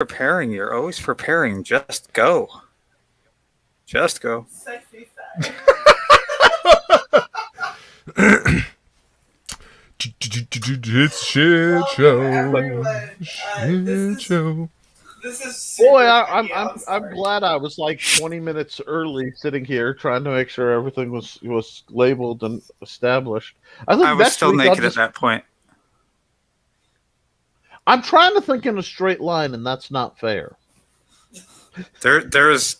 preparing. You're always preparing. Just go. Just go. Sexy side. It's shit show. Everyone, Shit show. this is super Boy, tricky, I'm sorry. glad I was like 20 minutes early sitting here trying to make sure everything was labeled and established. I think I was next still week naked at that point. I'm trying to think in a straight line, and that's not fair. There's,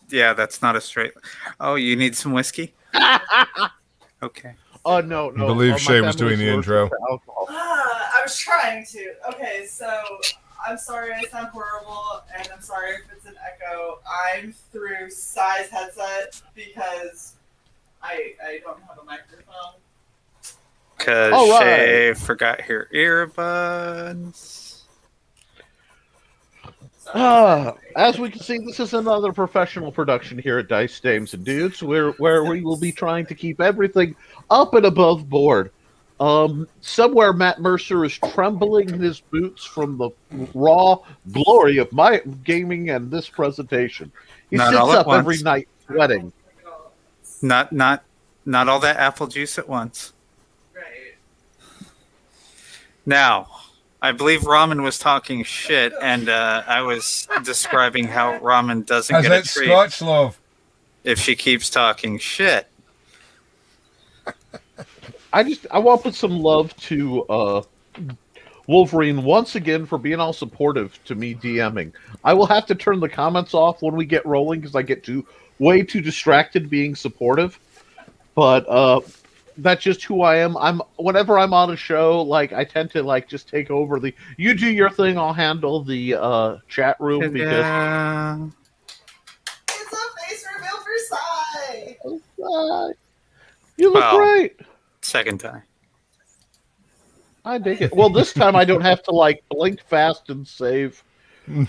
yeah, that's not a straight. Oh, you need some whiskey? Okay. Oh no! I believe my Shae was family's doing the allergic intro. to alcohol. I was trying to. Okay, so I'm sorry I sound horrible, and I'm sorry if it's an echo. I'm through Cy's headset because I don't have a microphone. Because All right. Shae forgot her earbuds. As we can see, this is another professional production here at Dice Dames and Dudes, where we will be trying to keep everything up and above board. Somewhere Matt Mercer is trembling in his boots from the raw glory of my gaming and this presentation. He Not sits all at up every once. night sweating. Not all that apple juice at once. Right. Now, I believe Ramen was talking shit, and I was describing how Ramen doesn't How's get a that treat Scotch, love? if she keeps talking shit. I want to put some love to Wolverine once again for being all supportive to me DMing. I will have to turn the comments off when we get rolling because I get way too distracted being supportive. But that's just who I am. Whenever I'm on a show, like I tend to like just take over you do your thing, I'll handle the chat room because It's a face reveal for Cy. You look Well. great. Second time. I dig it. Well, this time I don't have to like blink fast and save. Do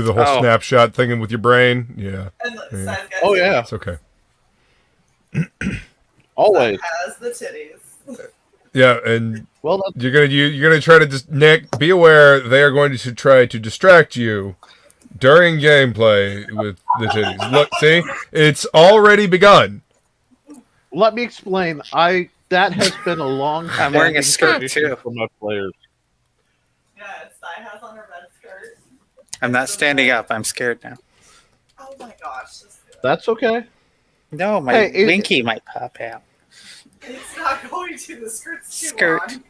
the whole snapshot thing with your brain. Yeah. And Yeah. Cy's got Oh yeah, It's okay. always. has the titties. Yeah, and Well, you're gonna try to just Nick. Be aware they are going to try to distract you during gameplay with the titties. Look, see, it's already begun. let me explain. That has been a long. I'm wearing a skirt, tradition too. for my players. Yeah, Cy has on her red skirt. I'm not standing up. I'm scared now. Oh my gosh. That's okay. No, my Hey, winky might pop out. It's not going to. The skirt's too Skirt. long.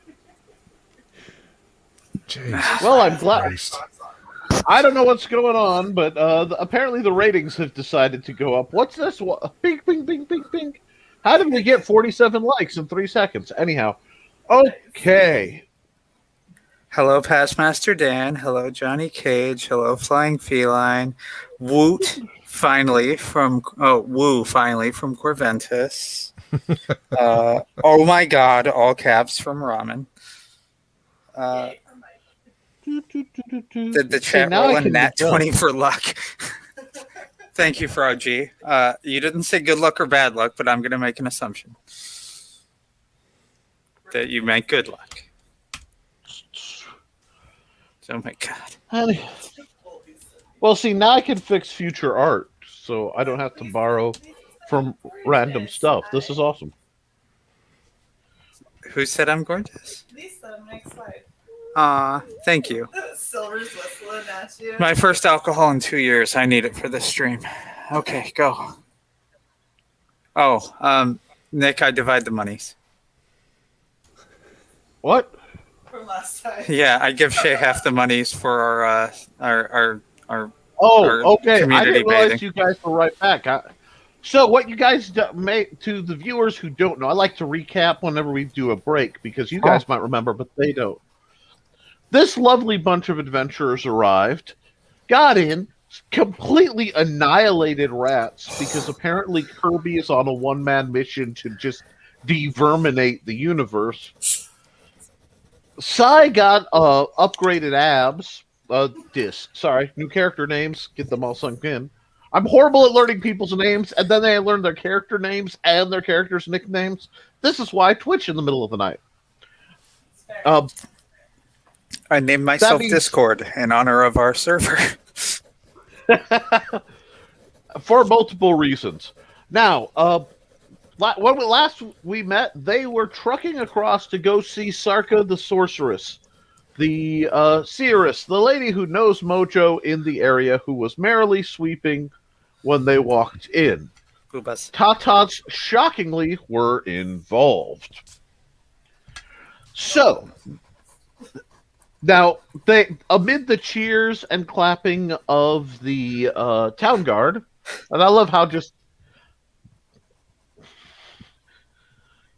Jesus Well, I'm glad. Christ. I don't know what's going on, but apparently the ratings have decided to go up. What's this? Bing, bing, bing, bing, bing. How did we get 47 likes in 3 seconds? Anyhow, okay. Hello, Pastmaster Dan. Hello, Johnny Cage. Hello, Flying Feline. Woot, finally from Corventus. Oh my God! All caps from Ramen. Did the chat roll a nat 20 for luck? Thank you, Frog G. You didn't say good luck or bad luck, but I'm going to make an assumption that you meant good luck. Oh my God. Well, see, now I can fix future art, so I don't have to borrow from random stuff. This is awesome. Who said I'm gorgeous? Lisa, next slide. Thank you. Silver's whistling at you. My first alcohol in 2 years. I need it for this stream. Okay, go. Oh, Nick, I divide the monies. What? From last time. Yeah, I give Shae half the monies for our Oh, Or okay. I community didn't realize bathing. you guys were right back. So, what you guys to the viewers who don't know, I like to recap whenever we do a break because you guys might remember, but they don't. This lovely bunch of adventurers arrived, got in, completely annihilated rats because apparently Kirby is on a one-man mission to just deverminate the universe. Cy got upgraded abs. New character names. Get them all sunk in. I'm horrible at learning people's names, and then they learn their character names and their characters' nicknames. This is why I twitch in the middle of the night. I named myself means- Discord in honor of our server. For multiple reasons. Now, when last we met, they were trucking across to go see Sarka the Sorceress, the seeress, the lady who knows Mojo in the area, who was merrily sweeping when they walked in. Boobas. Tatas, shockingly, were involved. So, now, they amid the cheers and clapping of the town guard, and I love how just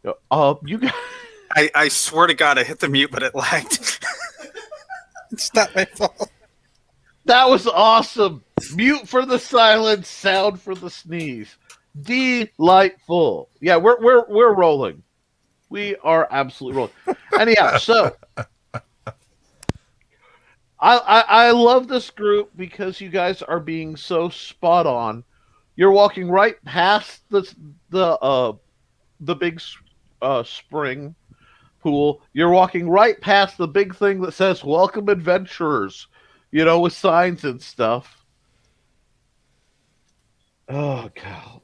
you guys. I swear to God, I hit the mute, but it lagged. It's not my fault. That was awesome. Mute for the silence, sound for the sneeze. Delightful. Yeah, we're rolling. We are absolutely rolling. Anyhow, so I love this group because you guys are being so spot on. You're walking right past the big spring pool. You're walking right past the big thing that says "Welcome, adventurers," with signs and stuff. Oh god,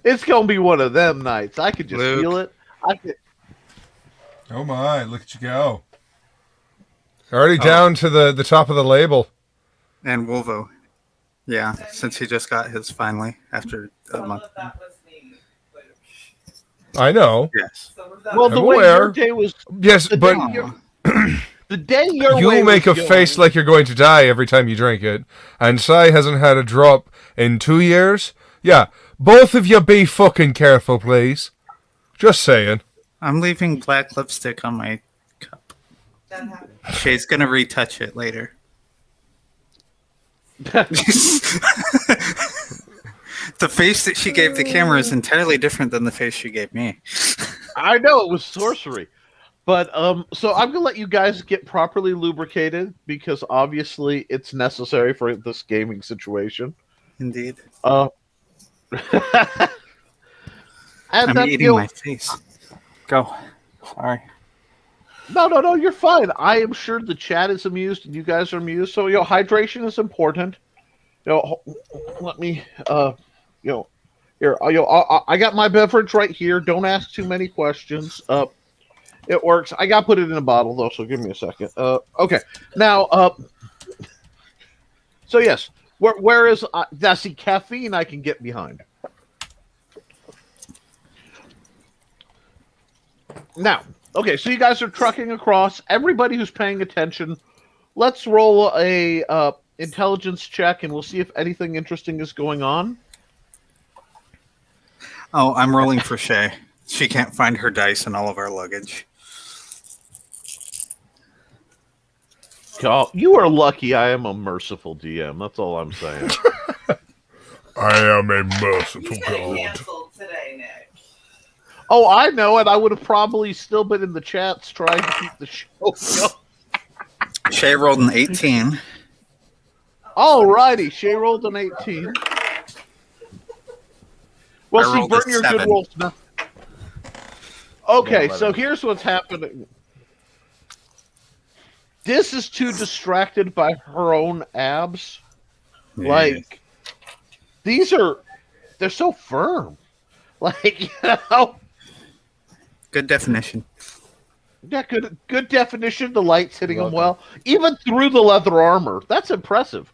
it's gonna be one of them nights. I could just Luke. feel it. Oh my, look at you go. Already down to the top of the label. And Wolvo. Yeah, since he just got his finally after a Some month. of that was me. Luke. I know. Yes. Some of that Well, was the I'm way aware. your day was, Yes, the but day the day your you way make a was going, face like you're going to die every time you drink it. And Sai hasn't had a drop in 2 years. Yeah, both of you be fucking careful, please. Just saying. I'm leaving black lipstick on my cup. that happened. Shay's gonna retouch it later. The face that she gave the camera is entirely different than the face she gave me. I know it was sorcery. But so I'm gonna let you guys get properly lubricated because obviously it's necessary for this gaming situation. Indeed. And I'm then, eating my face. Go. Sorry. No, you're fine. I am sure the chat is amused and you guys are amused. So hydration is important. Let me here. I got my beverage right here. Don't ask too many questions. It works. I got to put it in a bottle though, so give me a second. Okay. Now, so yes, where is that's the caffeine I can get behind. Now, okay, so you guys are trucking across. Everybody who's paying attention, let's roll a intelligence check, and we'll see if anything interesting is going on. Oh, I'm rolling for Shay. She can't find her dice in all of our luggage. God, you are lucky I am a merciful DM. That's all I'm saying. I am a You merciful get god. canceled today, Nick. Oh, I know, and I would have probably still been in the chats trying to keep the show going. Shay rolled an 18. Alrighty, Shae rolled an 18. Well, I see, rolled a burn your good 7. rolls now. Okay, Yeah, so 11. here's what's happening. This is too distracted by her own abs. Like, they're so firm. Like, Good definition. yeah, good definition. The light's hitting them well. Even through the leather armor. That's impressive.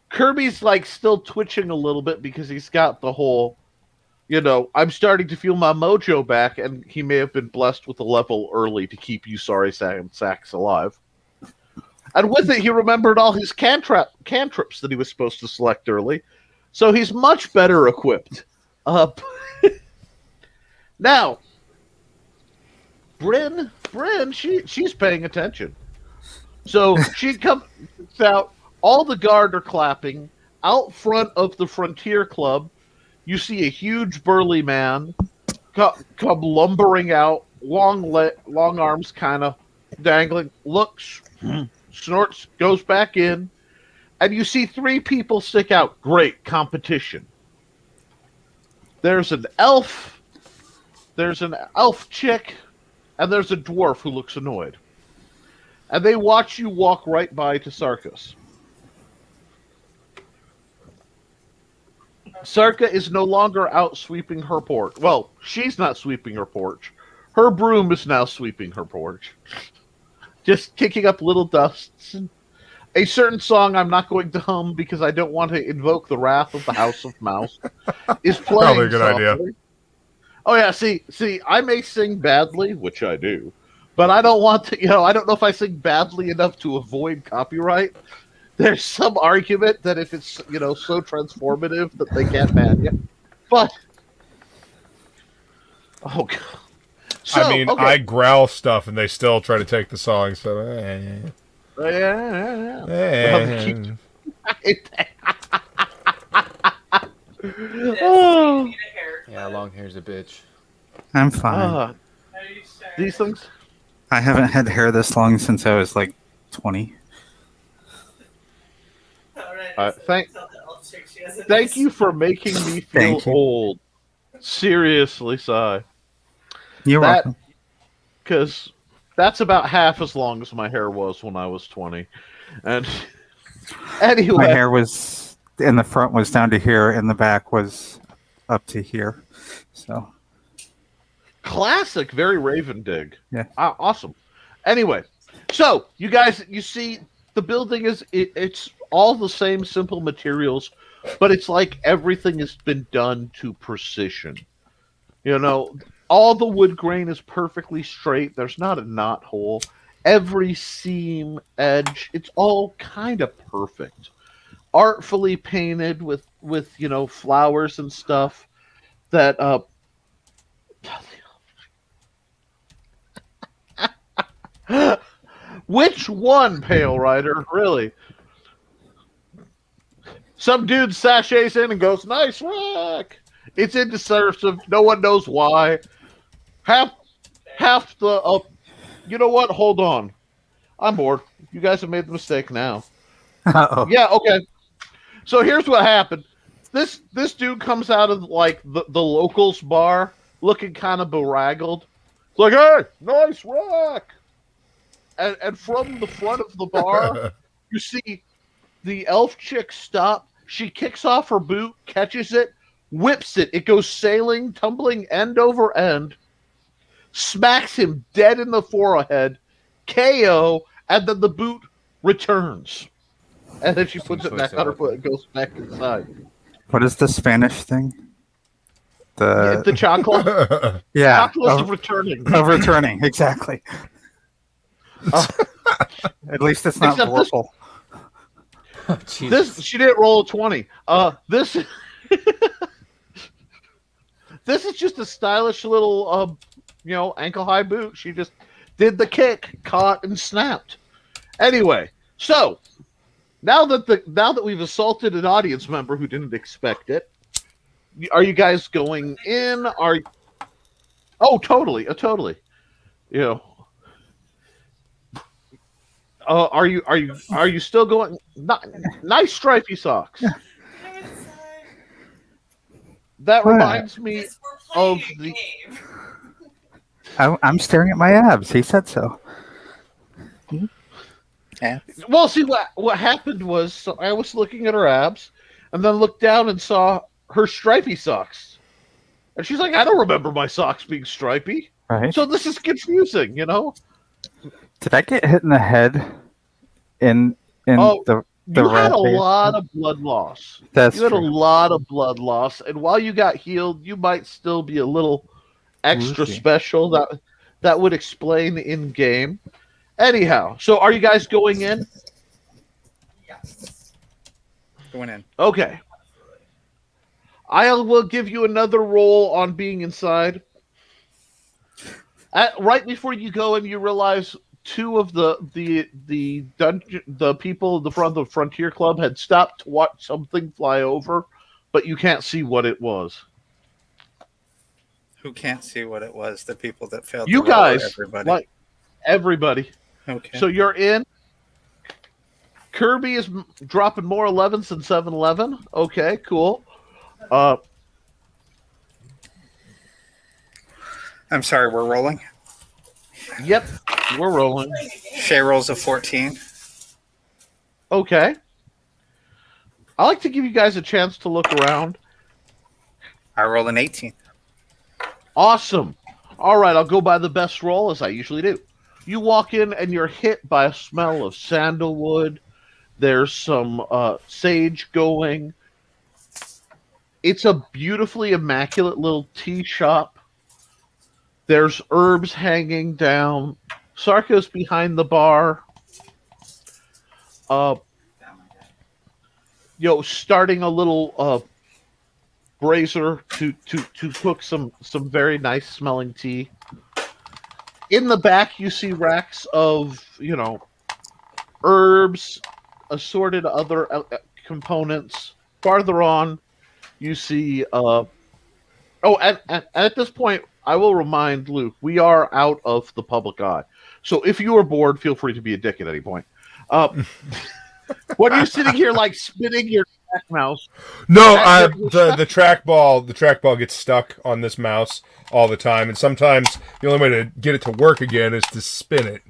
Kirby's, like, still twitching a little bit because he's got the whole, I'm starting to feel my mojo back, and he may have been blessed with a level early to keep you sorry sacks alive. And with it, he remembered all his cantrips that he was supposed to select early. So he's much better equipped. Now, Bryn, she's paying attention. So she comes out, all the guard are clapping. Out front of the Frontier Club, you see a huge burly man come lumbering out, long arms kind of dangling, looks, snorts, goes back in, and you see 3 people stick out. Great competition. There's an elf chick, and there's a dwarf who looks annoyed. And they watch you walk right by to Sarkis. Sarka is no longer out sweeping her porch. Well, she's not sweeping her porch. Her broom is now sweeping her porch. Just kicking up little dusts. A certain song I'm not going to hum because I don't want to invoke the wrath of the House of Mouse is playing. Probably a good idea. Oh yeah, see, I may sing badly, which I do, but I don't want to, I don't know if I sing badly enough to avoid copyright. There's some argument that if it's, so transformative that they can't ban you. But, oh god. So, I mean, okay. I growl stuff and they still try to take the song, so... Oh. Yeah, long hair's a bitch. I'm fine. These things? I haven't had hair this long since I was like 20. Thank you for making me feel Thank you. old. Seriously, Sai. You're welcome. Because that's about half as long as my hair was when I was 20. And anyway. My hair was in the front was down to here, and the back was up to here. So Classic, very Raven dig. Yeah. Awesome. Anyway, so you guys, you see, the building it's all the same simple materials, but it's like everything has been done to precision. All the wood grain is perfectly straight. There's not a knot hole. Every seam, edge, it's all kind of perfect. Artfully painted with flowers and stuff that which one, Pale Rider? Really? Some dude sachets in and goes, "Nice rack." It's indecisive. No one knows why. Half the you know what? Hold on. I'm bored. You guys have made the mistake now. Uh-oh. Yeah, okay. So here's what happened. This dude comes out of like the locals bar looking kind of beraggled. It's like, "Hey, nice rack." And from the front of the bar, you see the elf chick stop. She kicks off her boot, catches it, whips it. It goes sailing, tumbling end over end, smacks him dead in the forehead, KO, and then the boot returns. And then she puts it back on her foot and goes back inside. What is the Spanish thing? The chocolate. Yeah. Chocolate is returning. Of returning, exactly. At least it's not Except this- Vorpal. This she didn't roll a 20. This this is just a stylish little ankle high boot. She just did the kick, caught, and snapped. Anyway, so now that we've assaulted an audience member who didn't expect it, are you guys going in? Oh, totally, totally. Are you still going? Nice stripy socks. That reminds me of the. I'm staring at my abs. He said so. Yeah. Well, see what happened was, so I was looking at her abs, and then looked down and saw her stripy socks, and she's like, "I don't remember my socks being stripy." Right. So this is confusing, Did I get hit in the head in the You had rat a face? lot of blood loss. That's You had a true. lot of blood loss, and while you got healed, you might still be a little extra Whoopsie. special. That would explain in game. Anyhow, so are you guys going in? Yes. Going in. Okay. I will give you another roll on being inside. Right before you go in, you realize two of the people in the front of the Frontier Club had stopped to watch something fly over, but you can't see what it was. Who can't see what it was? The people that failed. You to roll, or guys, everybody. like everybody. Okay. So you're in. Kirby is dropping more 11s than 7-11. Okay, cool. I'm sorry, we're rolling. Yep, we're rolling. Shae rolls a 14. Okay. I like to give you guys a chance to look around. I roll an 18. Awesome. All right, I'll go by the best roll as I usually do. You walk in and you're hit by a smell of sandalwood. There's some sage going. It's a beautifully immaculate little tea shop. There's herbs hanging down. Sarko's behind the bar. Starting a little brazier to cook some very nice smelling tea. In the back, you see racks of herbs, assorted other components. Farther on, you see. And at this point, I will remind Luke, we are out of the public eye. So if you are bored, feel free to be a dick at any point. What are you sitting here like spinning your mouse? No, the trackball gets stuck on this mouse all the time, and sometimes the only way to get it to work again is to spin it.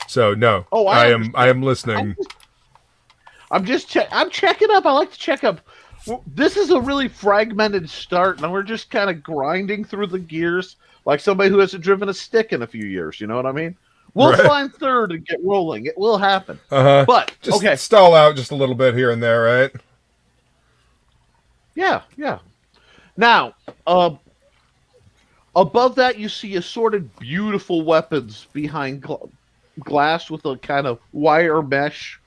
So no, I am listening. I'm checking up. I like to check up. This is a really fragmented start, and we're just kind of grinding through the gears like somebody who hasn't driven a stick in a few years. You know what I mean? We'll find third and get rolling. It will happen. But just stall out just a little bit here and there, right? Yeah. Now, above that, you see assorted beautiful weapons behind glass with a kind of wire mesh.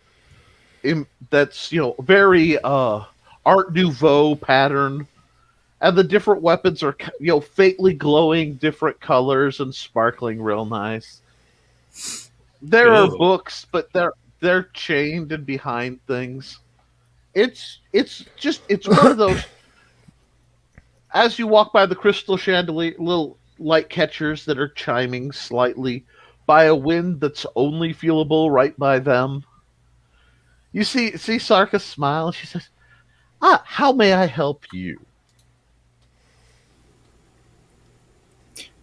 That's very Art Nouveau pattern, and the different weapons are faintly glowing, different colors and sparkling real nice. There are books, but they're chained and behind things. It's one of those. As you walk by the crystal chandelier, little light catchers that are chiming slightly by a wind that's only feelable right by them. You see Sarka smile. She says, how may I help you?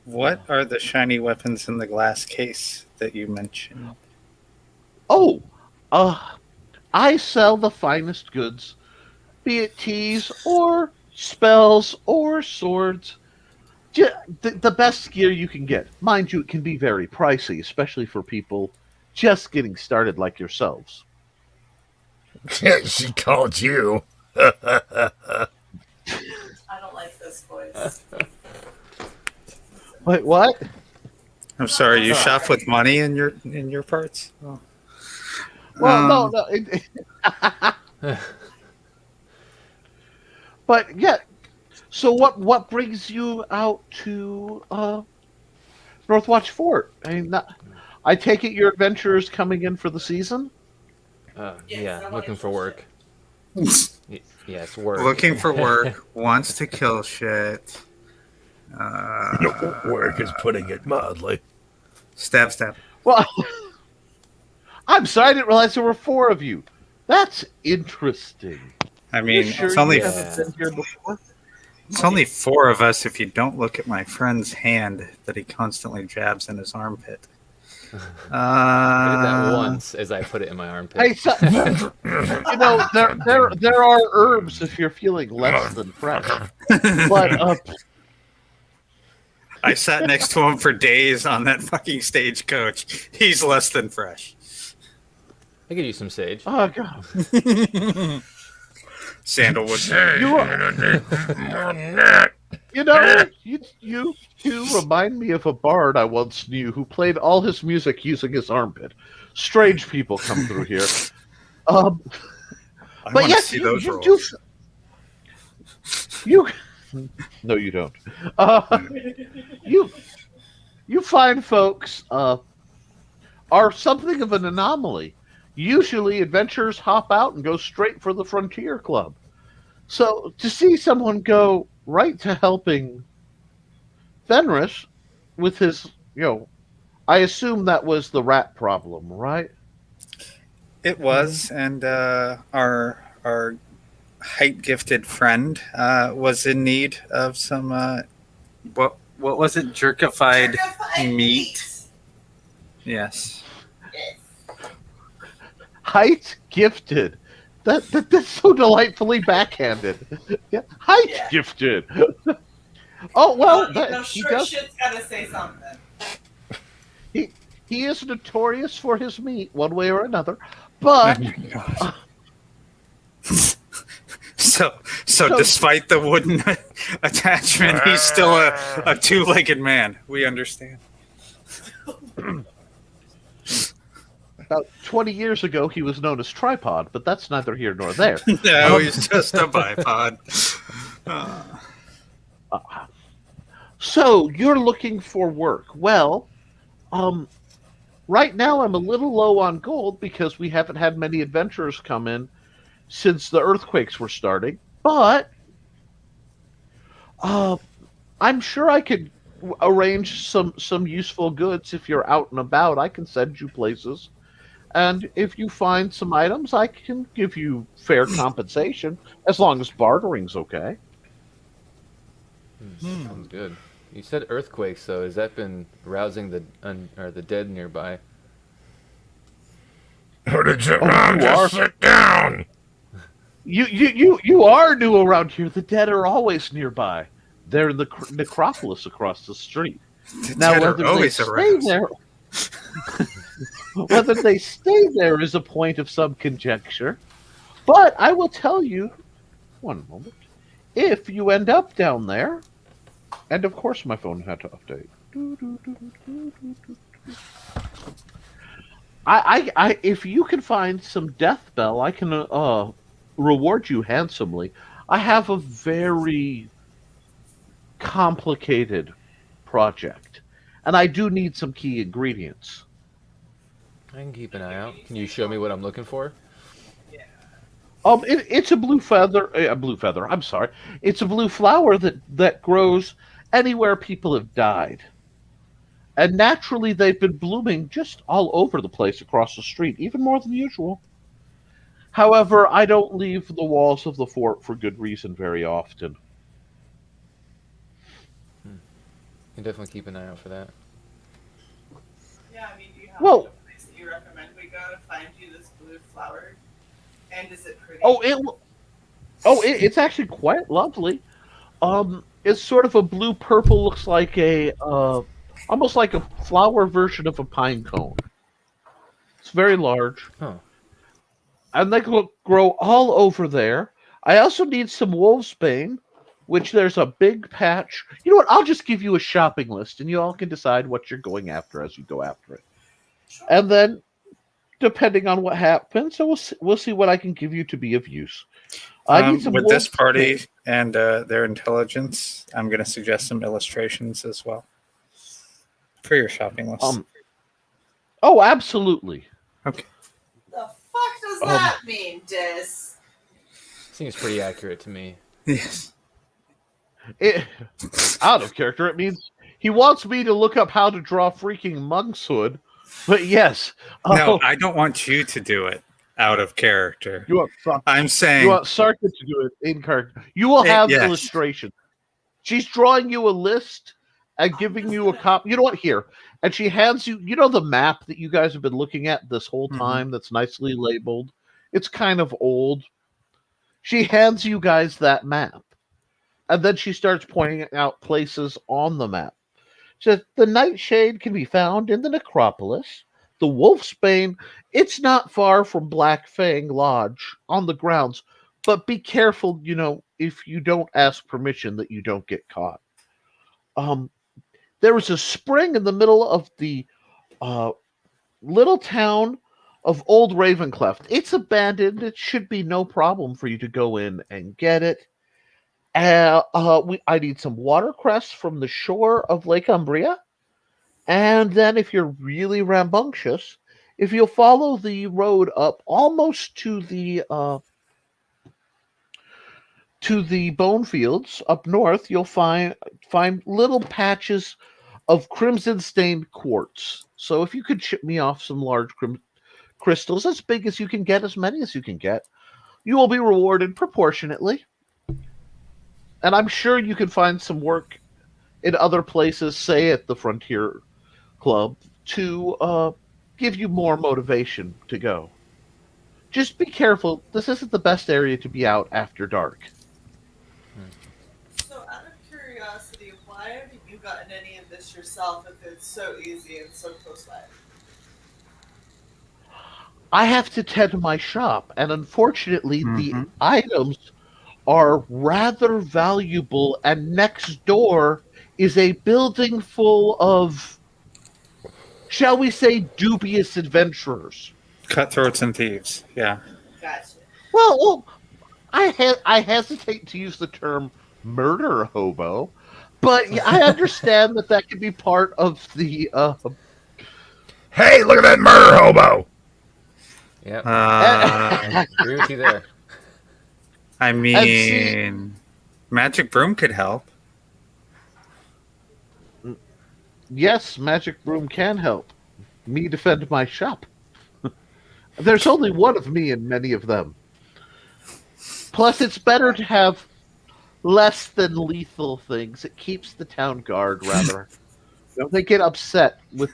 What are the shiny weapons in the glass case that you mentioned? I sell the finest goods, be it teas or spells or swords. The best gear you can get. Mind you, it can be very pricey, especially for people just getting started like yourselves. She called you. I don't like this voice. Wait, what? I'm sorry, you shop with money in your parts? Oh. Well, no. But yeah. So what brings you out to Northwatch Fort? I mean, I take it your adventurers coming in for the season. Yeah, looking for work. Yes, work. Looking for work, wants to kill shit. Work is putting it mildly. Stab. Well, I'm sorry, I didn't realize there were 4 of you. That's interesting. I mean, Sure it's only you haven't been here before? it's only 4 of us if you don't look at my friend's hand that he constantly jabs in his armpit. I did that once as I put it in my armpit. Hey, there are herbs if you're feeling less than fresh. But I sat next to him for days on that fucking stagecoach. He's less than fresh. I could use some sage. oh god, Sandalwood. you two remind me of a bard I once knew who played all his music using his armpit. Strange people come through here. I But want to yes, see you those do. rolls. No, you don't. You find folks are something of an anomaly. Usually, adventurers hop out and go straight for the Frontier Club. So to see someone go right to helping Fenris with his, I assume that was the rat problem, right? It was, and our height gifted friend was in need of some what was it? Jerkified meat. Yes. Height gifted. That's so delightfully backhanded. Yeah. Height Yeah. gifted. Oh well, he short does. shit's gotta say something. He is notorious for his meat, one way or another. But God. So despite the wooden attachment, he's still a two-legged man. We understand. about 20 years ago, he was known as Tripod, but that's neither here nor there. No, he's just a bipod. So you're looking for work. Well, right now I'm a little low on gold because we haven't had many adventurers come in since the earthquakes were starting. But I'm sure I could arrange some useful goods if you're out and about. I can send you places. And if you find some items, I can give you fair compensation, as long as bartering's okay. Sounds good. You said earthquakes, so has that been rousing the dead nearby? Or did you just sit down? You are new around here. The dead are always nearby. They're in the necropolis across the street. Now, whether they stay there, whether they stay there is a point of some conjecture. But I will tell you, one moment, if you end up down there, and of course my phone had to update. I if you can find some death bell, I can reward you handsomely. I have a very complicated project, and I do need some key ingredients. I can keep an eye out. Can you show me what I'm looking for? It's a blue feather. A blue feather. I'm sorry. It's a blue flower that grows anywhere people have died, and naturally they've been blooming just all over the place across the street, even more than usual. However, I don't leave the walls of the fort for good reason very often. Can definitely keep an eye out for that. Yeah, I mean, do you have Well, a place that you recommend we go to find you this blue flower? And is it pretty? It's actually quite lovely. It's sort of a blue purple, looks like a almost like a flower version of a pine cone. It's very large. Huh. And they grow all over there. I also need some wolfsbane, which there's a big patch. You know what? I'll just give you a shopping list, and you all can decide what you're going after as you go after it. Sure. And then, depending on what happens, so we'll see what I can give you to be of use. I need some with this party and their intelligence, I'm going to suggest some illustrations as well for your shopping list. Oh, absolutely. Okay. The fuck does that mean, Dis? Seems pretty accurate to me. Yes. Out of character, it means he wants me to look up how to draw freaking monk's hood. But yes. No, I don't want you to do it out of character. I'm saying you want Sarka to do it in character. You will have yes. illustration. She's drawing you a list and giving you a copy. You know what? Here. And she hands you, the map that you guys have been looking at this whole time that's nicely labeled. It's kind of old. She hands you guys that map. And then she starts pointing out places on the map. She says, the Nightshade can be found in the necropolis. The Wolfsbane, it's not far from Black Fang Lodge on the grounds. But be careful, if you don't ask permission that you don't get caught. There was a spring in the middle of the little town of Old Ravencleft. It's abandoned. It should be no problem for you to go in and get it. I need some watercress from the shore of Lake Umbria. And then if you're really rambunctious, if you'll follow the road up almost to the bone fields up north, you'll find little patches of crimson-stained quartz. So if you could ship me off some large crystals, as big as you can get, as many as you can get, you will be rewarded proportionately. And I'm sure you can find some work in other places, say at the Frontier Club, to give you more motivation to go. Just be careful. This isn't the best area to be out after dark. So, out of curiosity, why haven't you gotten any of this yourself if it's so easy and so close by? I have to tend to my shop, and unfortunately, the Mm-hmm. items are rather valuable, and next door is a building full of, shall we say, dubious adventurers. Cutthroats and thieves. Yeah. Gotcha. Well, I hesitate to use the term murder hobo, but yeah, I understand that could be part of the. Hey, look at that murder hobo! Yep. Uh, Agree with you there. I And see, mean, magic broom could help. yes, magic broom can help me defend my shop. There's only one of me and many of them. Plus, it's better to have less than lethal things. It keeps the town guard rather. They get upset with,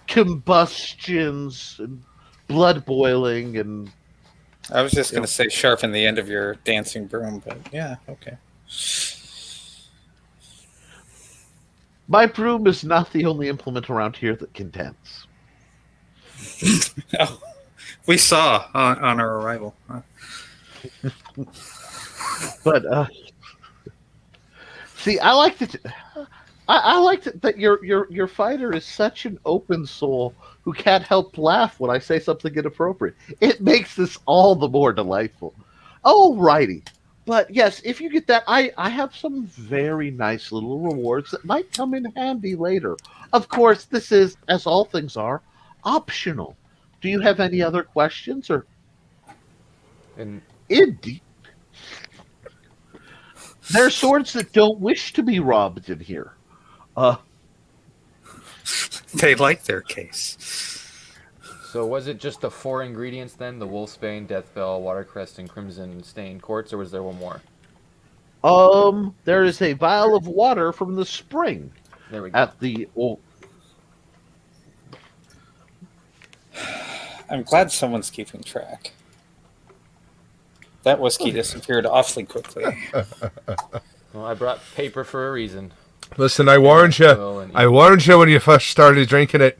combustions and blood boiling and I was just you going know, to say sharpen the end of your dancing broom, but yeah, okay. my broom is not the only implement around here that can dance. Oh, we saw on our arrival. But see, I like that. I like that your fighter is such an open soul who can't help laugh when I say something inappropriate. It makes this all the more delightful. Alrighty. But yes, if you get that, I have some very nice little rewards that might come in handy later. Of course, this is, as all things are, optional. Do you have any other questions? Or And indeed, there are swords that don't wish to be robbed in here. They like their case. so was it just the 4 ingredients then? The Wolfsbane, Deathbell, Watercrest, and Crimson Stain Quartz, or was there one more? There is a vial of water from the spring There we go. at the. Oh, I'm glad someone's keeping track. That whiskey disappeared awfully quickly. Well, I brought paper for a reason. Listen, I warned you. Well, and- I warned you when you first started drinking it.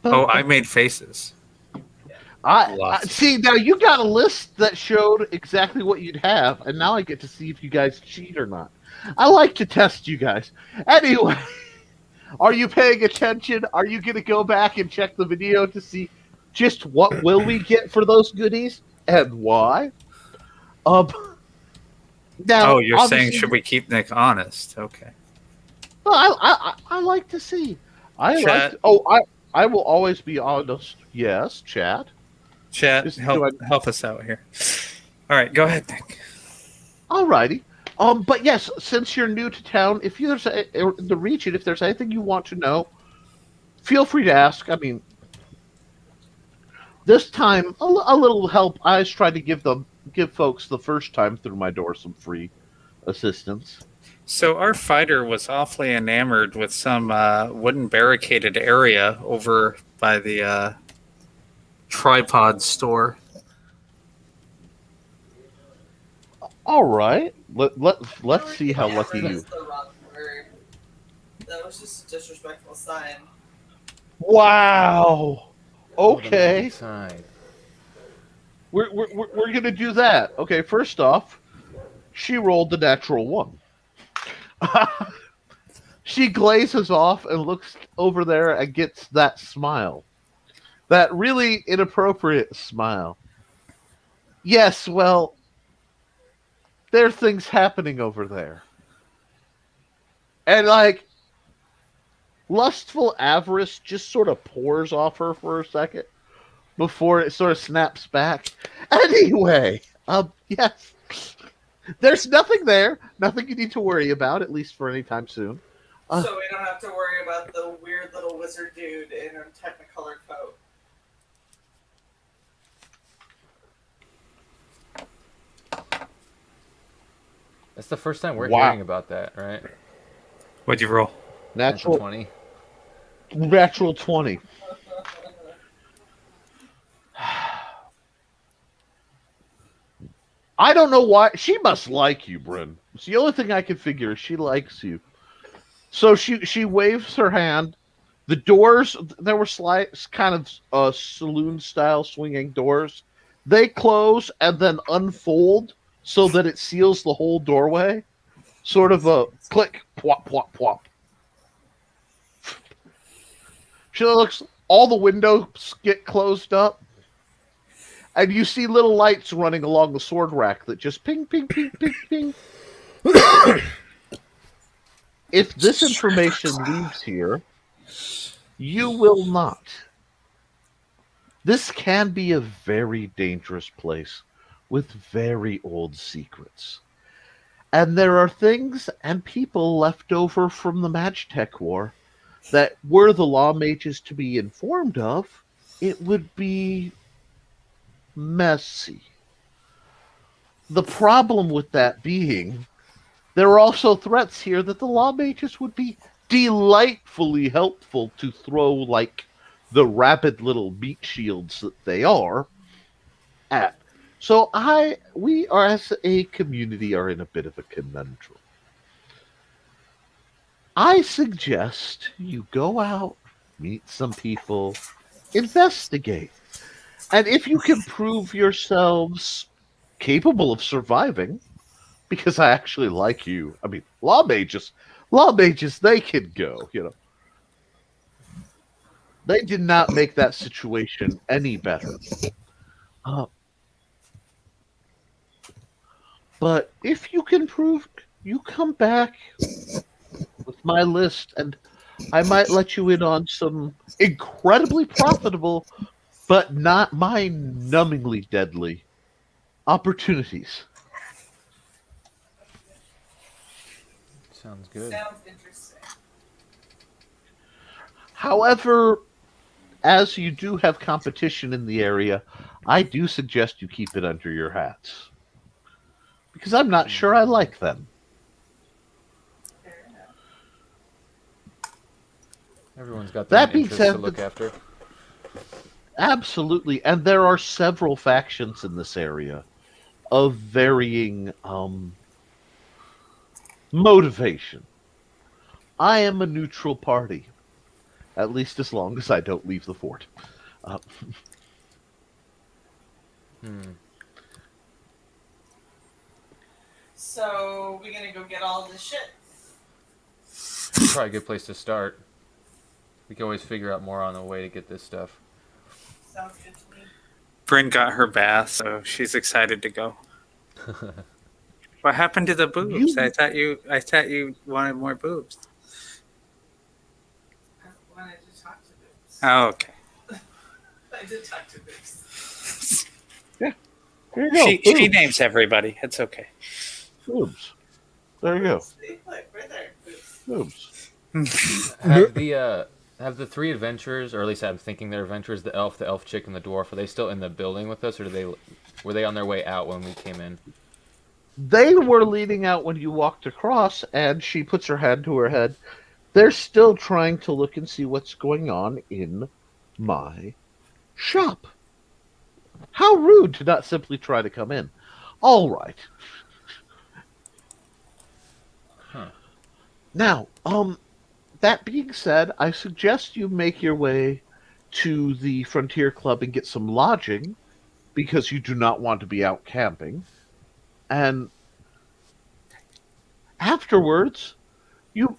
Oh, I made faces. I see. Now you got a list that showed exactly what you'd have, and now I get to see if you guys cheat or not. I like to test you guys. Anyway, are you paying attention? Are you going to go back and check the video to see just what will we get for those goodies and why? Now, Oh, you're saying obviously- should we keep Nick honest? Okay. Well, I like to see. Chat. I will always be honest. Yes, chat. Chat, Just help us out here. All right, go ahead, Nick. Alrighty. But yes, since you're new to town, if there's the region, if there's anything you want to know, feel free to ask. I mean, this time a little help. I always try to give folks the first time through my door some free assistance. So our fighter was awfully enamored with some wooden barricaded area over by the tripod store. All right. Let's see how lucky you. That's the wrong word. That was just a disrespectful sign. Wow. Hold on the Okay. side. We're gonna do that. Okay. First off, she rolled the natural one. She glazes off and looks over there and gets that smile. That really inappropriate smile. Yes, well, there are things happening over there. And, like, lustful avarice just sort of pours off her for a second before it sort of snaps back. Anyway, yes. There's nothing there. Nothing you need to worry about, at least for any time soon. So we don't have to worry about the weird little wizard dude in a Technicolor coat. That's the first time we're Wow. hearing about that, right? What'd you roll? Natural 20. natural 20. I don't know why. She must like you, Bryn. It's the only thing I can figure is she likes you. So she waves her hand. The doors, there were kind of saloon style swinging doors. They close and then unfold so that it seals the whole doorway. Sort of a click, plop, plop, plop. She looks, all the windows get closed up. And you see little lights running along the sword rack that just ping, ping, ping, ping, ping. If this information leaves here, you will not. This can be a very dangerous place with very old secrets. And there are things and people left over from the Magitech War that were the law mages to be informed of, it would be messy. The problem with that being, there are also threats here that the law mages would be delightfully helpful to throw, like the rapid little meat shields that they are, at. So we are, as a community, are in a bit of a conundrum. I suggest you go out, meet some people, investigate. And if you can prove yourselves capable of surviving, because I actually like you. I mean, law mages, they can go, They did not make that situation any better. But if you can prove, you come back with my list, and I might let you in on some incredibly profitable, but not mind-numbingly deadly opportunities. Sounds good. Sounds interesting. However, as you do have competition in the area, I do suggest you keep it under your hats. Because I'm not sure I like them. Fair enough. Everyone's got their That own being interests said, to look after. Absolutely. And there are several factions in this area of varying motivation. I am a neutral party, at least as long as I don't leave the fort. So we gonna go get all this shit? Probably a good place to start. We can always figure out more on the way to get this stuff. Sounds good to me. Bryn got her bath, so she's excited to go. What happened to the boobs? I thought you wanted more boobs. I wanted to talk to Boots. Oh, okay. I did talk to Boots. Here you go. She names everybody. It's okay. Boobs. There you go. See, look, right there. Boots. Boobs. Have the three adventurers, or at least I'm thinking they're adventurers, the elf chick, and the dwarf, are they still in the building with us, or were they on their way out when we came in? They were leading out when you walked across, and she puts her hand to her head. They're still trying to look and see what's going on in my shop. How rude to not simply try to come in. All right. Huh. Now, that being said, I suggest you make your way to the Frontier Club and get some lodging, because you do not want to be out camping. And afterwards, you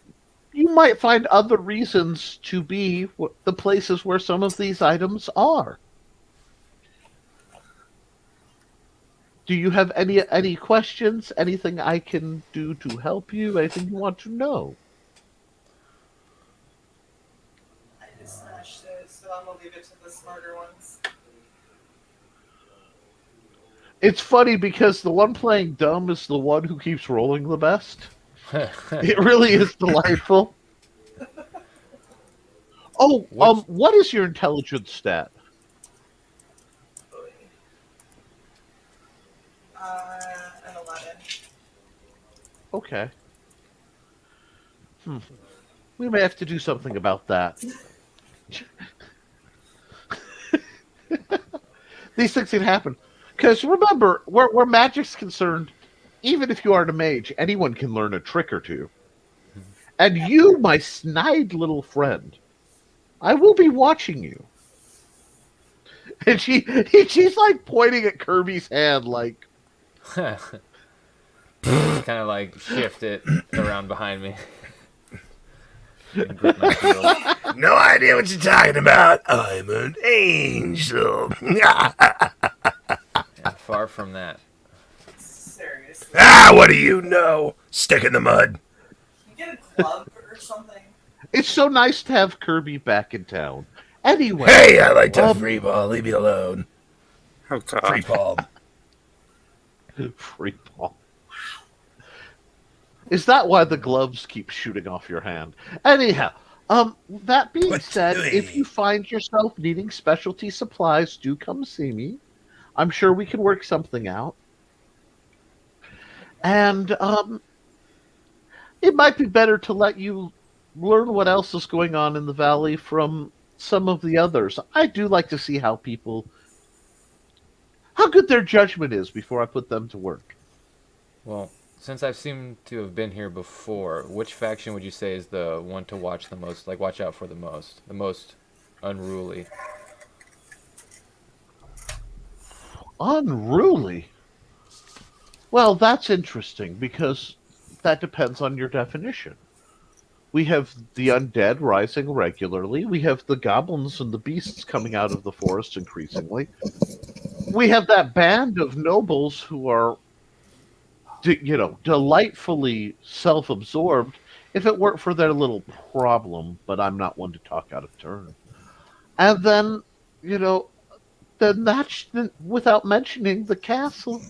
might find other reasons to be the places where some of these items are. Do you have any questions? Anything I can do to help you? Anything you want to know? I just smashed it, so I'm gonna leave it to the smarter ones. It's funny because the one playing dumb is the one who keeps rolling the best. It really is delightful. Oh, what is your intelligence stat? An 11. Okay. We may have to do something about that. These things can happen. Because remember, where magic's concerned, even if you aren't a mage, anyone can learn a trick or two. And you, my snide little friend, I will be watching you. And she's like pointing at Kirby's hand, like, Kind of like shift it around behind me. And grip my shield. No idea what you're talking about. I'm an angel. Yeah, far from that. Seriously. What do you know? Stick in the mud. Can you get a club or something? it's so nice to have Kirby back in town. Anyway. Hey, I like to free ball. Leave me alone. Oh God. Free palm. Free ball. Is that why the gloves keep shooting off your hand? Anyhow, that being What said, doing? if you find yourself needing specialty supplies, do come see me. I'm sure we can work something out. And it might be better to let you learn what else is going on in the valley from some of the others. I do like to see how good their judgment is before I put them to work. Well, since I've seemed to have been here before, which faction would you say is the one to watch the most, like watch out for the most unruly? Unruly? Well, that's interesting because that depends on your definition. We have the undead rising regularly. We have the goblins and the beasts coming out of the forest increasingly. We have that band of nobles who are, delightfully self-absorbed if it weren't for their little problem, but I'm not one to talk out of turn. And then, without mentioning the castle.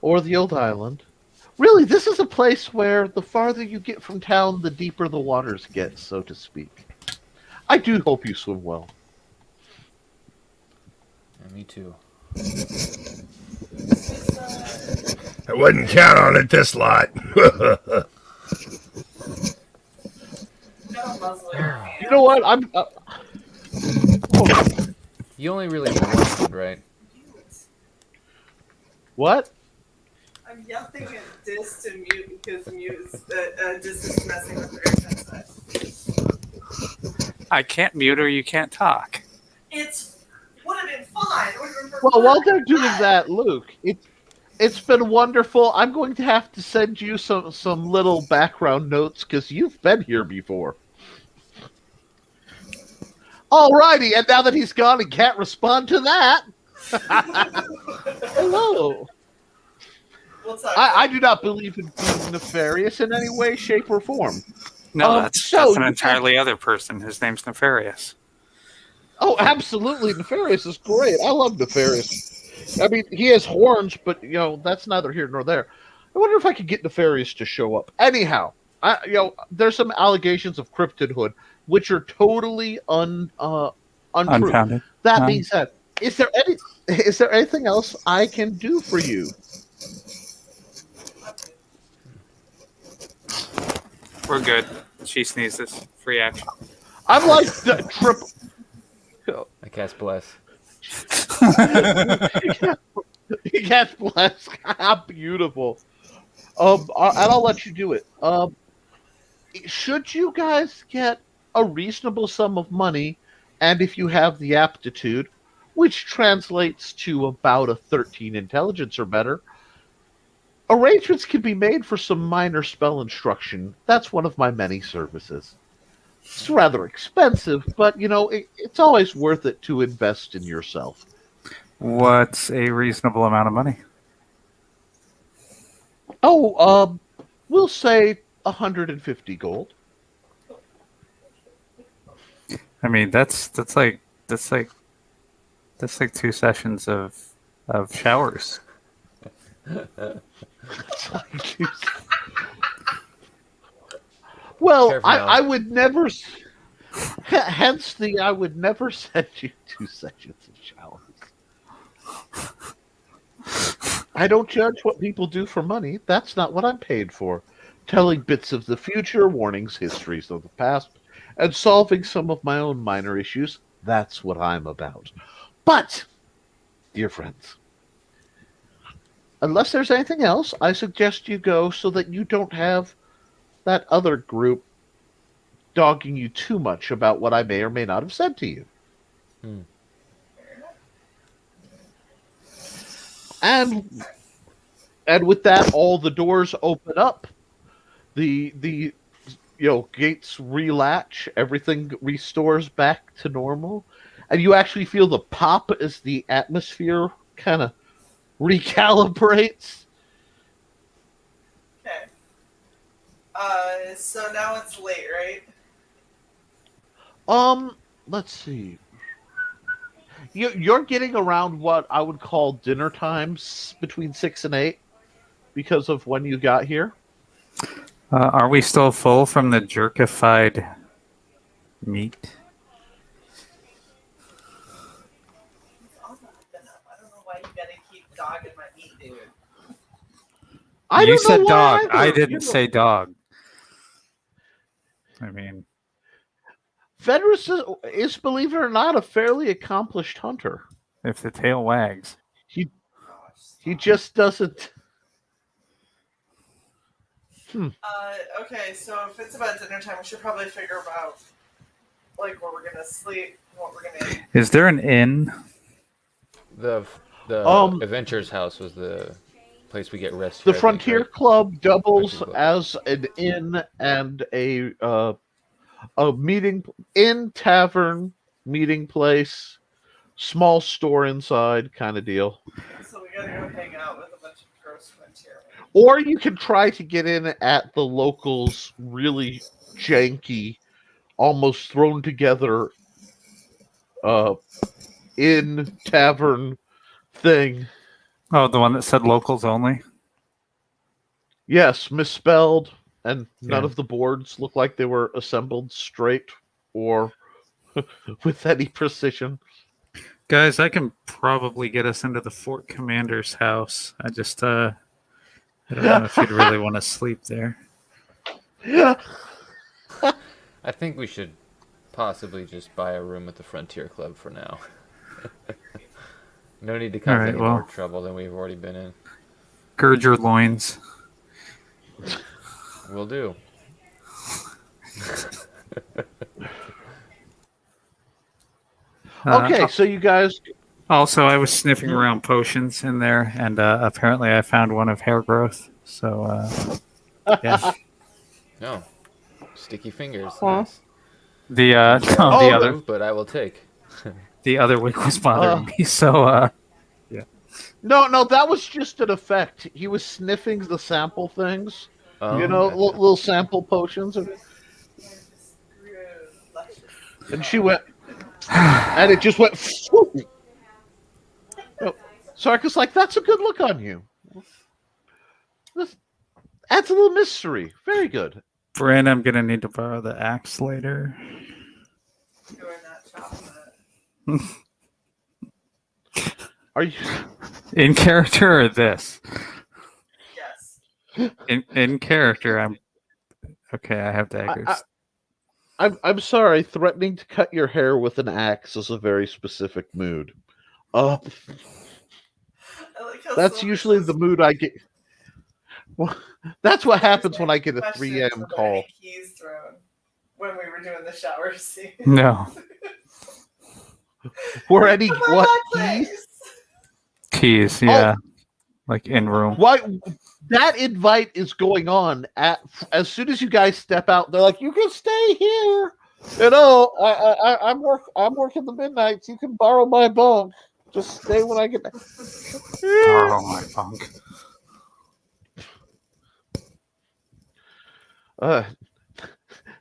Or the old island. Really, this is a place where the farther you get from town, the deeper the waters get, so to speak. I do hope you swim well. Yeah, me too. I wouldn't count on it this lot. Don't muzzle your hand. You know what? I'm... You only really need one hand, right? What? I'm yelling at Dis to mute because Dis is messing with her headset. I can't mute or you can't talk. Would have been fine. Well, while they're doing that, Luke, it's been wonderful. I'm going to have to send you some little background notes because you've been here before. Alrighty, and now that he's gone and can't respond to that, hello. I do not believe in being nefarious in any way, shape, or form. No, that's an entirely other person. His name's Nefarious. Oh, absolutely. Nefarious is great. I love Nefarious. I mean, he has horns, but, that's neither here nor there. I wonder if I could get Nefarious to show up. Anyhow, there's some allegations of cryptidhood, which are totally untrue. Unfounded. That being said, is there anything else I can do for you? We're good. She sneezes. Free action. I'm like the triple. I cast Bless. Yes, bless. Beautiful. And I'll let you do it. Should you guys get a reasonable sum of money, and if you have the aptitude, which translates to about a 13 intelligence or better, arrangements can be made for some minor spell instruction. That's one of my many services. It's rather expensive, but, it's always worth it to invest in yourself. What's a reasonable amount of money? Oh, we'll say 150 gold. I mean, that's like 2 sessions of showers. Well, Careful now. I would never. Hence I would never send you 2 sessions of showers. I don't judge what people do for money. That's not what I'm paid for. telling bits of the future, warnings, histories of the past, and solving some of my own minor issues. That's what I'm about. But, dear friends, unless there's anything else, I suggest you go so that you don't have that other group dogging you too much about what I may or may not have said to you. And with that, all the doors open up. The gates relatch. Everything restores back to normal, and you actually feel the pop as the atmosphere kind of recalibrates. Okay. So now it's late, right? Let's see. You're getting around what I would call dinner times between 6 and 8 because of when you got here. Are we still full from the jerkified meat? I don't know why you gotta keep dogging my meat, dude. You said dog. Either. I didn't say dog. I mean, Fenris is, believe it or not, a fairly accomplished hunter. if the tail wags. He just doesn't. Okay, so if it's about dinner time, we should probably figure out like where we're gonna sleep, what we're gonna eat. Is there an inn? The Adventurers House was the place we get rest. The Frontier Club doubles as an inn and a meeting inn, tavern, meeting place, small store inside kind of deal. So we gotta go hang out with a bunch of gross frontier. Or you can try to get in at the locals' really janky, almost thrown together inn tavern thing. Oh, the one that said locals only? Yes, misspelled, and none Yeah. of the boards look like they were assembled straight or with any precision. Guys, I can probably get us into the Fort Commander's house. I just, I don't know if you'd really want to sleep there. I think we should possibly just buy a room at the Frontier Club for now. No need to cause Alright, any more trouble than we've already been in. Gird your loins. Will do. Okay, so you guys... Also, I was sniffing around potions in there, and apparently I found one of hair growth. So, yeah. No. Sticky fingers. Huh? Nice. The Oh, other But I will take. the other wig was bothering me. So, No, that was just an effect. He was sniffing the sample things. Oh, You know, gotcha. little sample potions. And she went... and it just went... Whoop. Oh, Sarkis like, that's a good look on you. This adds a little mystery. Very good. Bryn, I'm gonna need to borrow the axe later. You are not chocolate. Are you... In character or this? Yes. In character, I'm okay. I have daggers. I'm sorry. Threatening to cut your hair with an axe is a very specific mood. I like how That's so usually much the mood I get. Well, that's what happens when I get a questions 3 a.m. were there call. any keys thrown when we were doing the shower scene. No Were any Come on, what please. keys? keys. Yeah, like in room. What that invite is going on as soon as you guys step out. They're like, you can stay here. You know, I'm working the midnights. You can borrow my bunk. Just stay when I get back. Borrow my bunk.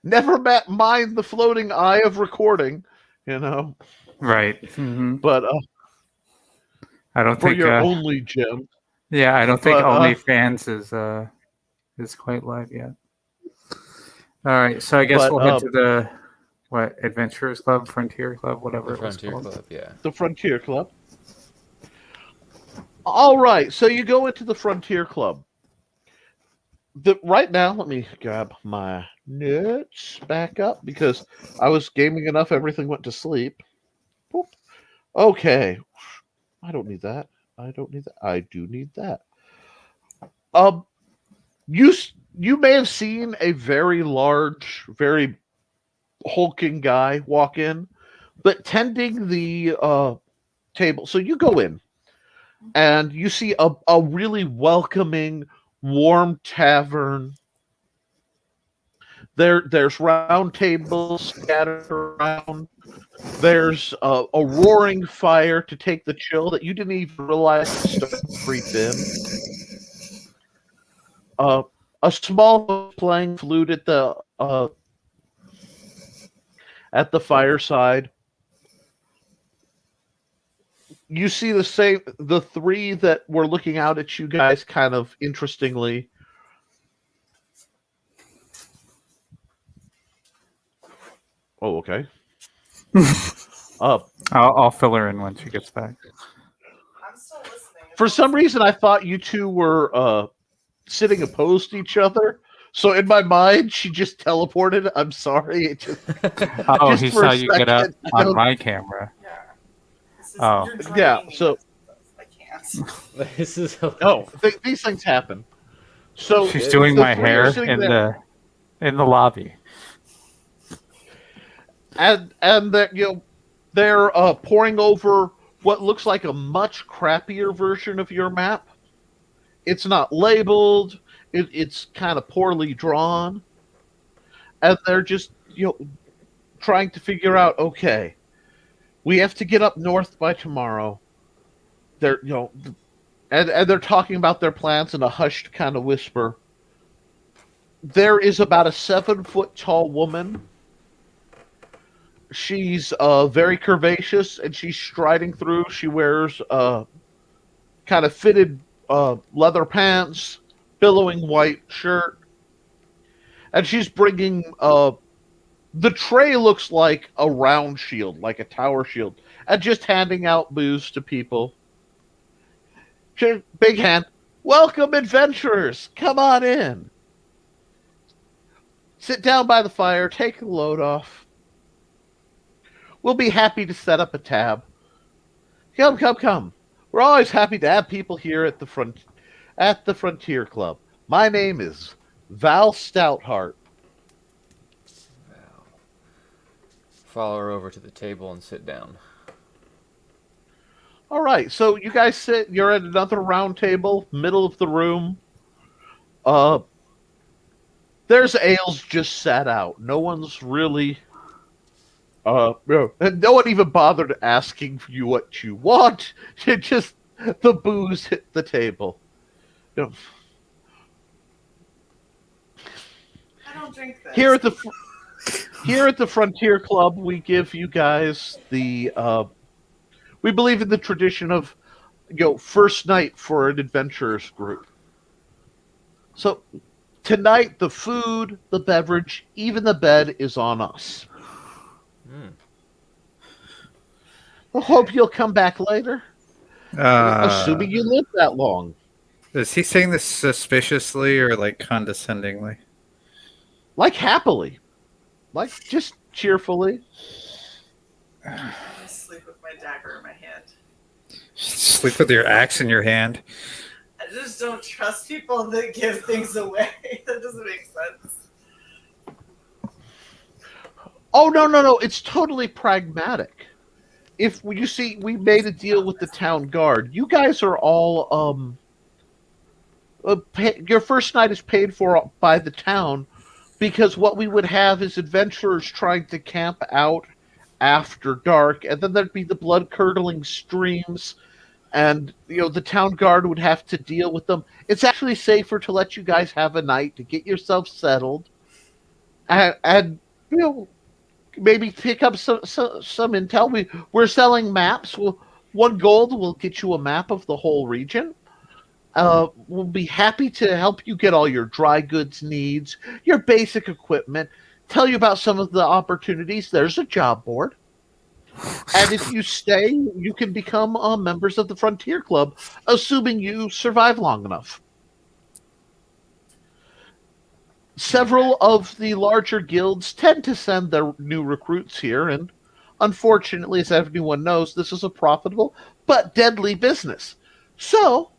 Never mind the floating eye of recording, you know. Right. Mm-hmm. But I don't for think. your only gem. Yeah, I don't think but, OnlyFans is quite live yet. All right, so I guess but, we'll head to the Adventurers Club, Frontier Club, whatever The it was Frontier called. Club, yeah. The Frontier Club. All right, so you go into the Frontier Club. Right now, let me grab my notes back up because I was gaming enough. Everything went to sleep. Boop. Okay, I don't need that. I don't need that. I do need that. Um, you may have seen a very large, very hulking guy walk in, but tending the table. So you go in and you see a really welcoming, warm tavern. There's round tables scattered around. There's a roaring fire to take the chill that you didn't even realize started to creep in. A small playing flute at the fireside. You see the three that were looking out at you guys kind of interestingly. Oh, okay. I'll fill her in when she gets back. I'm still listening. For some reason, I thought you two were sitting opposed to each other. So in my mind, she just teleported. I'm sorry. It just, Oh, just he for a saw you get up second, I on don't- my camera. Yeah. This is, Oh. you're Yeah, draining me. so- I can't. This is Oh, these things happen. So She's doing the my three are hair sitting in there, the lobby. and that they're pouring over what looks like a much crappier version of your map. It's not labeled. It's kind of poorly drawn, and they're just trying to figure out. Okay, we have to get up north by tomorrow. They're and they're talking about their plans in a hushed kind of whisper. There is about a 7-foot tall woman. She's very curvaceous, and she's striding through. She wears kind of fitted leather pants, billowing white shirt, and she's bringing the tray looks like a round shield, like a tower shield, and just handing out booze to people. Big hand. Welcome, adventurers. Come on in. Sit down by the fire. Take the load off. We'll be happy to set up a tab. Come. We're always happy to have people here at the Frontier Club. My name is Val Stoutheart. Follow her over to the table and sit down. All right, so you guys sit. You're at another round table, middle of the room. There's ales just sat out. No one's really. No one even bothered asking you what you want. It just the booze hit the table. I don't drink this. Here at the Frontier Club, we give you guys the. We believe in the tradition of, first night for an adventurers group. So tonight, the food, the beverage, even the bed is on us. I hope you'll come back later. Assuming you live that long. Is he saying this suspiciously or like condescendingly? Like happily. Like just cheerfully. I sleep with my dagger in my hand. Sleep with your axe in your hand. I just don't trust people that give things away. That doesn't make sense. Oh, no. It's totally pragmatic. If you see, we made a deal with the town guard. You guys are all, your first night is paid for by the town because what we would have is adventurers trying to camp out after dark, and then there'd be the blood-curdling streams, and, the town guard would have to deal with them. It's actually safer to let you guys have a night to get yourself settled, and maybe pick up some intel. We're selling maps. 1 gold will get you a map of the whole region. We'll be happy to help you get all your dry goods needs, your basic equipment, tell you about some of the opportunities. There's a job board. And if you stay, you can become members of the Frontier Club, assuming you survive long enough. Several of the larger guilds tend to send their new recruits here, and unfortunately, as everyone knows, this is a profitable but deadly business. So,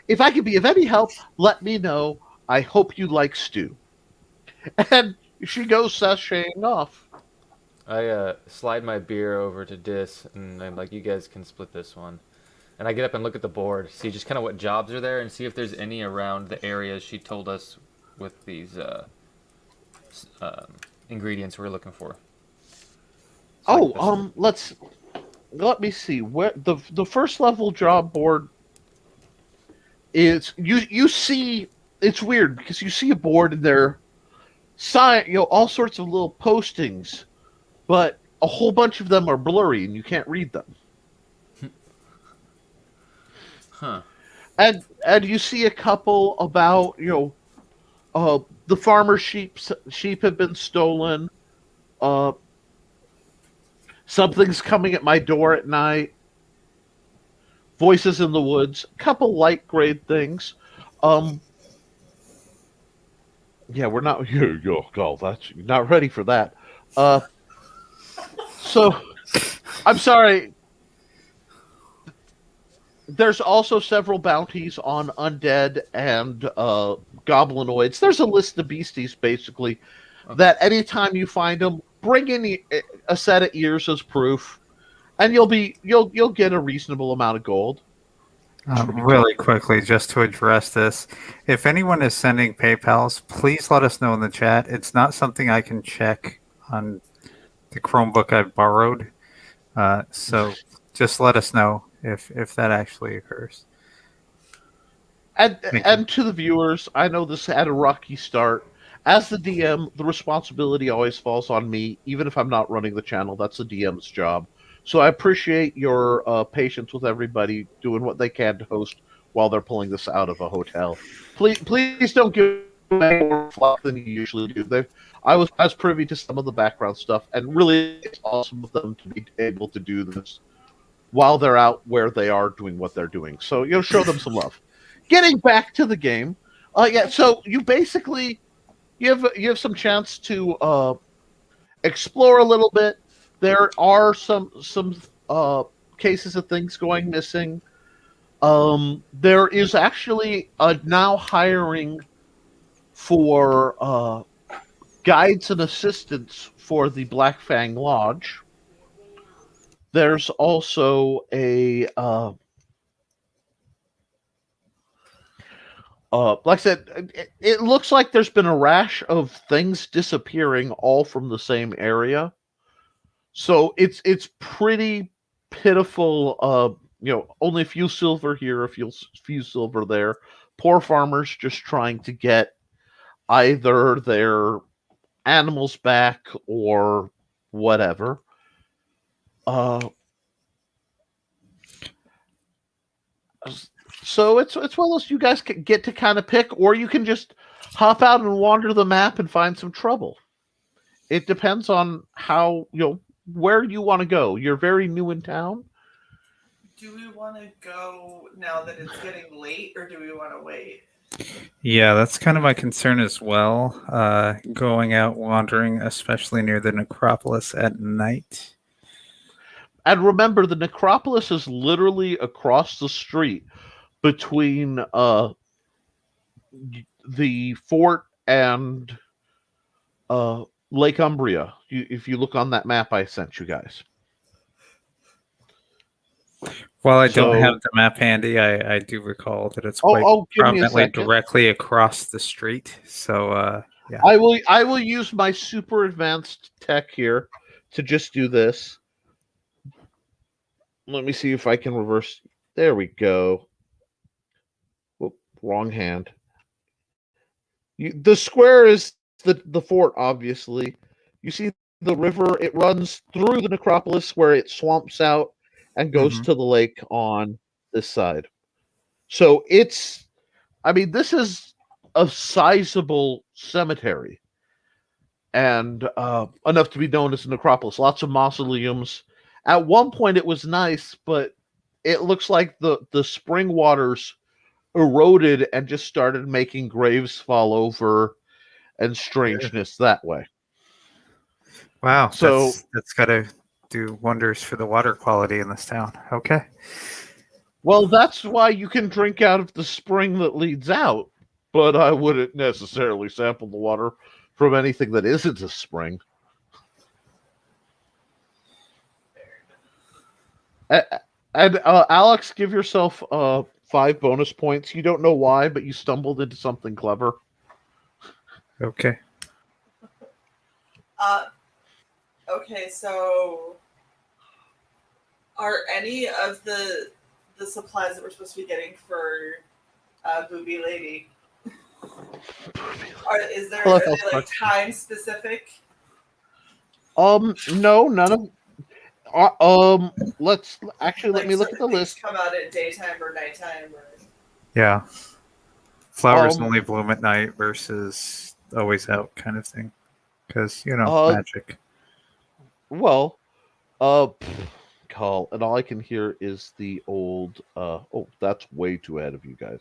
if I can be of any help, let me know. I hope you like stew. And she goes sashaying off. I slide my beer over to Dis, and I'm like, you guys can split this one. And I get up and look at the board, see just kind of what jobs are there, and see if there's any around the areas she told us with these ingredients we're looking for. So let me see. Where the first level job board is you see it's weird because you see a board and there all sorts of little postings, but a whole bunch of them are blurry and you can't read them. Huh. And you see a couple about the farmer's sheep have been stolen. Something's coming at my door at night. Voices in the woods. A couple light grade things. Yeah, we're not. That's you're not ready for that. So I'm sorry. There's also several bounties on undead and goblinoids. There's a list of beasties, basically, that anytime you find them, bring in a set of ears as proof, and you'll get a reasonable amount of gold. Really quickly, just to address this, if anyone is sending PayPals, please let us know in the chat. It's not something I can check on the Chromebook I've borrowed, so just let us know if that actually occurs. And to the viewers, I know this had a rocky start. As the DM, the responsibility always falls on me, even if I'm not running the channel. That's the DM's job. So I appreciate your patience with everybody doing what they can to host while they're pulling this out of a hotel. Please don't give me more fluff than you usually do. I was privy to some of the background stuff, and really it's awesome of them to be able to do this while they're out where they are doing what they're doing. So show them some love. Getting back to the game, so you basically you have some chance to explore a little bit. There are some cases of things going missing. There is actually now hiring for guides and assistants for the Black Fang Lodge. There's also a like I said, it looks like there's been a rash of things disappearing all from the same area. So it's pretty pitiful. Only a few silver here, a few silver there. Poor farmers just trying to get either their animals back or whatever. So it's one of those you guys can get to kind of pick, or you can just hop out and wander the map and find some trouble. It depends on how where you want to go. You're very new in town. Do we want to go now that it's getting late, or do we want to wait? Yeah, that's kind of my concern as well. Going out wandering, especially near the necropolis at night. And remember, the necropolis is literally across the street between the fort and Lake Umbria. If you look on that map I sent you guys. While I don't have the map handy, I do recall that it's quite prominently directly across the street. So yeah, I will use my super advanced tech here to just do this. Let me see if I can reverse. There we go. Whoop, wrong hand. The square is the fort, obviously. You see the river, it runs through the necropolis where it swamps out and goes to the lake on this side. So this is a sizable cemetery. And enough to be known as a necropolis. Lots of mausoleums. At one point it was nice, but it looks like the spring waters eroded and just started making graves fall over and strangeness that way. Wow, So that's got to do wonders for the water quality in this town. Okay. well, that's why you can drink out of the spring that leads out, but I wouldn't necessarily sample the water from anything that isn't a spring. And Alex, give yourself 5 bonus points. You don't know why, but you stumbled into something clever. Okay. Okay, so are any of the supplies that we're supposed to be getting for Booby Lady? Is there are they like time specific? No, none of. Let's actually let me look at the list. Come out at daytime or nighttime, or Yeah. Flowers only bloom at night versus always out kind of thing. Because, magic. Well, call, and all I can hear is the old. Oh, that's way too ahead of you guys.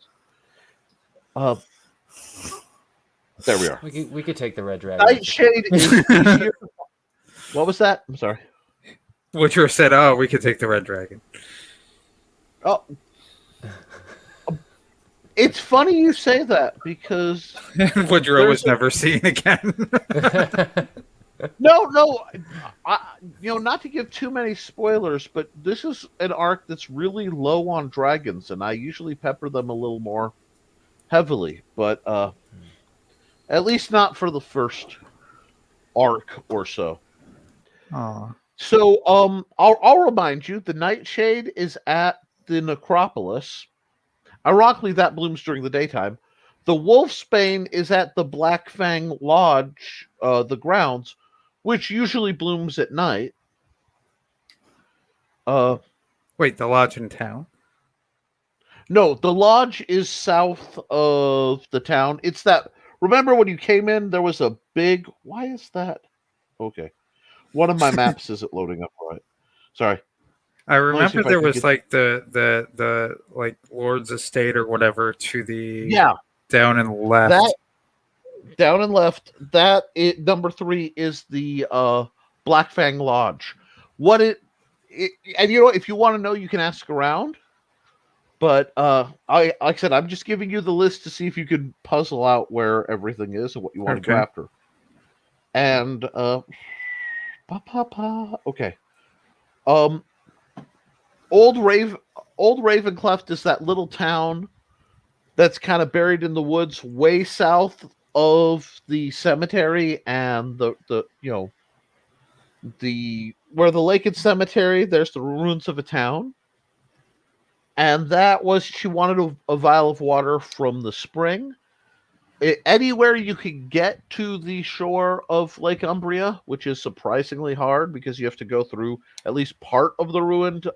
There we are. We could take the red dragon. Nightshade is here. What was that? I'm sorry. Woodrow said, "Oh, we could take the red dragon." Oh, it's funny you say that because Woodrow was never seen again. No, not to give too many spoilers, but this is an arc that's really low on dragons, and I usually pepper them a little more heavily, but at least not for the first arc or so. Aww. So, I'll remind you, the Nightshade is at the Necropolis. Ironically, that blooms during the daytime. The Wolfsbane is at the Black Fang Lodge, the grounds, which usually blooms at night. Wait, the lodge in town? No, the lodge is south of the town. It's that. Remember when you came in, there was a big. Why is that? Okay. One of my maps isn't loading up right. Sorry. I remember there was like the like Lord's Estate or whatever to the down and left. That down and left. That number 3 is the Black Fang Lodge. What and if you want to know, you can ask around. But like I said, I'm just giving you the list to see if you can puzzle out where everything is and what you want to go after. And okay. Old Ravencleft is that little town that's kind of buried in the woods way south of the cemetery and the where the Lakewood Cemetery, there's the ruins of a town. And that was, she wanted a vial of water from the spring. Anywhere you can get to the shore of Lake Umbria, which is surprisingly hard because you have to go through at least part of the ruined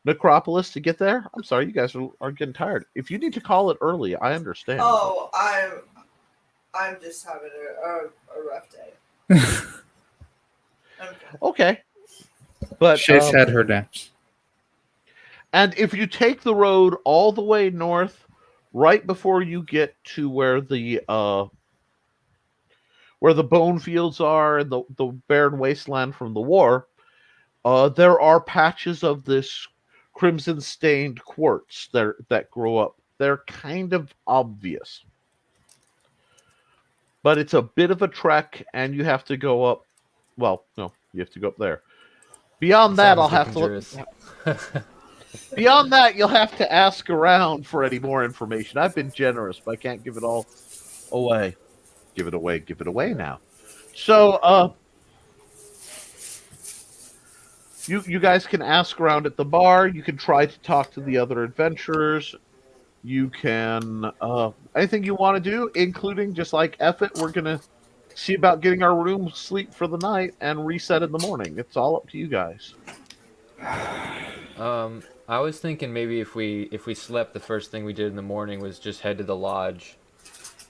necropolis to get there. I'm sorry, you guys are getting tired. If you need to call it early, I understand. Oh, I'm just having a rough day. Okay. But She's had her naps. And if you take the road all the way north, right before you get to where the bone fields are and the barren wasteland from the war, there are patches of this crimson stained quartz that grow up. They're kind of obvious, but it's a bit of a trek, and you have to go up. Well, no, you have to go up there. Beyond that, I'll have to look. Beyond that, you'll have to ask around for any more information. I've been generous, but I can't give it all away. Give it away now. So, you guys can ask around at the bar. You can try to talk to the other adventurers. You can anything you want to do, including just like F it, we're gonna see about getting our room sleep for the night and reset in the morning. It's all up to you guys. I was thinking maybe if we slept, the first thing we did in the morning was just head to the lodge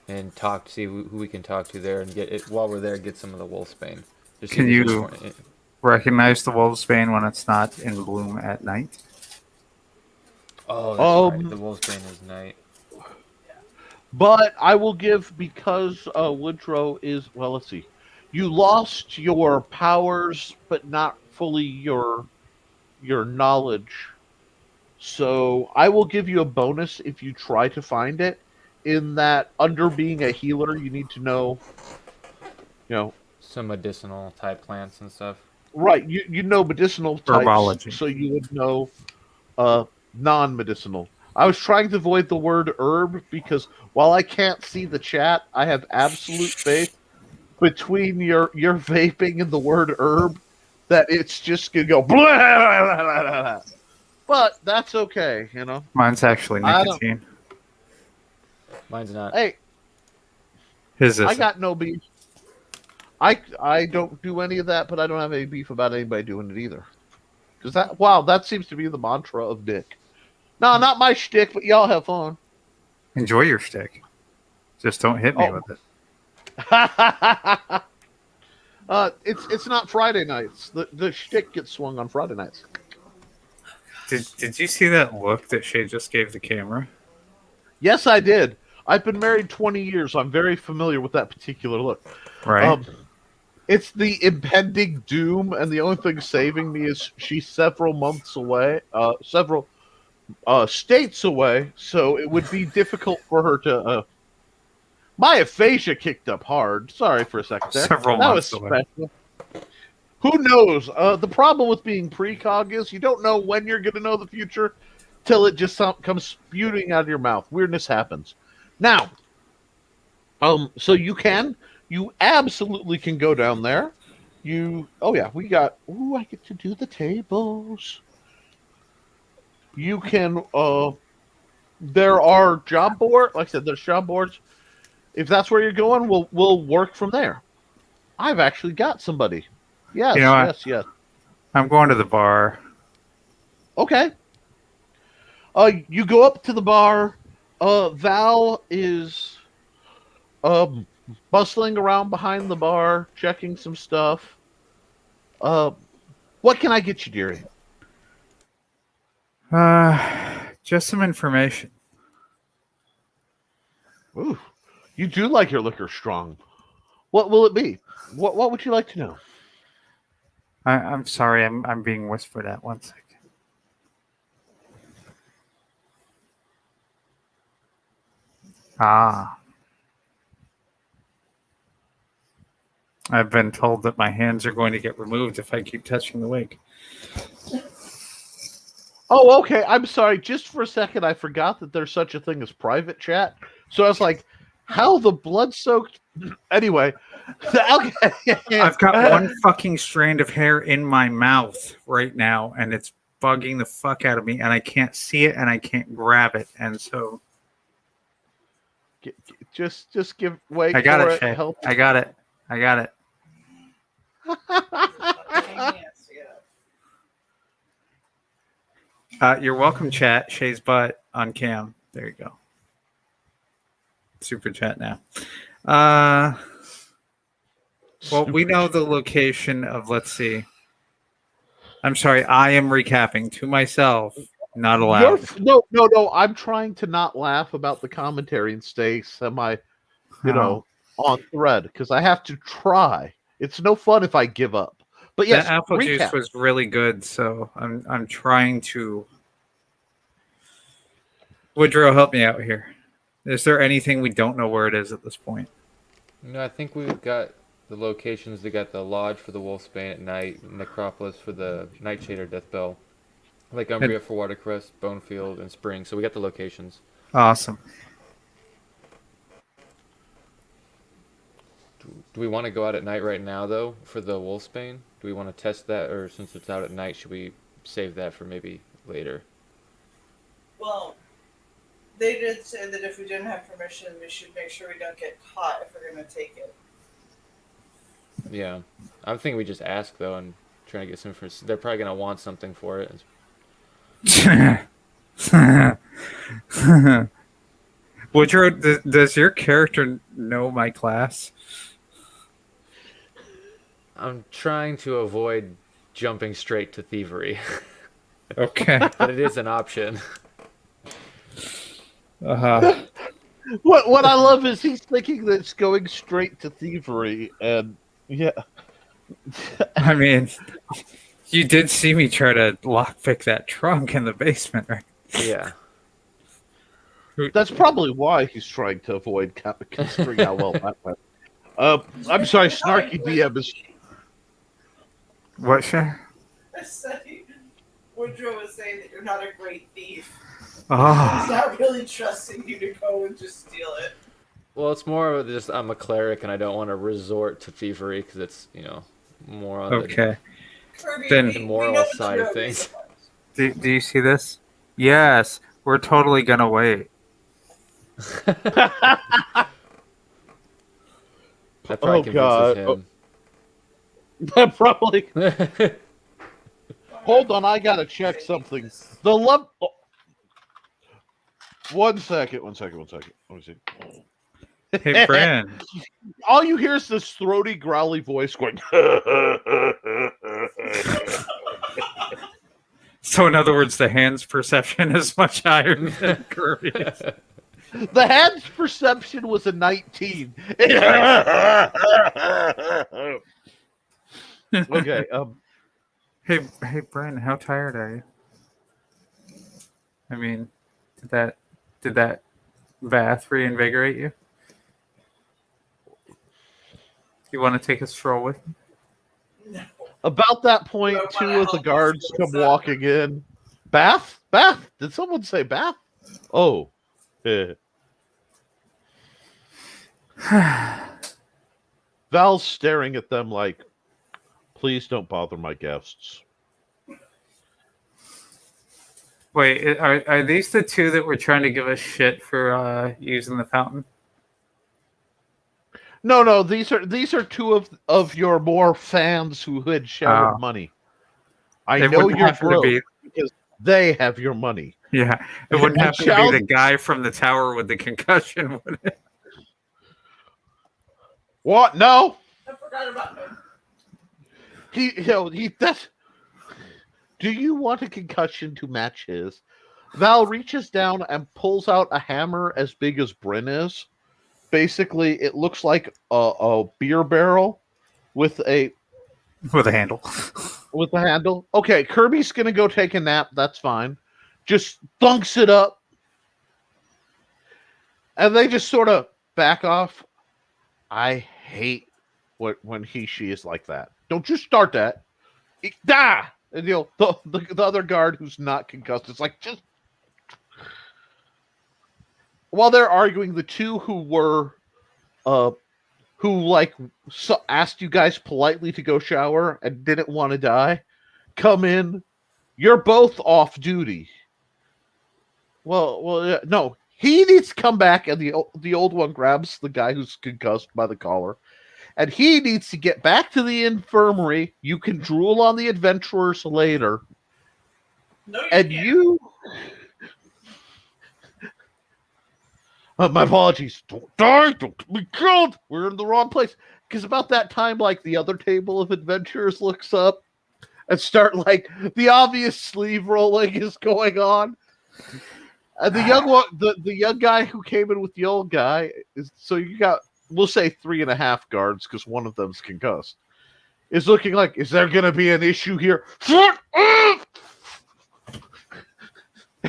and talk, see who we can talk to there, and get it while we're there. Get some of the wolfsbane. Can you recognize the wolfsbane when it's not in bloom at night? Oh, that's right. The Wolfsbane is night. But I will give, because Woodrow is, well, let's see. You lost your powers, but not fully your knowledge. So I will give you a bonus if you try to find it. In that, under being a healer, you need to know, Some medicinal type plants and stuff. right? You know medicinal types, Herbology. so you would know non-medicinal. I was trying to avoid the word herb because while I can't see the chat, I have absolute faith between your vaping and the word herb that it's just gonna go blah, blah, blah, blah, blah. But that's okay, Mine's actually nicotine. Mine's not. Hey, His I is. got no beef. I don't do any of that, but I don't have any beef about anybody doing it either. Because that seems to be the mantra of Dick. No, not my shtick, but y'all have fun. Enjoy your stick. Just don't hit me with it. It's not Friday nights. The shtick gets swung on Friday nights. Did you see that look that Shae just gave the camera? Yes, I did. I've been married 20 years, so I'm very familiar with that particular look. Right. It's the impending doom, and the only thing saving me is she's several months away, several states away, so it would be difficult for her to. My aphasia kicked up hard. Sorry for a second there. Several that months was away. special. Who knows? The problem with being precog is you don't know when you're going to know the future till it just comes spewing out of your mouth. Weirdness happens. Now, so you absolutely can go down there. I get to do the tables. You can, there are job boards. Like I said, there's job boards. If that's where you're going, we'll work from there. I've actually got somebody. Yes, yes. I'm going to the bar. Okay. You go up to the bar. Val is bustling around behind the bar, checking some stuff. What can I get you, dearie? Just some information. Ooh, you do like your liquor strong. What will it be? What would you like to know? I'm sorry, I'm being whispered at. 1 second. I've been told that my hands are going to get removed if I keep touching the wig. Oh, okay. I'm sorry. Just for a second, I forgot that there's such a thing as private chat. So I was like, how the blood-soaked... Anyway. Okay. I've got one fucking strand of hair in my mouth right now, and it's bugging the fuck out of me, and I can't see it, and I can't grab it, and so... Just give... Wait I got for it, Shae. Help. I got it. You're welcome, chat. Shae's butt on cam. There you go. Super chat now. Well, we know the location of, let's see. I'm sorry, I am recapping to myself. Not allowed. No. I'm trying to not laugh about the commentary and stay semi, on thread because I have to try. It's no fun if I give up. But yes, the apple recap. juice was really good, so I'm trying to. Woodrow, help me out here. Is there anything we don't know where it is at this point? No, I think we've got the locations. They got the Lodge for the Wolfsbane at night, Necropolis for the Nightshade or Deathbell, like Umbria for Watercrest, Bonefield, and Spring. So we got the locations. Awesome. Do we want to go out at night right now, though, for the Wolfsbane? Do we want to test that, or since it's out at night, should we save that for maybe later? Well, they did say that if we didn't have permission, we should make sure we don't get caught if we're going to take it. Yeah. I'm thinking we just ask, though, and try to get some... They're probably going to want something for it. Woodrow, does your character know my class? I'm trying to avoid jumping straight to thievery. Okay. But it is an option. What I love is he's thinking that it's going straight to thievery, and yeah. I mean, you did see me try to lockpick that trunk in the basement, right? Yeah. That's probably why he's trying to avoid considering how well that went. I'm sorry, Snarky DM is. What, Shae? I said Woodrow was saying that you're not a great thief. He's Oh, not really trusting you to go and just steal it. Well, it's more of just I'm a cleric and I don't want to resort to thievery because it's more on okay. Kirby, Then- the moral side of things. Do you see this? Yes, we're totally gonna wait. That probably Oh, convinces God. him. That probably. Hold on, I gotta check something. The love. Oh. One second. Let me see. Hey, Bran. All you hear is this throaty, growly voice going. So, in other words, the hand's perception is much higher than Kirby's. The hand's perception was a 19. Okay. Hey, Bran. How tired are you? I mean, did that bath reinvigorate you? You want to take a stroll with me? No. About that point, No, two but of the I guards hope come it's not. walking in. Bath? Bath? Did someone say bath? Oh. Eh. Val's staring at them like, please don't bother my guests. Wait, are these the two that were trying to give us shit for using the fountain? No, these are two of your more fans who had showered Oh. money. I It know wouldn't you're happen to broke be- because they have your money. Yeah, it wouldn't And happen to be Chelsea- the guy from the tower with the concussion, would it? What? No. I forgot about him. That's. Do you want a concussion to match his? Val reaches down and pulls out a hammer as big as Bryn is. Basically, it looks like a beer barrel with a handle. handle. Okay, Kirby's gonna go take a nap. That's fine. Just thunks it up, and they just sort of back off. I hate when she is like that. Don't you start that. And the other guard who's not concussed is like, just while they're arguing, the two who were asked you guys politely to go shower and didn't want to die come in. You're both off duty. Well, yeah, no, he needs to come back, and the old one grabs the guy who's concussed by the collar, and he needs to get back to the infirmary. You can drool on the adventurers later. No, you And can't. you... my apologies. Don't die. Don't be killed. We're in the wrong place. Because about that time, like, the other table of adventurers looks up and start, like, the obvious sleeve rolling is going on. And the young one, the young guy who came in with the old guy is, so you got, we'll say 3.5 guards because one of them's concussed, is looking like, is there going to be an issue here? Shut up!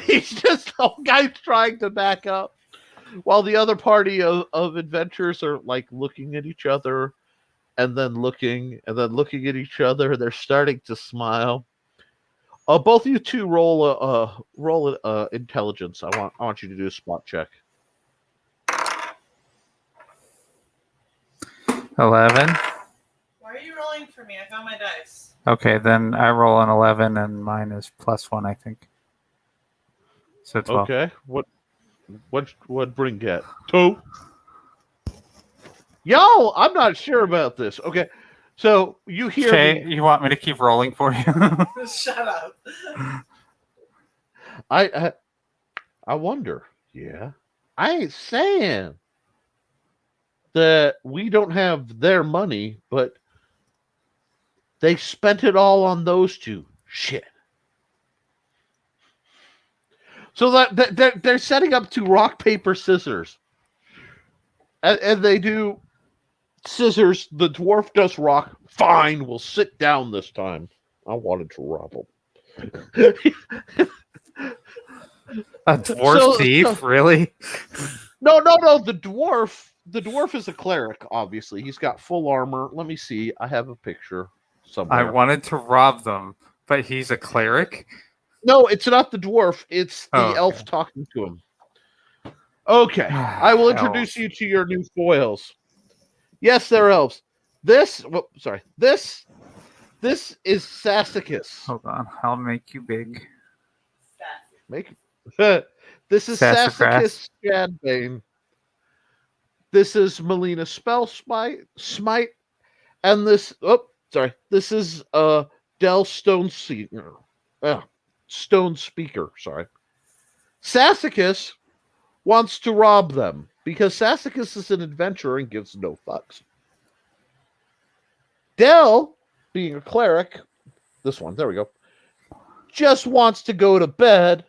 He's just, the guy's trying to back up while the other party of adventurers are like looking at each other and then looking at each other. They're starting to smile. Both of you two roll intelligence. I want you to do a spot check. 11. Why are you rolling for me? I found my dice. Okay, then I roll an 11, and mine is +1, I think. So 12. Okay. What Bryn get? 2. Yo, I'm not sure about this. Okay. So you hear Shae, me. you want me to keep rolling for you? Shut up. I wonder. Yeah. I ain't saying that we don't have their money, but they spent it all on those two. Shit. So they're setting up to rock, paper, scissors. And they do scissors. The dwarf does rock. Fine, we'll sit down this time. I wanted to rob him. A dwarf thief? Really? No. The dwarf is a cleric, obviously. He's got full armor. Let me see. I have a picture somewhere. I wanted to rob them, but he's a cleric? No, it's not the dwarf. It's the Oh, okay. elf talking to him. Okay. I will introduce you to your new foils. Yes, they're elves. This is Sassicus. Hold on. I'll make you big. This is Sassafras. Sassicus Shadbane. This is Melina Spell Smite, and this is Del Stone Speaker. Stone Speaker. Sorry. Sassicus wants to rob them because Sassicus is an adventurer and gives no fucks. Del, being a cleric, this one, there we go, just wants to go to bed,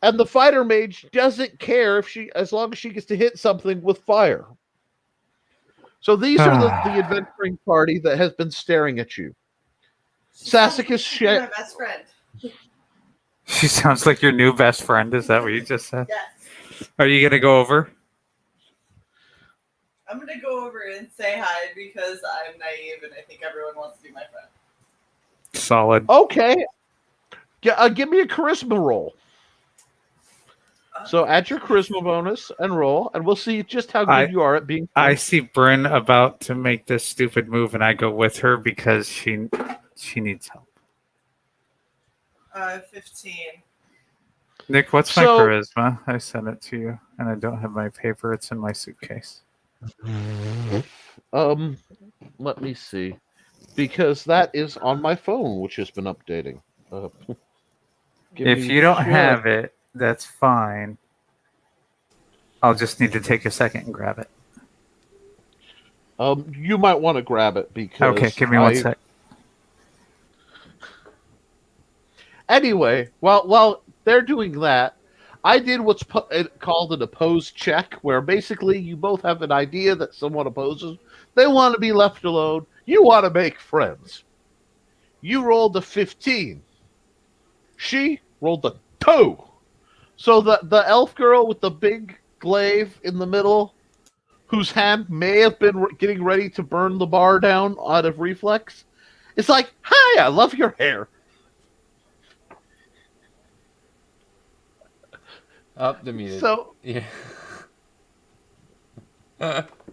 and the fighter mage doesn't care as long as she gets to hit something with fire. So these are the adventuring party that has been staring at you. Sassicus She's my best friend. She sounds like your new best friend. Is that what you just said? Yes. Are you going to go over? I'm gonna go over and say hi because I'm naive and I think everyone wants to be my friend. Solid. Okay. Give me a charisma roll. So add your charisma bonus and roll, and we'll see just how good you are at being. I see Bryn about to make this stupid move, and I go with her because she needs help. 15. Nick, what's my charisma? I sent it to you, and I don't have my paper. It's in my suitcase. Let me see, because that is on my phone, which has been updating. If you don't have it, that's fine. I'll just need to take a second and grab it. You might want to grab it because. Okay, give me 1 sec. Anyway, while they're doing that, I did what's called an opposed check, where basically you both have an idea that someone opposes. They want to be left alone. You want to make friends. You rolled a 15. She rolled a 2. So the elf girl with the big glaive in the middle, whose hand may have been getting ready to burn the bar down out of reflex, it's like, "Hi, I love your hair." Up the muted. So yeah.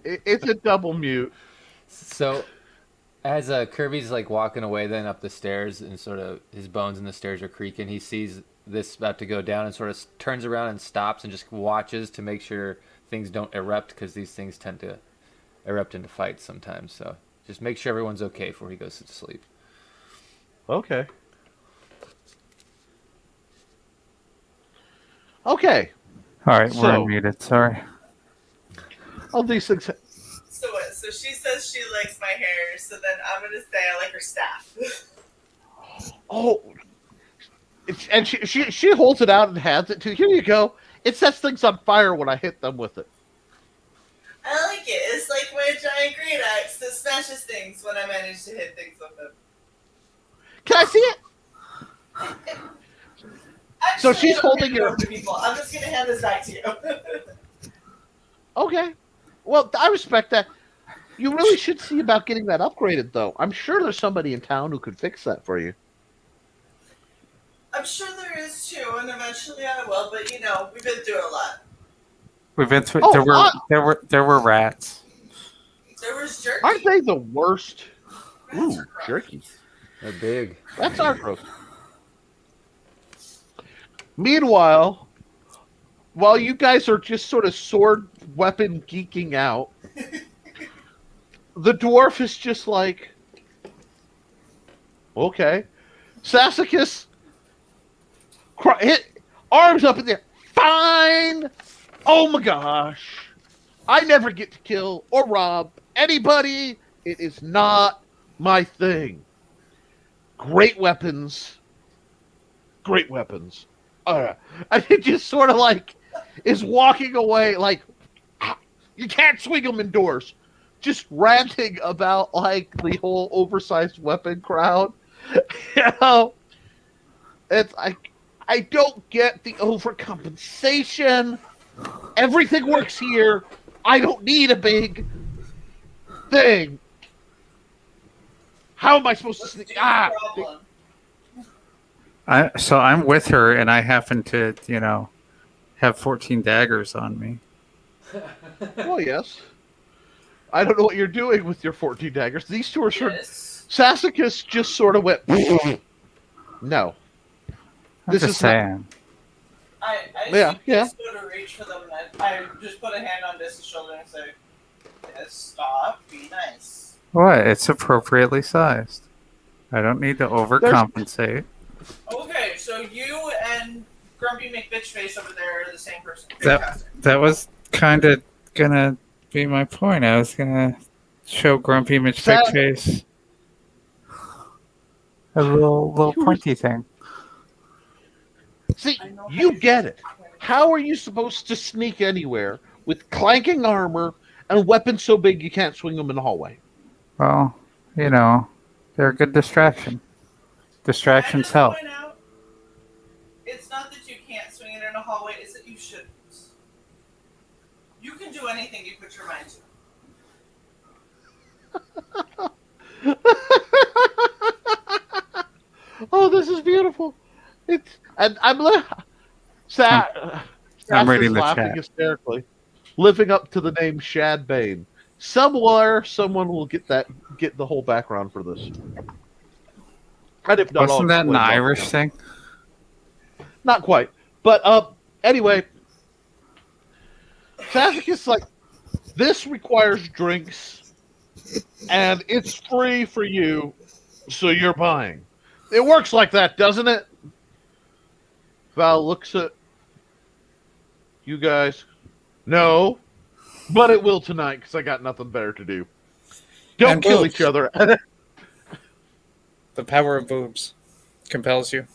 It's a double mute. So as Kirby's like walking away then up the stairs and sort of his bones in the stairs are creaking, he sees this about to go down and sort of turns around and stops and just watches to make sure things don't erupt, because these things tend to erupt into fights sometimes. So just make sure everyone's okay before he goes to sleep. Okay. Okay. All right, we're unmuted. Sorry. All these things. So what? So she says she likes my hair, so then I'm gonna say I like her staff. Oh, and she holds it out and hands it to you. Here you go. It sets things on fire when I hit them with it. I like it. It's like my giant great axe that smashes things when I manage to hit things with it. Can I see it? Actually, So she's holding it over to people. I'm just gonna hand this back to you. Okay. Well, I respect that. You really should see about getting that upgraded, though. I'm sure there's somebody in town who could fix that for you. I'm sure there is too, and eventually I will. But you know, we've been through a lot. We've been through. Oh, there were rats. There was jerky. Aren't they the worst? Rats Ooh, are gross. jerky. They're big. That's our growth. Meanwhile, while you guys are just sort of sword weapon geeking out, the dwarf is just like, okay. Sassicus, arms up in the air. Fine. Oh my gosh. I never get to kill or rob anybody. It is not my thing. Great weapons. Great weapons. And it just sort of like is walking away like, you can't swing them indoors. Just ranting about like the whole oversized weapon crowd. You know, it's I don't get the overcompensation. Everything works here. I don't need a big thing. How am I supposed to sneak? Problem. So I'm with her, and I happen to, have 14 daggers on me. Well, yes. I don't know what you're doing with your 14 daggers. These two are sort of... Yes. Sassacus just sort of went... No. I'm This just is saying. I just go to reach for them, and I just put a hand on Dis's shoulder and say, yes, stop, be nice. What? It's appropriately sized. I don't need to overcompensate. Okay, so you and Grumpy McBitchface over there are the same person. That was kind of gonna be my point. I was gonna show Grumpy McBitchface a little pointy thing. See, you get it. How are you supposed to sneak anywhere with clanking armor and weapons so big you can't swing them in the hallway? Well, they're a good distraction. Distractions help. Point out, it's not that you can't swing it in a hallway, it's that you shouldn't. You can do anything you put your mind to. Oh, this is beautiful. I'm reading the laughing chat. hysterically, living up to the name Shad Bane. Somewhere, someone will get the whole background for this. And if not, Wasn't that an Irish thing? Not quite, but anyway, Sassacus like this requires drinks, and it's free for you, so you're buying. It works like that, doesn't it? Val looks at you guys. No, but it will tonight because I got nothing better to do. Don't And kill boobs. each other. The power of boobs compels you.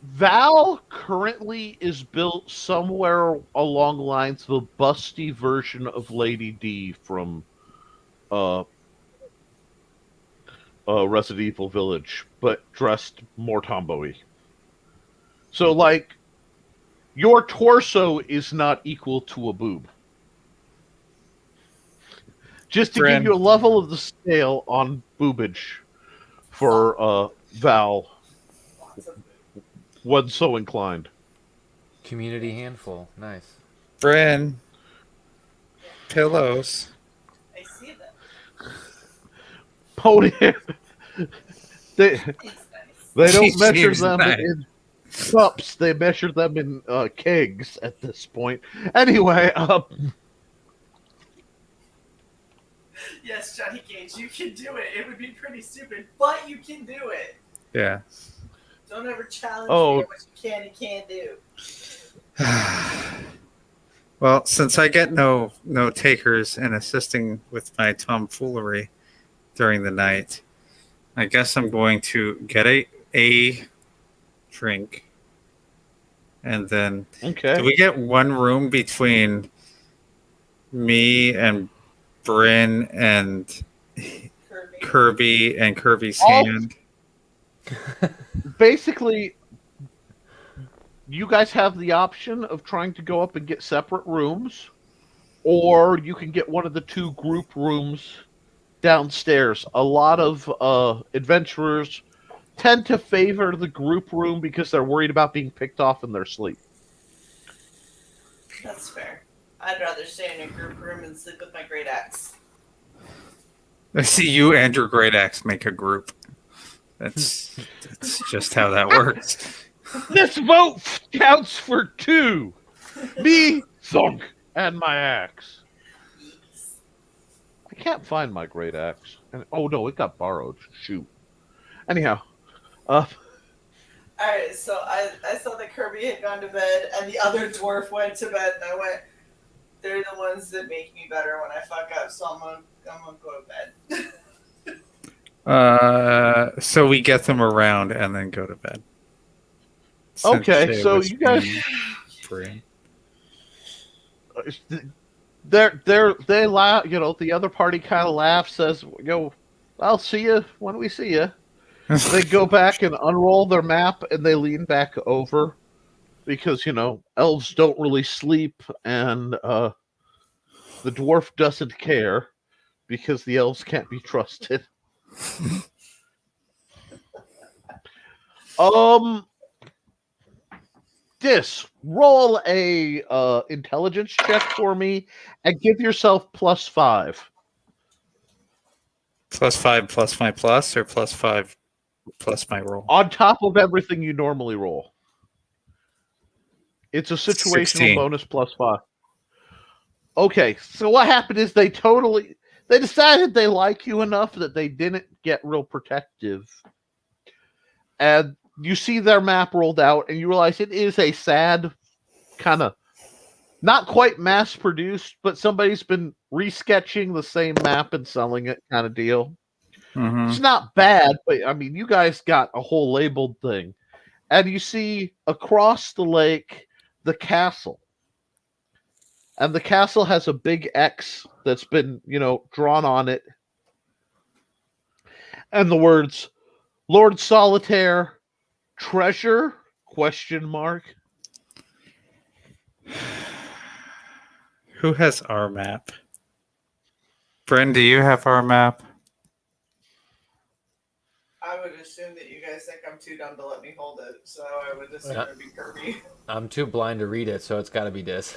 Val currently is built somewhere along the lines of a busty version of Lady D from Resident Evil Village, but dressed more tomboy. So, like, your torso is not equal to a boob. Just to give you a level of the scale on boobage for Val, was so inclined. Community handful. Nice. Bryn. Pillows. I see that. Pony. They don't measure She's them nice. in cups. They measure them in kegs at this point. Anyway, Yes, Johnny Cage, you can do it. It would be pretty stupid, but you can do it. Yeah. Don't ever challenge Oh. me what you can and can't do. Well, since I get no takers in assisting with my tomfoolery during the night, I guess I'm going to get a drink, and then okay. do we get one room between me and Bryn and Kirby and Kirby's hand? Basically, you guys have the option of trying to go up and get separate rooms, or you can get one of the two group rooms downstairs. A lot of adventurers tend to favor the group room because they're worried about being picked off in their sleep. That's fair. I'd rather stay in a group room and sleep with my great axe. I see you and your great axe make a group. That's just how that works. This vote counts for two. Me, Thunk, and my axe. I can't find my great axe. And, oh no, it got borrowed. Shoot. Anyhow, Alright, so I saw that Kirby had gone to bed and the other dwarf went to bed, and I went, they're the ones that make me better when I fuck up, so I'm gonna go to bed. So we get them around and then go to bed. Okay, so you guys, they laugh. You know, the other party kind of laughs, says, I'll see you when we see you. They go back and unroll their map, and they lean back over because elves don't really sleep, and the dwarf doesn't care because the elves can't be trusted. Roll a intelligence check for me and give yourself +5. +5 plus my plus, or +5 plus my roll? On top of everything you normally roll. It's a situational 16. bonus +5. Okay, so what happened is they decided they like you enough that they didn't get real protective. And you see their map rolled out, and you realize it is a sad, kind of, not quite mass-produced, but somebody's been resketching the same map and selling it kind of deal. Mm-hmm. It's not bad, but, I mean, you guys got a whole labeled thing. And you see, across the lake, the castle. And the castle has a big X that's been, drawn on it. And the words, Lord Solitaire, treasure, ? Who has our map? Bryn, do you have our map? I would assume that you guys think I'm too dumb to let me hold it, so I would assume it would be Kirby. I'm too blind to read it, so it's got to be Dis.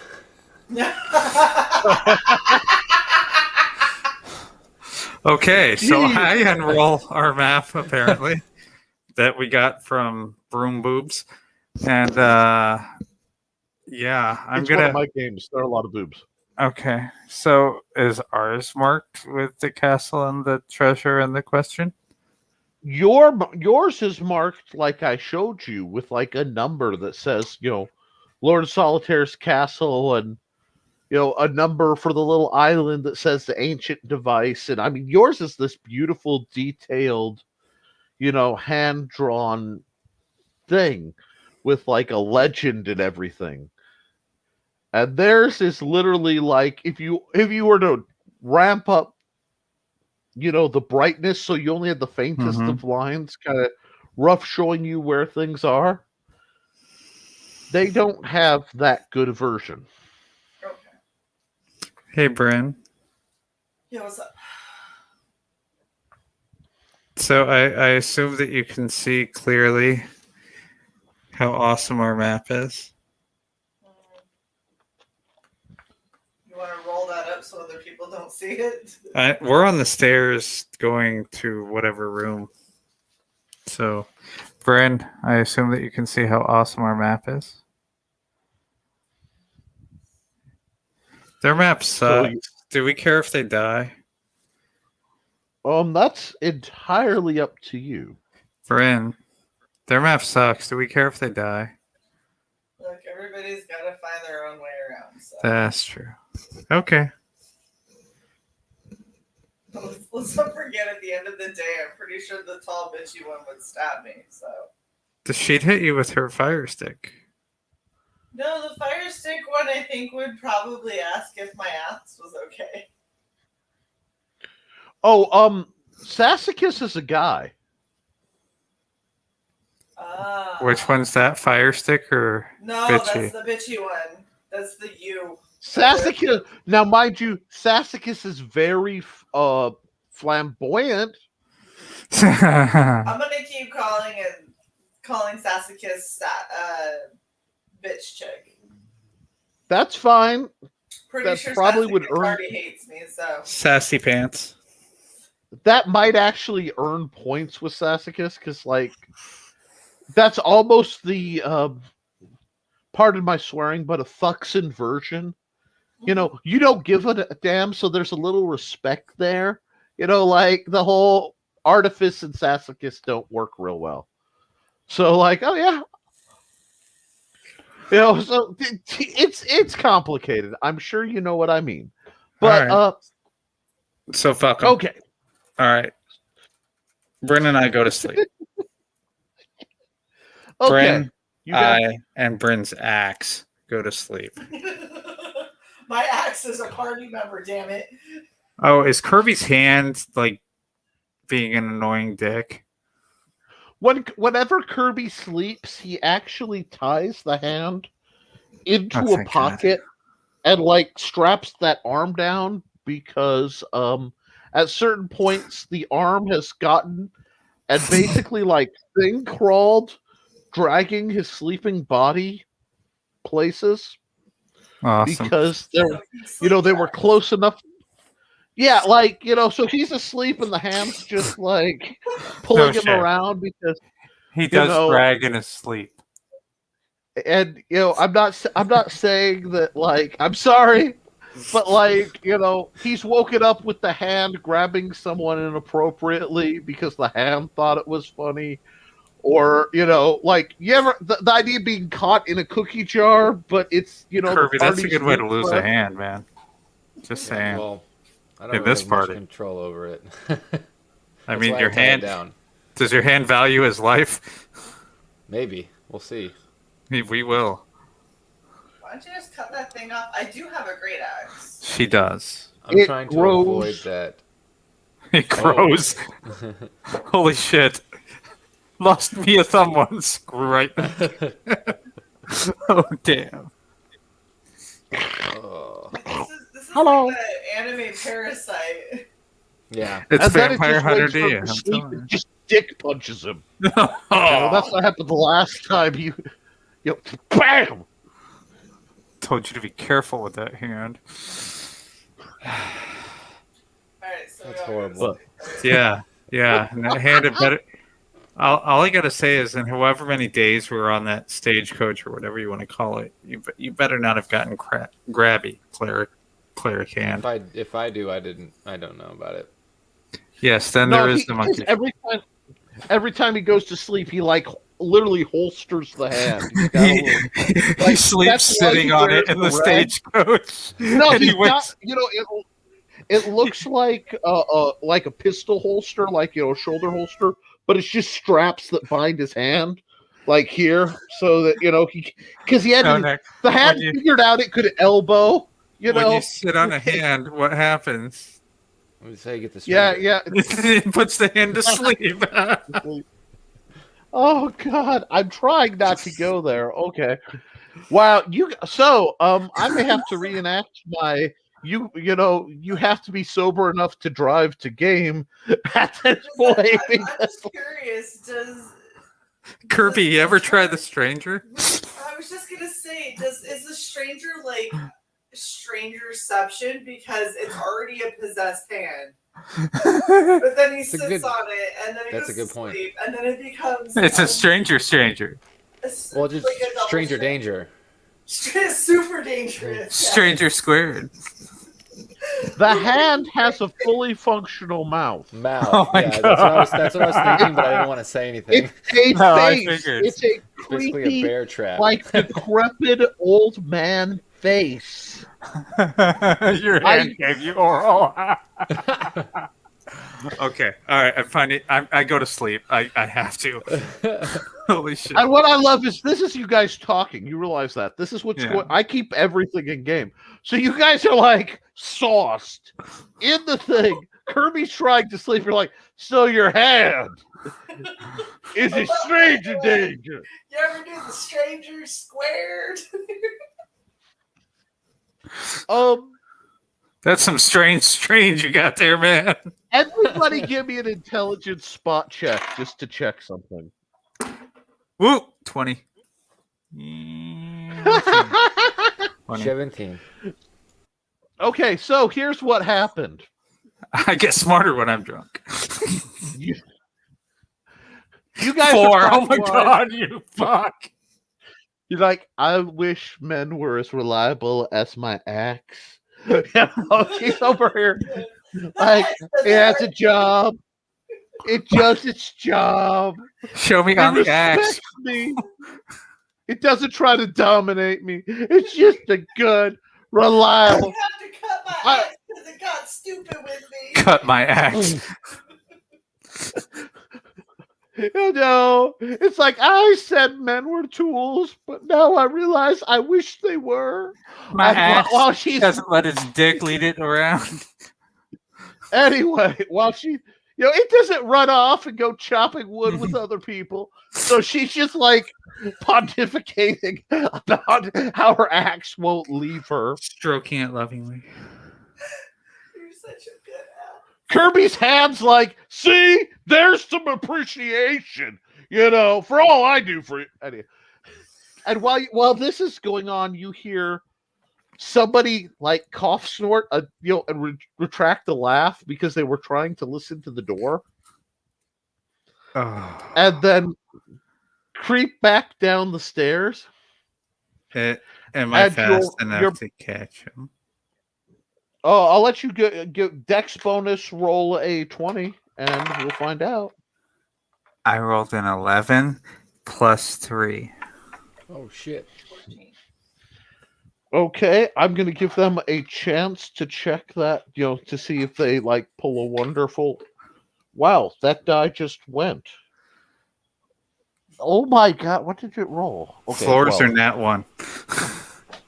Okay, so I unroll our map, apparently, that we got from Broom Boobs. And, I'm It's one of my games. There are a lot of boobs. Okay, so is ours marked with the castle and the treasure and the question? Yours is marked like I showed you, with like a number that says, Lord Solitaire's castle, and a number for the little island that says the ancient device. And I mean, yours is this beautiful, detailed, hand-drawn thing with like a legend and everything. And theirs is literally like, if you were to ramp up, the brightness, so you only have the faintest of lines, kind of rough showing you where things are. They don't have that good a version. Okay. Hey, Bryn. Yeah, what's up? So I assume that you can see clearly how awesome our map is. You want to roll that up so other people don't see it? We're on the stairs going to whatever room. So, Bryn, I assume that you can see how awesome our map is. Their map sucks. Do we care if they die? That's entirely up to you. Bryn, their map sucks. Do we care if they die? Look, everybody's got to find their own way around. So. That's true. Okay. Let's not forget, at the end of the day, I'm pretty sure the tall bitchy one would stab me. So. She'd hit you with her fire stick. No, the fire stick one I think would probably ask if my axe was okay. Oh, Sassicus is a guy. Which one's that? Fire stick or No, bitchy? that's the bitchy one. That's the U. Sassicus. Now, mind you, Sassicus is very flamboyant. I'm gonna keep calling Sassicus bitch chick. That's fine. Pretty sure probably Sassicus would earn. already hates me, so. Sassy pants. That might actually earn points with Sassicus, because like that's almost the pardon my swearing, but a fucksin version. You don't give a damn, so there's a little respect there. Like the whole Artifice and Sassicus don't work real well. So like, oh yeah. So it's complicated. I'm sure you know what I mean. But right. So fuck 'em. Okay. All right. Bryn and I go to sleep. Okay. Bryn, You guys? I and Bryn's axe go to sleep. My axe is a party member, damn it. Oh, is Kirby's hand like being an annoying dick? Whenever Kirby sleeps, he actually ties the hand into Oh, a thank pocket and like straps that arm down because at certain points the arm has gotten and basically like thing crawled, dragging his sleeping body places Awesome. because they were close enough. Yeah, like so he's asleep and the hand's just like pulling him shit. around because He does drag in his sleep. and I'm not saying that like I'm sorry, but like he's woken up with the hand grabbing someone inappropriately because the hand thought it was funny, or like you ever the idea of being caught in a cookie jar, but it's Kirby, the that's a good way to party's lose a hand, man. Just saying. Well, I don't In really this have much party. control over it. I That's mean, why your I tie it hand. down. Does your hand value his life? Maybe we'll see. We will. Why don't you just cut that thing off? I do have a great axe. She does. I'm It trying to grows. avoid that. It grows. Holy shit. Lost me a thumb once. Right back. Oh, damn. Oh. This is Hello. like the anime Parasite. Yeah. It's And then it Vampire just Hunter wakes D. up I'm to sleep telling and just dick punches him. you. That's what happened the last time bam. Told you to be careful with that hand. Alright, so That's horrible. Yeah. And that hand had better. All I gotta say is, in however many days we were on that stagecoach or whatever you want to call it, you better not have gotten grabby, cleric hand. If I do, I don't know about it. Yes, then No, there is the monkey. every time he goes to sleep, he like literally holsters the hand. He's got a He, little- he sleeps that's why sitting he on wears it in the the red. stagecoach. No, And he he's wakes- got it looks like a pistol holster, like a shoulder holster, but it's just straps that bind his hand, like here, so that because he had No, Nick, the hand when you- figured out it could elbow. When you sit on a hand, what happens? Let me say you get the Yeah. It puts the hand to sleep. Oh God, I'm trying not to go there. Okay. Wow, I may have to reenact my you have to be sober enough to drive to game at this point. I'm just curious, does Kirby, you ever try the stranger? I was just gonna say, is the stranger like strangerception because it's already a possessed hand? But then he sits on it, and then he That's goes a good to point. sleep, and then it becomes It's a stranger. Well, just like a double stranger danger. super dangerous. Stranger squared. The hand has a fully functional mouth. Mouth. Oh my Yeah, God. that's what I was thinking, but I didn't want to say anything. It's a No, I face. figured. It's a Basically a creepy, bear trap. like decrepit old man face. Your hand gave you oral. Okay, all right. I find it. I go to sleep. I have to. Holy shit! And what I love is this is you guys talking. You realize that this is what's Yeah. going. I keep everything in game, so you guys are like sauced in the thing. Kirby's trying to sleep. You're like, so your hand is a stranger danger. You ever do the stranger squared? That's some strange you got there, man. Everybody, give me an intelligence spot check just to check something. Woo, 20. 20. 17. Okay, so here's what happened. I get smarter when I'm drunk. You guys 4. are Oh my talking God, you fuck. You're like, I wish men were as reliable as my axe. She's over here. Like, it has a job. It does its job. Show me It on the axe. respects me. It doesn't try to dominate me. It's just a good, reliable. I have to cut my axe because it got stupid with me. Cut my axe. You know, it's like I said men were tools, but now I realize I wish they were. My And ass while she's doesn't let its dick lead it around. anyway, while she, it doesn't run off and go chopping wood with other people. So she's just like pontificating about how her axe won't leave her. Stroking it lovingly. You're such a good ass. Kirby's hands like, see, there's some appreciation, for all I do for you. Anyway. And while this is going on, you hear somebody like cough, snort, and retract a laugh because they were trying to listen to the door, and then creep back down the stairs. Am I And fast enough to catch him? Oh, I'll let you get Dex bonus, roll a 20, and we'll find out. I rolled an 11 plus 3. Oh shit. 14. Okay, I'm going to give them a chance to check that, to see if they pull a wonderful. Wow, that die just went. Oh my god, what did it roll? Okay, Floors 12. are nat 1.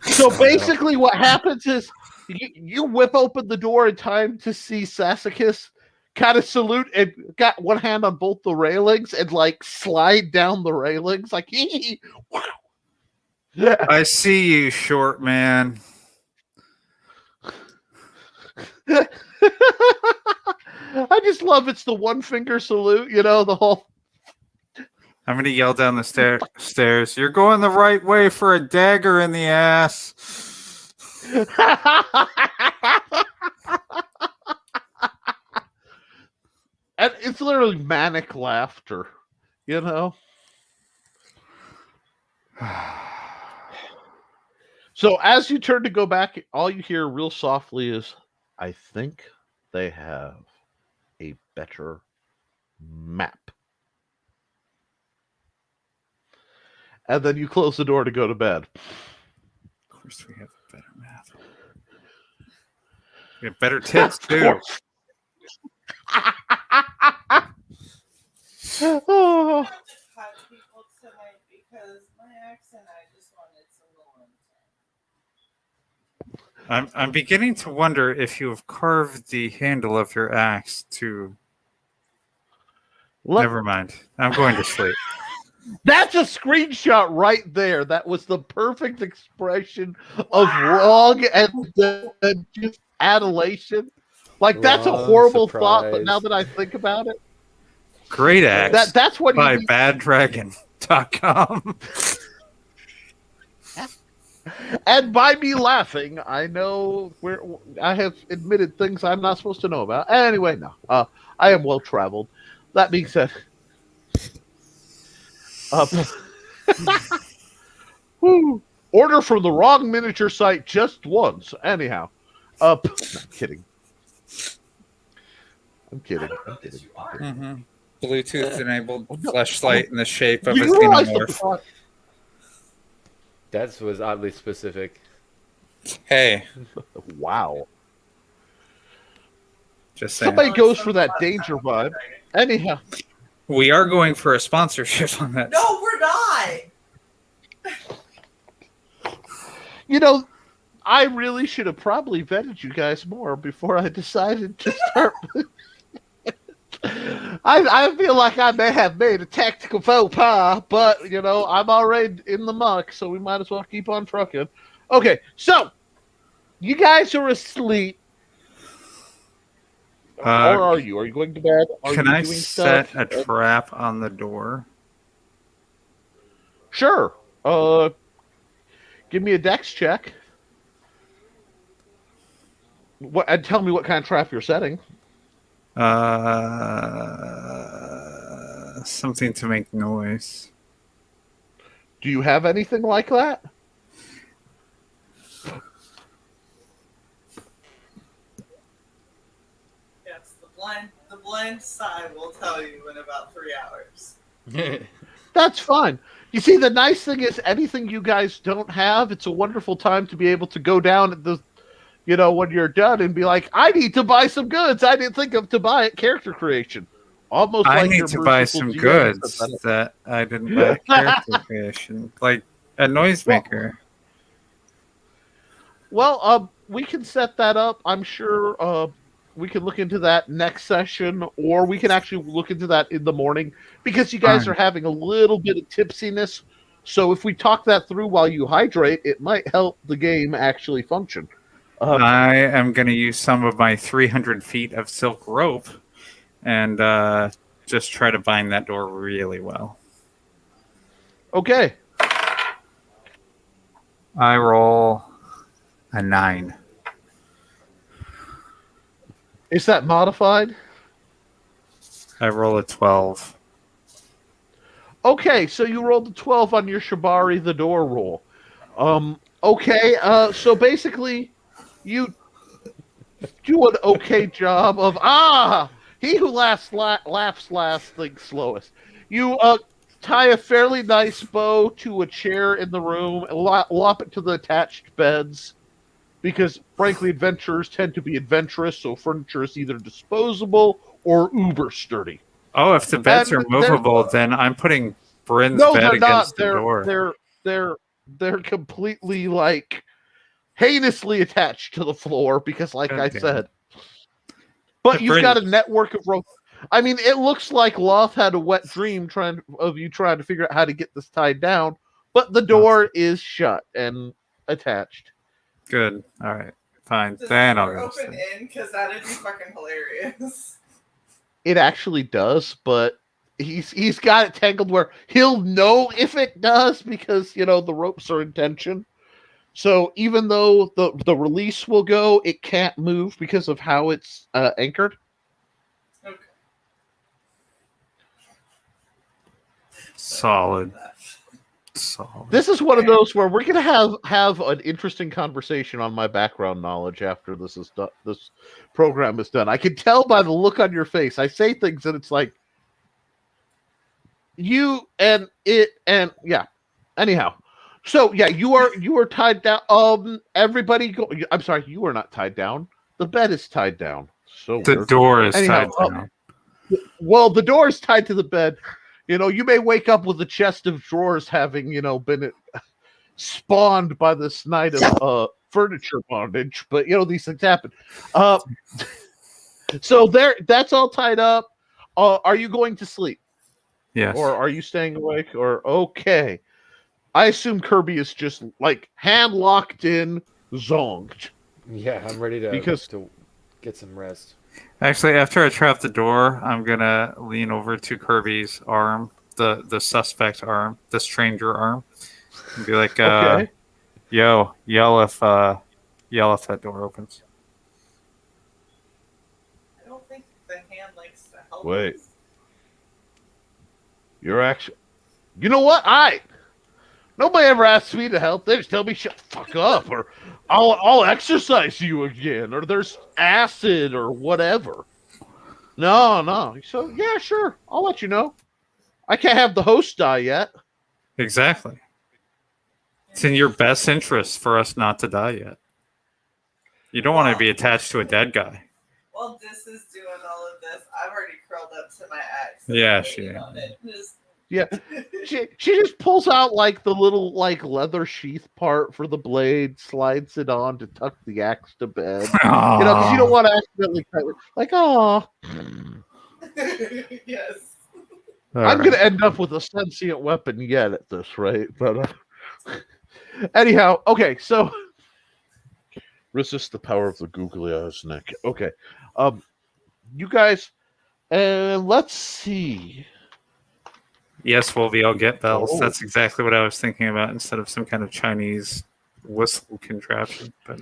So basically, what happens is you whip open the door in time to see Sassacus kind of salute and got one hand on both the railings and slide down the railings like wow. I see you, short man. I just love it's the one finger salute, the whole. I'm going to yell down the stairs. You're going the right way for a dagger in the ass. And it's literally manic laughter, So as you turn to go back, all you hear real softly is, I think they have a better map. And then you close the door to go to bed. Of course we have a better map. We have better tits, too. Oh. I have to cut people tonight because my accent, I just wanted some little I'm beginning to wonder if you have carved the handle of your axe to... Never mind. I'm going to sleep. That's a screenshot right there. That was the perfect expression of wrong and just adulation. That's a horrible thought, but now that I think about it, Great axe. That's what by baddragon.com. And by me laughing, I know I have admitted things I'm not supposed to know about. Anyway, no. I am well traveled. That being said, order from the wrong miniature site just once. Anyhow, no, I'm kidding. I'm kidding. Mm-hmm. Bluetooth enabled fleshlight in the shape of a You realize xenomorph. That was oddly specific. Hey, Wow. just saying. Somebody goes for that danger vibe. Anyhow, We are going for a sponsorship on that. No, we're not. I really should have probably vetted you guys more before I decided to start. I feel like I may have made a tactical faux pas, but, I'm already in the muck, so we might as well keep on trucking. Okay, so, you guys are asleep. Or are you? Are you going to bed? Can I set a trap on the door? Sure. Give me a dex check. And tell me what kind of trap you're setting. Something to make noise. Do you have anything like that? Yes, the blind side will tell you in about 3 hours. That's fine. You see, the nice thing is anything you guys don't have, it's a wonderful time to be able to go down at the, when you're done and be like, I need to buy some goods. I didn't think of to buy it. Character creation. Almost I like need your to buy merciful some GM goods set that up. that I didn't buy at character creation, like a noisemaker. Well, we can set that up. I'm sure we can look into that next session, or we can actually look into that in the morning because you guys Fine. are having a little bit of tipsiness. So if we talk that through while you hydrate, it might help the game actually function. I am going to use some of my 300 feet of silk rope and just try to bind that door really well. Okay. I roll a 9. Is that modified? I roll a 12. Okay, so you rolled a 12 on your Shibari the door roll. Okay, so basically you do an okay job of he who laughs last thinks slowest. You tie a fairly nice bow to a chair in the room and lop it to the attached beds because frankly adventurers tend to be adventurous, so furniture is either disposable or uber sturdy. Oh, if the beds And are movable, then I'm putting Bryn's no, bed they're against not. the door. They're completely like heinously attached to the floor because, like God I damn said, it. but you've Bryn- got a network of rope. I mean, it looks like Loth had a wet dream trying to figure out how to get this tied down, but the door is shut and attached. Good. All right. Fine. Does Then the I'll door go open sleep. in? Because that'd be fucking hilarious. It actually does, but he's got it tangled where he'll know if it does because the ropes are in tension. So even though the release will go, it can't move because of how it's anchored. Okay. Solid. This is one of those where we're gonna have an interesting conversation on my background knowledge after this is done. This program is done. I can tell by the look on your face. I say things and it's like you and it and yeah. Anyhow, so yeah, you are tied down. Everybody go. I'm sorry, you are not tied down. The bed is tied down. So The weird. door is Anyhow, tied down. Well, the door is tied to the bed. You may wake up with a chest of drawers having, been spawned by this night of furniture bondage, but these things happen. So that's all tied up. Are you going to sleep? Yes. Or are you staying awake? Or okay. I assume Kirby is just like hand locked in, zonked. Yeah, I'm ready to get some rest. Actually, after I trap the door, I'm gonna lean over to Kirby's arm, the suspect arm, the stranger arm, and be like, Okay. "Yo, yell if that door opens." I don't think the hand likes to help. Wait. us. You're actually. You know what? Nobody ever asks me to help. They just tell me shut the fuck up, or I'll exercise you again, or there's acid or whatever. No. So yeah, sure. I'll let you know. I can't have the host die yet. Exactly. It's in your best interest for us not to die yet. You don't want to be attached to a dead guy. While this is doing all of this, I've already curled up to my axe. Yeah, waiting on it. Just- Yeah. She just pulls out like the little like leather sheath part for the blade, slides it on to tuck the axe to bed. Because you don't want to accidentally cut it. Like, oh. yes. I'm going to end up with a sentient weapon yet at this rate. But anyhow, okay, so resist the power of the googly eyes neck. Okay. You guys, let's see. Yes, Wolvie, I'll get bells. Oh. That's exactly what I was thinking about instead of some kind of Chinese whistle contraption. But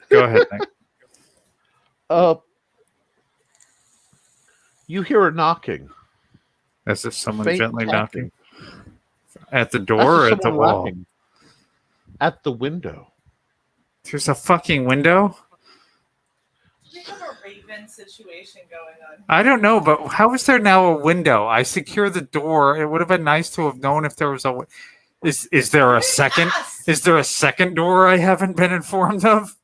go ahead, Nick. You hear a knocking. As if someone Faint gently tapping. knocking. At the That's door or just at the someone wall? rapping. At the window. There's a fucking window? We have a Raven situation going on. I don't know, but how is there now a window? I secure the door. It would have been nice to have known if there was a. Is there a second? Yes! Is there a second door I haven't been informed of?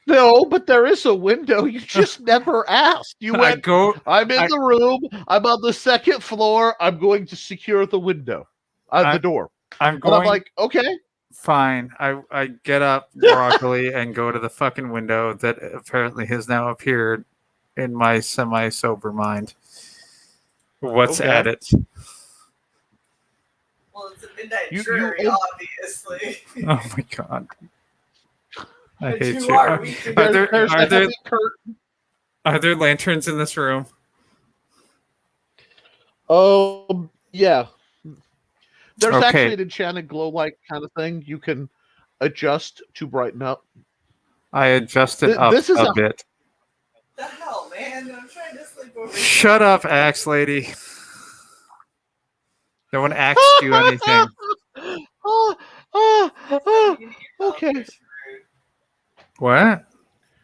No, but there is a window. You just never asked. You I went, go. I'm in I- the room. I'm on the second floor. I'm going to secure the window, the door. I'm And going. I'm like, okay. Fine. I get up broccoli and go to the fucking window that apparently has now appeared in my semi-sober mind. What's Okay. at it? Well, it's a midnight You- jury, you- obviously. Oh my god. I The hate two you. are weak Are there There's are a there heavy curtain. are there lanterns in this room? Yeah. There's Okay. actually an enchanted glow light kind of thing you can adjust to brighten up. I adjusted up This is a a- bit. The hell, man? I'm trying to sleep over here. Shut up, axe lady. No one axed you anything. Okay. What?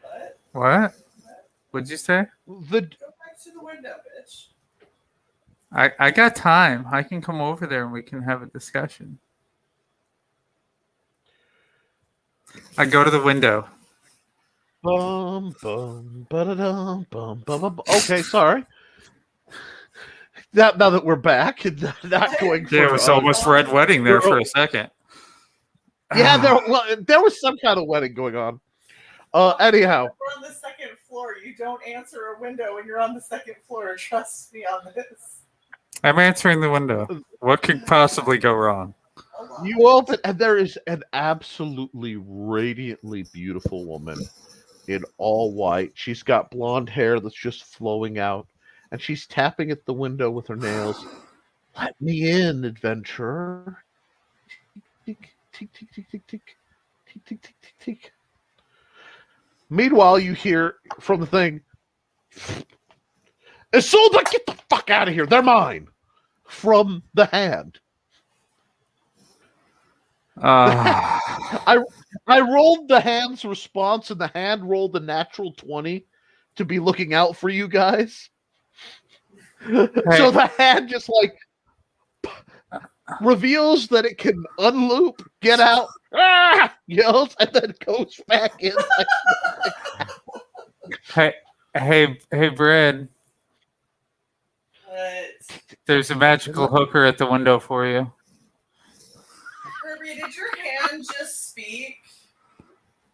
What? What? What'd you say? The Go back to the window, bitch. I got time. I can come over there and we can have a discussion. I go to the window. bum bum ba-da-dum, bum bum bum. Okay, sorry. Now that we're back and not going for Yeah, it was almost red wedding there for a second. Yeah, there was some kind of wedding going on. Anyhow, We're on the second floor. You don't answer a window when you're on the second floor. Trust me on this. I'm answering the window. What could possibly go wrong? A lot. you open, and there is an absolutely radiantly beautiful woman in all white. She's got blonde hair that's just flowing out, and she's tapping at the window with her nails. Let me in, adventurer. Tick, tick, tick, tick, tick, tick, tick, tick, tick, tick, tick. Meanwhile, you hear from the thing, Isolde, get the fuck out of here. They're mine. From the hand. I rolled the hand's response, and the hand rolled a natural 20 to be looking out for you guys. So the hand just like reveals that it can unloop, get out, yells, and then goes back in. Hey, Brad. What? There's a magical hooker at the window for you. Kirby, did your hand just speak?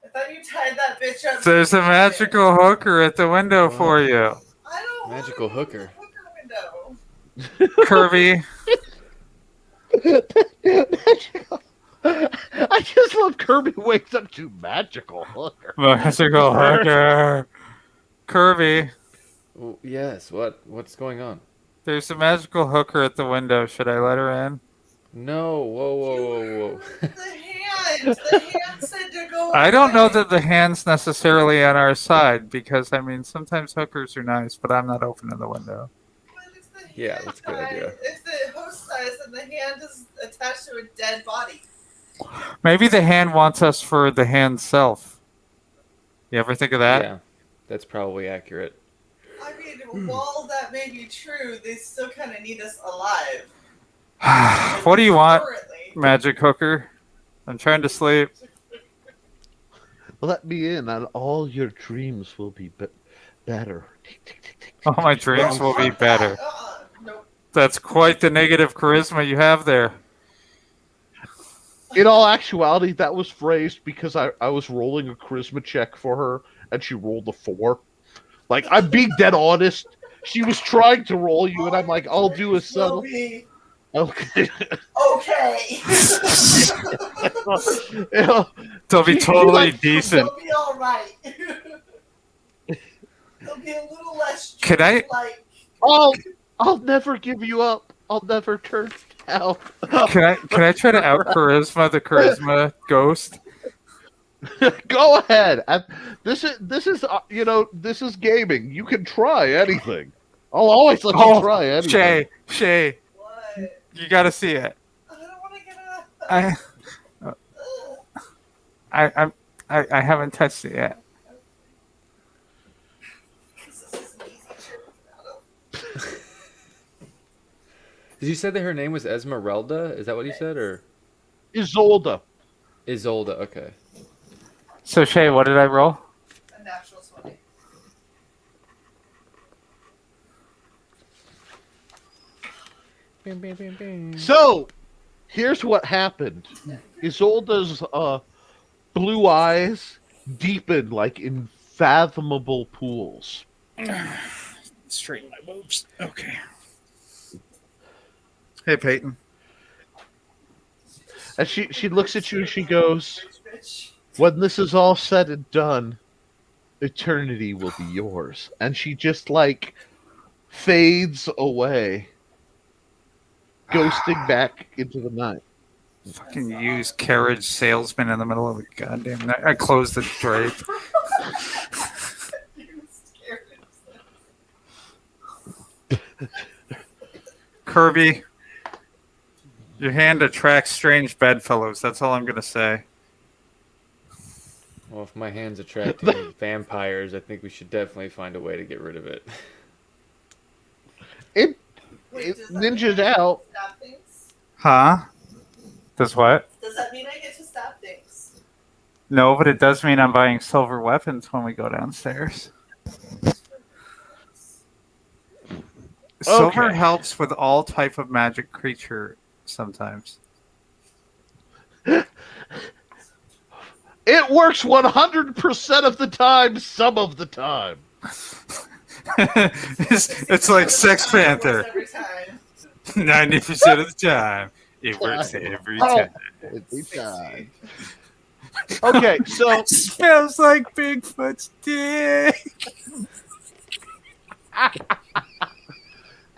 I thought you tied that bitch up. There's a magical hooker at the window for you. I don't wanna Magical go hooker. to the hooker window. Kirby. I just love Kirby wakes up to magical hooker. Magical hooker. Kirby. Oh, yes. What's going on? There's a magical hooker at the window. Should I let her in? No. Whoa. The hand. The hand said to go. I don't know away. that the hand's necessarily on our side because, I mean, sometimes hookers are nice, but I'm not opening the window. But if the Yeah, hand that's a good died- idea. If the host dies and the hand is attached to a dead body. Maybe the hand wants us for the hand's self. You ever think of that? Yeah, that's probably accurate. I mean, while that may be true, they still kind of need us alive. What do you want, Currently. magic hooker? I'm trying to sleep. Let me in, and all your dreams will be better. All my dreams will be Fuck that. better. Nope. That's quite the negative charisma you have there. In all actuality, that was phrased because I was rolling a charisma check for her, and she rolled a 4. Like, I'm being dead honest. She was trying to roll you, and I'm like, I'll do a Will 7. be Okay. okay. Yeah. They'll be totally like, decent. They'll be all right. They'll be a little less. Can I- Like. I'll never give you up. I'll never turn down. Can I try to out charisma the charisma ghost? Go ahead. This is this is gaming. You can try anything. I'll always let you try anything. Shay, What? you gotta see it. I don't want to get up. I haven't touched it yet. This is an easy trip. Did you say that her name was Esmeralda? Is that what you said, or Isolde. Isolde? Okay. So Shay, what did I roll? So, here's what happened. Isolde's blue eyes deepen like unfathomable pools. Straighten my boobs. Okay. Hey, Peyton. And she looks at you and she goes, "When this is all said and done, eternity will be yours." And she just like fades away, ghosting back into the night. Fucking used carriage salesman in the middle of the goddamn night. I closed the drape. Kirby, your hand attracts strange bedfellows. That's all I'm going to say. Well, if my hand's attracting vampires, I think we should definitely find a way to get rid of it. It Wait, does that ninjas mean I get to out. stab things? Huh? Does what? Does that mean I get to stab things? No, but it does mean I'm buying silver weapons when we go downstairs. Silver helps with all type of magic creature sometimes. It works 100% of the time, some of the time. it's like Sex Panther. Every time. 90% of the time. It works every time. Every time. Okay, so Smells like Bigfoot's dick.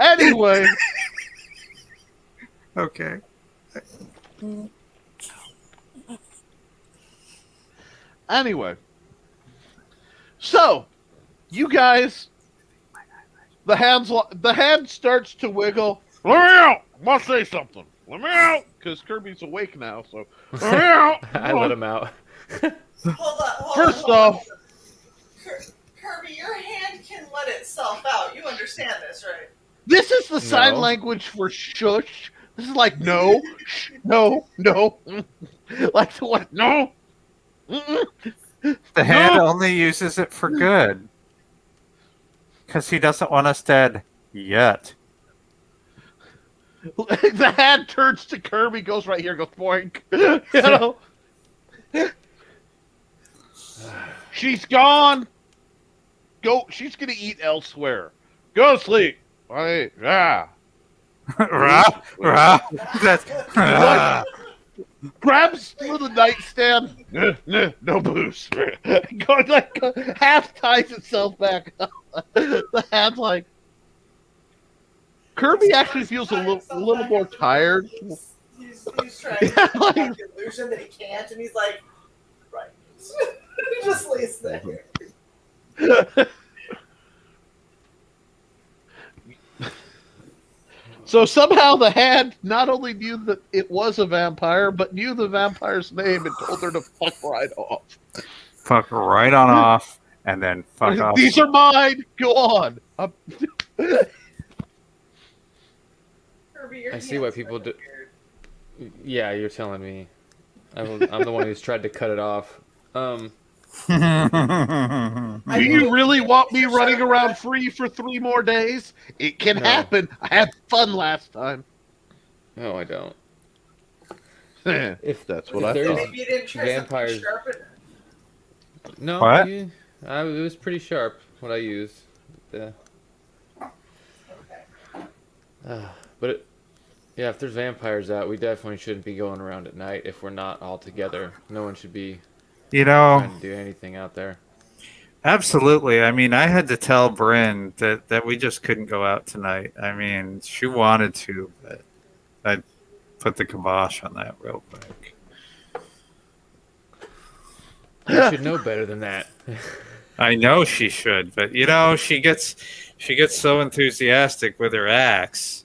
anyway, Okay. so you guys, the hand starts to wiggle. Let me out! I must say something. Let me out, because Kirby's awake now. So let me out. I let him out. Hold on. First off, Kirby, your hand can let itself out. You understand this, right? this is the sign No. language for shush. This is like no, shh, no, no, like the what? No. Mm-mm. The hand only uses it for good. Because he doesn't want us dead yet. The hand turns to Kirby, goes right here, goes boink. You know, she's gone. Go. She's gonna eat elsewhere. Go to sleep. Yeah. Rah, rah. That's, rah. Grabs through the nightstand. No booze. Going like half ties itself back up. The hand's like. Kirby actually feels a little more tired. He's trying to Yeah, like- have the illusion that he can't, and he's like, right. He just lays there. So somehow the hand not only knew that it was a vampire, but knew the vampire's name and told her to fuck right off. Fuck right on off, and then fuck off. These are mine. Go on. Kirby, your I see why hand's people fucking do- weird. Yeah, you're telling me. I'm the one who's tried to cut it off. Do you really want me running around free for 3 more days? It can No. happen. I had fun last time. No, I don't. If that's what I there thought. is- Maybe you didn't try Vampires- something sharper. No, What? it was pretty sharp what I used. Yeah. Okay. But yeah, if there's vampires out, we definitely shouldn't be going around at night if we're not all together. No one should be You know, trying to do anything out there. absolutely. I mean, I had to tell Bryn that we just couldn't go out tonight. I mean, she wanted to, but I put the kibosh on that real quick. You should know better than that. I know she should, but you know, she gets so enthusiastic with her axe.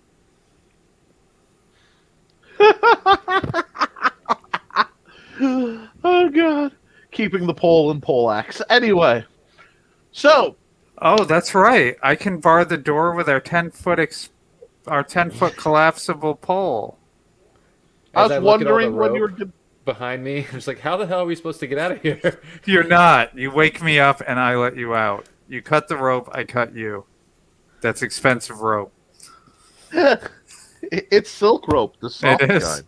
Oh god. Keeping the pole and poleaxe. Anyway. So, Oh, that's right. I can bar the door with our 10-foot collapsible pole. I As was I look at all the wondering when rope you were behind me, I'm just like, how the hell are we supposed to get out of here? You're not. You wake me up and I let you out. You cut the rope, I cut you. That's expensive rope. It's silk rope, the soft It is. kind.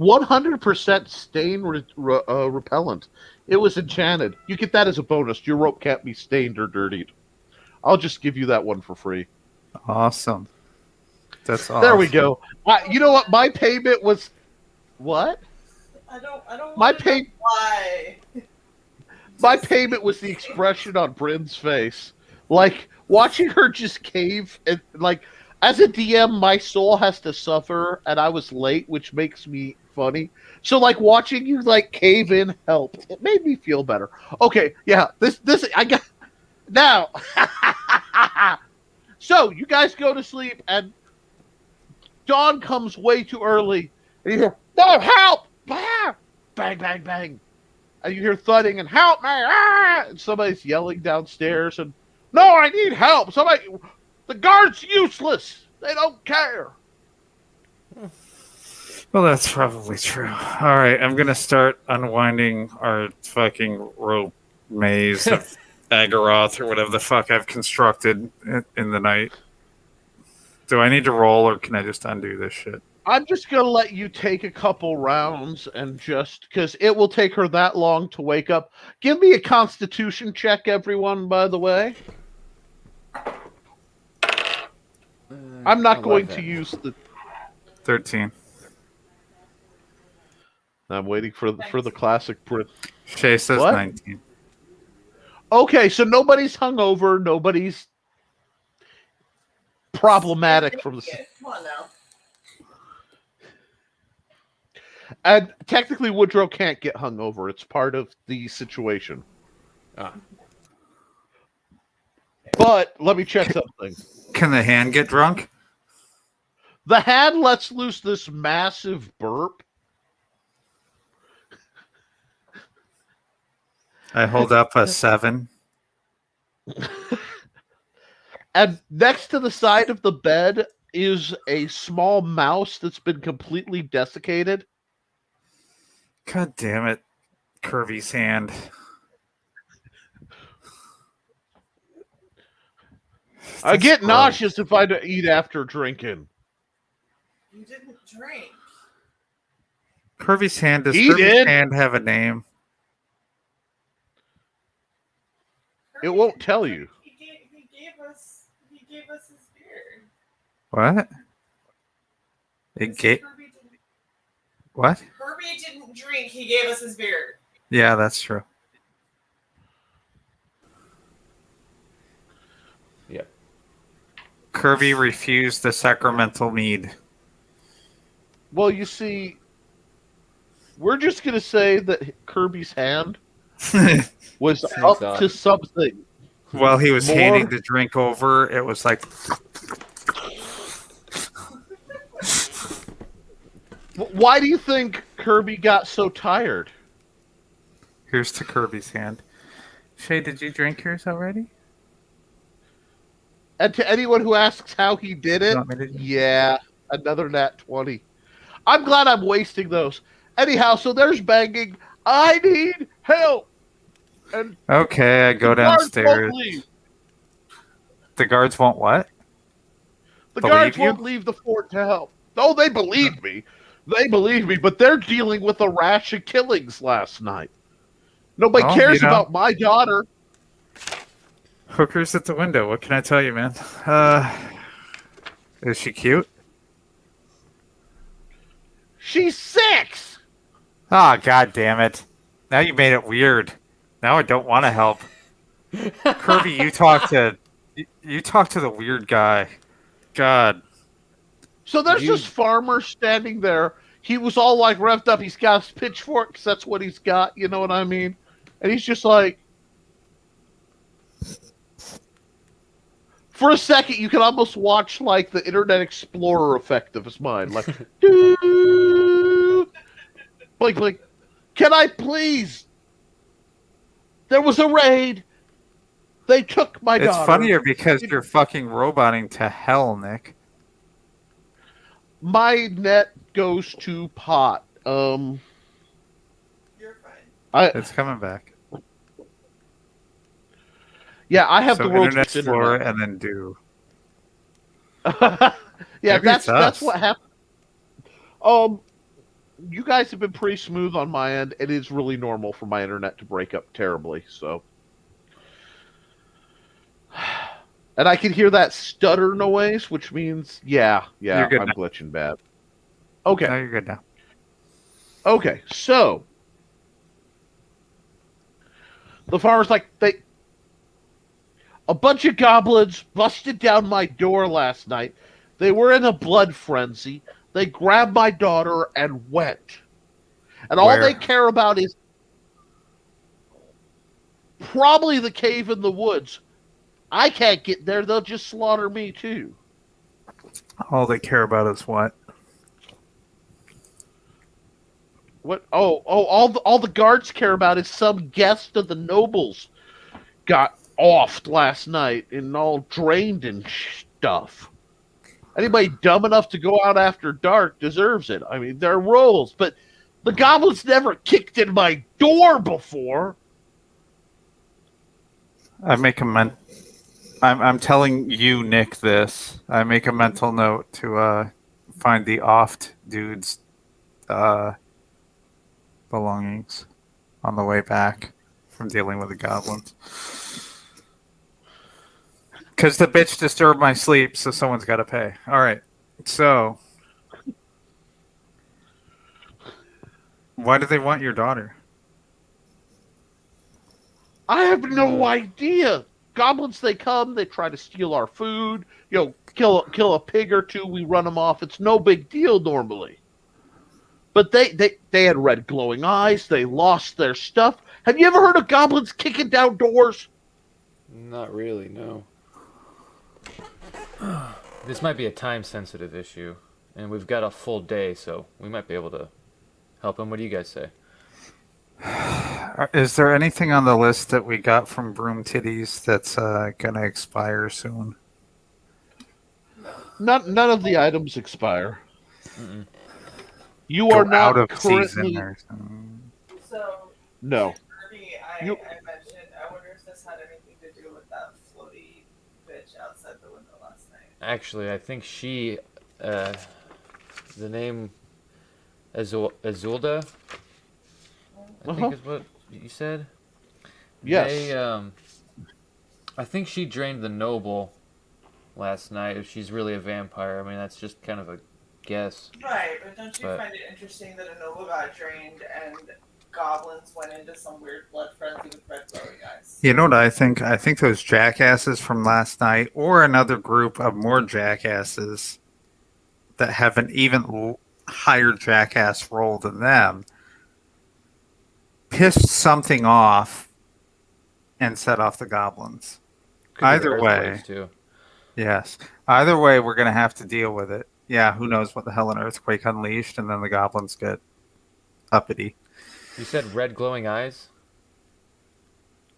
100% stain repellent. It was enchanted. You get that as a bonus. Your rope can't be stained or dirtied. I'll just give you that one for free. Awesome. That's awesome. There we go. You know what? My payment was... What? I don't My want to know why. My payment was the expression on Bryn's face. Like, watching her just cave, and like, as a DM, my soul has to suffer, and I was late, which makes me funny. So, like, watching you, like, cave in helped. It made me feel better. Okay, yeah, this, I got, now. So, you guys go to sleep, and dawn comes way too early, and you hear, no, help! Ah! Bang, bang, bang. And you hear thudding, and help me! Ah! And somebody's yelling downstairs, and no, I need help! Somebody, the guard's useless! They don't care! Well, that's probably true. All right, I'm going to start unwinding our fucking rope maze of Agaroth or whatever the fuck I've constructed in the night. Do I need to roll or can I just undo this shit? I'm just going to let you take a couple rounds and just, because it will take her that long to wake up. Give me a constitution check, everyone, by the way. I'm not going to use the... 13. I'm waiting for the classic Brit. Shae says What? 19. Okay, so nobody's hungover, nobody's problematic from the... Come on now. And technically, Woodrow can't get hungover. It's part of the situation. But let me check something. Can the hand get drunk? The hand lets loose this massive burp. I hold up a 7. And next to the side of the bed is a small mouse that's been completely desiccated. God damn it. Kirby's hand. I get gross. nauseous if I eat after drinking. You didn't drink. Kirby's hand. Does He Kirby's did. hand have a name? It won't tell you. He gave us his beard. What? It gave. Kirby didn't, What? Kirby didn't drink. He gave us his beard. Yeah, that's true. Yep. Kirby refused the sacramental mead. Well, you see, we're just going to say that Kirby's hand was Sneaks up on. to something. While he was More- handing the drink over, it was like, Why do you think Kirby got so tired? here's to Kirby's hand. Shae, did you drink yours already? And to anyone who asks how he did it, You want me to- yeah, another nat 20. I'm glad I'm wasting those. Anyhow, so there's banging. I need help. And Okay, I go the guards downstairs. won't leave. The guards won't what? The Believe guards you? won't leave the fort to help. Oh, they believe me. They believe me, but they're dealing with a rash of killings last night. Nobody Oh, cares you know. about my daughter. Hookers at the window. What can I tell you, man? Is she cute? She's 6. Ah, god damn it. Now you made it weird. Now I don't want to help. Kirby, you talk to the weird guy. God. So there's You- this farmer standing there. He was all like revved up. He's got his pitchfork 'cause that's what he's got. You know what I mean? And he's just like, for a second, you can almost watch like the Internet Explorer effect of his mind, like, doo, blink, blink. Can I please? There was a raid. They took my It's daughter. funnier because you're fucking roboting to hell, Nick. My net goes to pot. You're fine. It's coming back. I have So the world's Internet best Explorer internet. and then do. Yeah, Maybe it's that's us. what happened. You guys have been pretty smooth on my end. It is really normal for my internet to break up terribly. So, and I can hear that stutter noise, which means You're good I'm now. glitching bad. Okay, No, you're good now. okay. So the farmer's like, a bunch of goblins busted down my door last night. They were in a blood frenzy. They grabbed my daughter and went. And all they Where? care about is probably the cave in the woods. I can't get there. They'll just slaughter me too. All they care about is what? What? All the guards care about is some guest of the nobles got offed last night and all drained and stuff. Anybody dumb enough to go out after dark deserves it. I mean, there are rules, but the goblins never kicked in my door before. I make a I'm telling you, Nick, this. I make a mental note to find the oft dude's belongings on the way back from dealing with the goblins. Because the bitch disturbed my sleep, so someone's got to pay. All right. So, why do they want your daughter? I have no idea. Goblins, they come, they try to steal our food. Kill a pig or two, we run them off. It's no big deal normally. But they had red glowing eyes. They lost their stuff. Have you ever heard of goblins kicking down doors? Not really, no. This might be a time-sensitive issue, and we've got a full day, so we might be able to help him. What do you guys say? Is there anything on the list that we got from Broom Titties that's going to expire soon? None of the items expire. Mm-mm. You Go are not out of currently. season or something. So, No. Kirby, I mentioned, I wonder if this had anything to do with that floaty bitch outside the window last night. Actually, I think she, the name Azulda, I think is what you said. Yes. I think she drained the noble last night. If she's really a vampire, I mean that's just kind of a guess. Right, but don't you find it interesting that a noble got drained and goblins went into some weird blood frenzy with red glowing eyes? You know what I think? I think those jackasses from last night, or another group of more jackasses that have an even higher jackass role than them, pissed something off and set off the goblins. Either way, too. yes. Either way, we're going to have to deal with it. Yeah, who knows what the hell an earthquake unleashed, and then the goblins get uppity. You said red glowing eyes?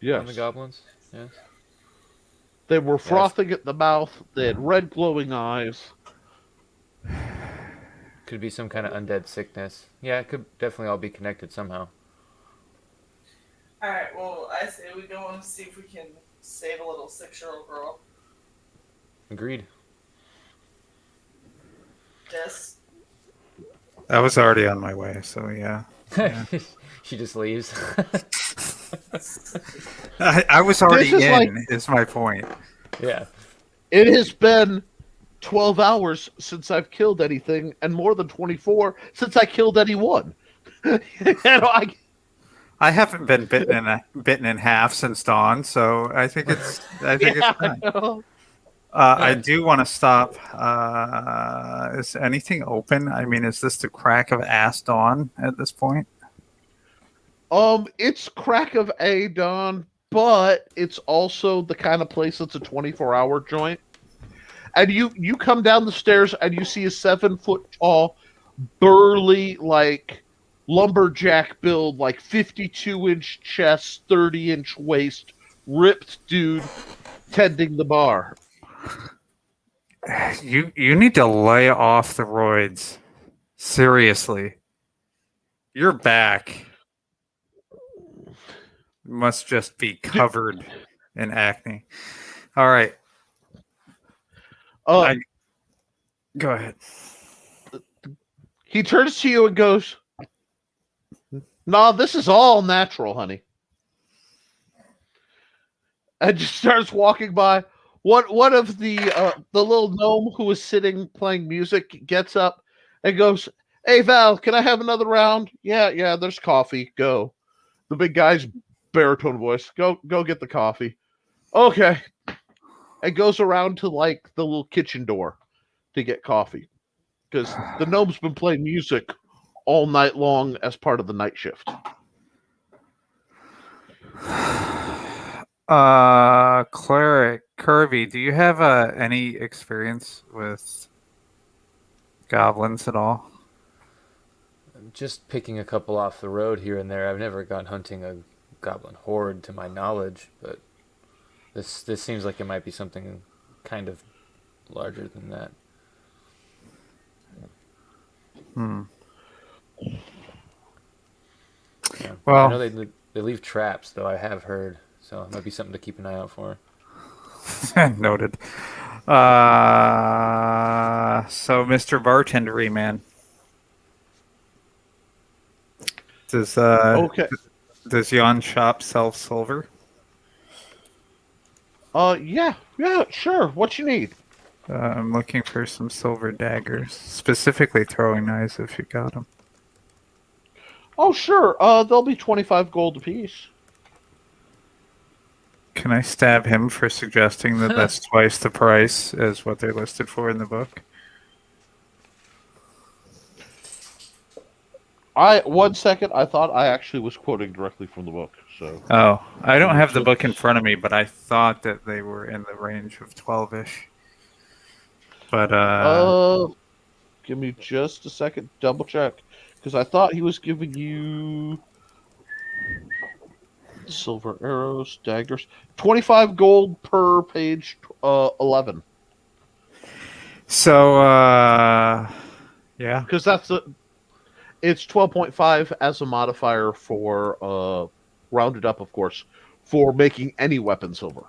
Yes. On the goblins? Yes. They were frothing at the mouth. They had red glowing eyes. Could be some kind of undead sickness. Yeah, it could definitely all be connected somehow. Alright, well, I say we go and see if we can save a little 6-year-old girl. Agreed. Yes. I was already on my way, so yeah. She just leaves. I was already This is in, is my point. Yeah. It has been 12 hours since I've killed anything, and more than 24 since I killed anyone. I haven't been bitten in half since dawn, so I think it's fine. I do want to stop. Is anything open? I mean, is this the crack of ass dawn at this point? It's crack of a dawn, but it's also the kind of place that's a 24-hour joint. And you come down the stairs and you see a 7-foot tall, burly, like lumberjack build, like 52-inch chest, 30-inch waist, ripped dude tending the bar. You need to lay off the roids. Seriously. Your back must just be covered in acne. All right. Go ahead. He turns to you and goes, "Nah, this is all natural, honey." And just starts walking by. One of the little gnome who was sitting playing music gets up and goes, "Hey Val, can I have another round?" Yeah, there's coffee. Go. The big guy's baritone voice. Go get the coffee. Okay. And goes around to like the little kitchen door to get coffee. Because the gnome's been playing music all night long as part of the night shift. Cleric, Kirby, do you have any experience with goblins at all? Just picking a couple off the road here and there. I've never gone hunting a goblin horde to my knowledge, but this seems like it might be something kind of larger than that. Yeah. Well, I know they leave traps, though. I have heard, so it might be something to keep an eye out for. noted. So Mr. Bartendery man, Okay. does yon shop sell silver? Yeah, sure. What you need? I'm looking for some silver daggers, specifically throwing knives if you got them. Oh, sure. They'll be 25 gold apiece. Can I stab him for suggesting that that's twice the price as what they're listed for in the book? 1 second. I thought I actually was quoting directly from the book. So. Oh, I don't have the book in front of me, but I thought that they were in the range of 12-ish. But give me just a second. Double check, because I thought he was giving you silver arrows, daggers, 25 gold per page. 11. So yeah, Because it's 12.5 as a modifier for rounded up, of course, for making any weapon silver.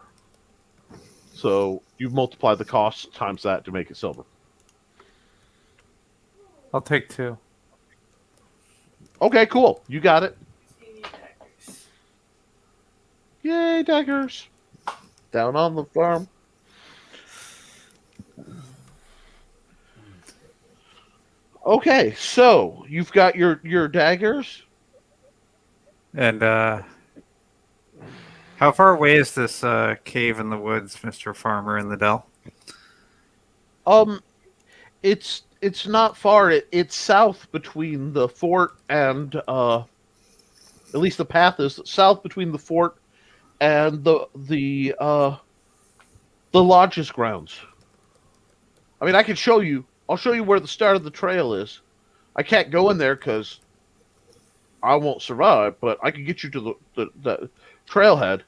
So you multiply the cost times that to make it silver. I'll take 2. Okay, cool. You got it. Yay, daggers. Down on the farm. Okay, so you've got your daggers. And how far away is this cave in the woods, Mr. Farmer in the Dell? It's not far. It's south between the fort and at least the path is south between the fort and the lodge's grounds. I mean, I can show you. I'll show you where the start of the trail is. I can't go in there because I won't survive, but I can get you to the trailhead.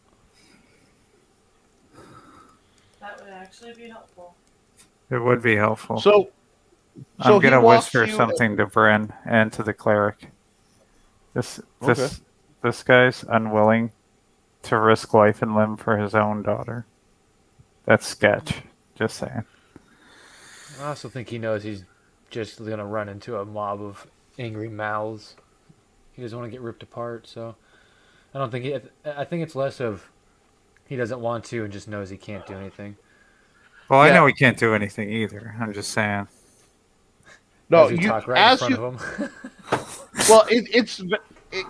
That would actually be helpful. It would be helpful. So I'm gonna he walks whisper you- something to Bren and to the cleric. This Okay. guy's unwilling to risk life and limb for his own daughter. That's sketch. Just saying. I also think he knows he's just gonna run into a mob of angry mouths. He doesn't want to get ripped apart, so I don't think I think it's less of he doesn't want to and just knows he can't do anything. Well, I Yeah. know he can't do anything either. I'm just saying. No, As we you talk right in as front you. of him. Well,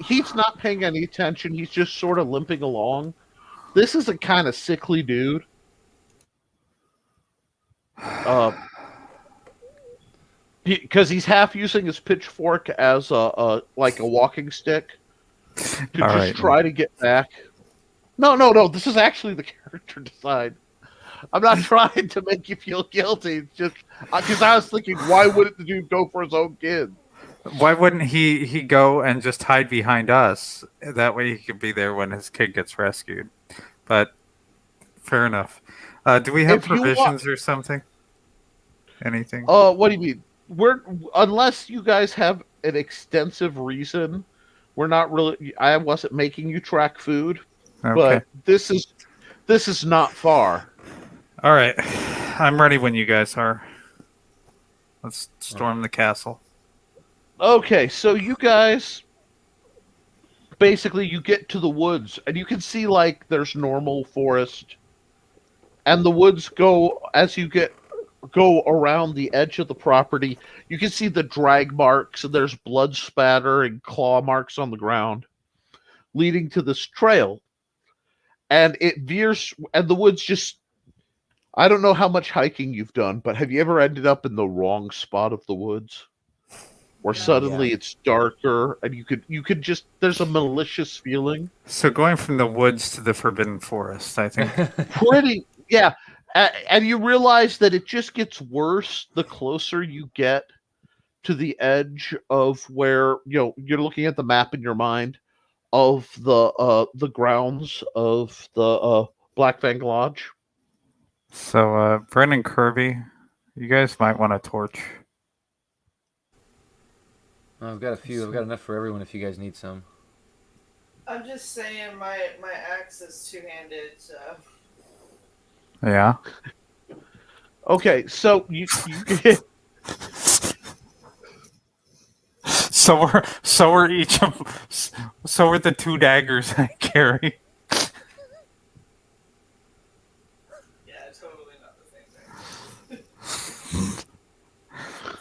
he's not paying any attention. He's just sort of limping along. This is a kind of sickly dude. Because he's half using his pitchfork as a walking stick to All just right. try to get back. No. This is actually the character design. I'm not trying to make you feel guilty. It's just because I was thinking, why wouldn't the dude go for his own kid? Why wouldn't he go and just hide behind us? That way he could be there when his kid gets rescued. But fair enough. Do we have If you provisions or something? Anything? What do you mean? Unless you guys have an extensive reason, we're not really. I wasn't making you track food, Okay. but this is not far. All right. I'm ready when you guys are. Let's storm the castle. Okay, so you guys basically you get to the woods and you can see like there's normal forest and the woods go as you go around the edge of the property. You can see the drag marks and there's blood spatter and claw marks on the ground leading to this trail. And it veers and the woods just I don't know how much hiking you've done, but have you ever ended up in the wrong spot of the woods? Where suddenly it's darker and you could just there's a malicious feeling. So going from the woods to the forbidden forest, I think. Pretty yeah. And you realize that it just gets worse the closer you get to the edge of where you're looking at the map in your mind of the grounds of the Black Fang Lodge. So Brennan, Kirby, you guys might want a torch. I've got a few. I've got enough for everyone if you guys need some. I'm just saying my axe is two-handed, so... Yeah. Okay, so you So we're each of so are the two daggers I carry. Yeah, totally not the same thing.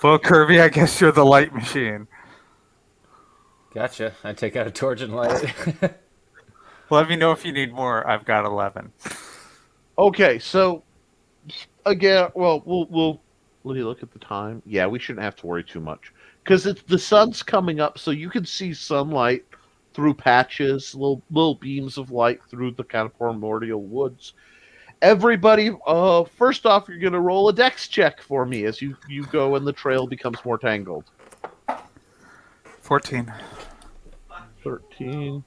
Well, Kirby, I guess you're the light machine. Gotcha. I take out a torch and light it. Let me know if you need more. I've got 11. Okay, so again, well, we'll let me look at the time. Yeah, we shouldn't have to worry too much because it's the sun's coming up, so you can see sunlight through patches, little beams of light through the kind of primordial woods. Everybody, first off, you're gonna roll a dex check for me as you go and the trail becomes more tangled. 14. 13.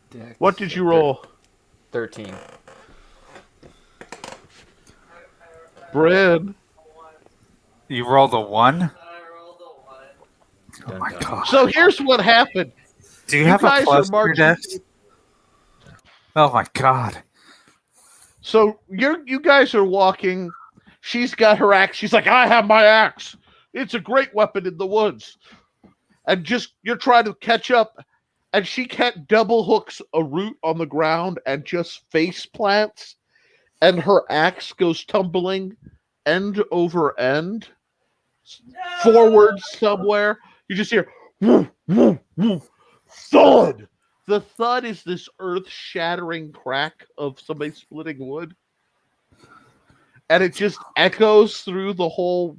Dex. What did you roll? 13. Bryn. You rolled a 1? I rolled a 1. Oh my god. So here's what happened. Do you have a guys plus are to your marching. dex? Oh my god. So you guys are walking. She's got her axe. She's like, I have my axe. It's a great weapon in the woods. And just you're trying to catch up, and she can't double hooks a root on the ground and just face plants, and her axe goes tumbling end over end forward somewhere. You just hear woo, woo, woo, thud. The thud is this earth-shattering crack of somebody splitting wood. And it just echoes through the whole,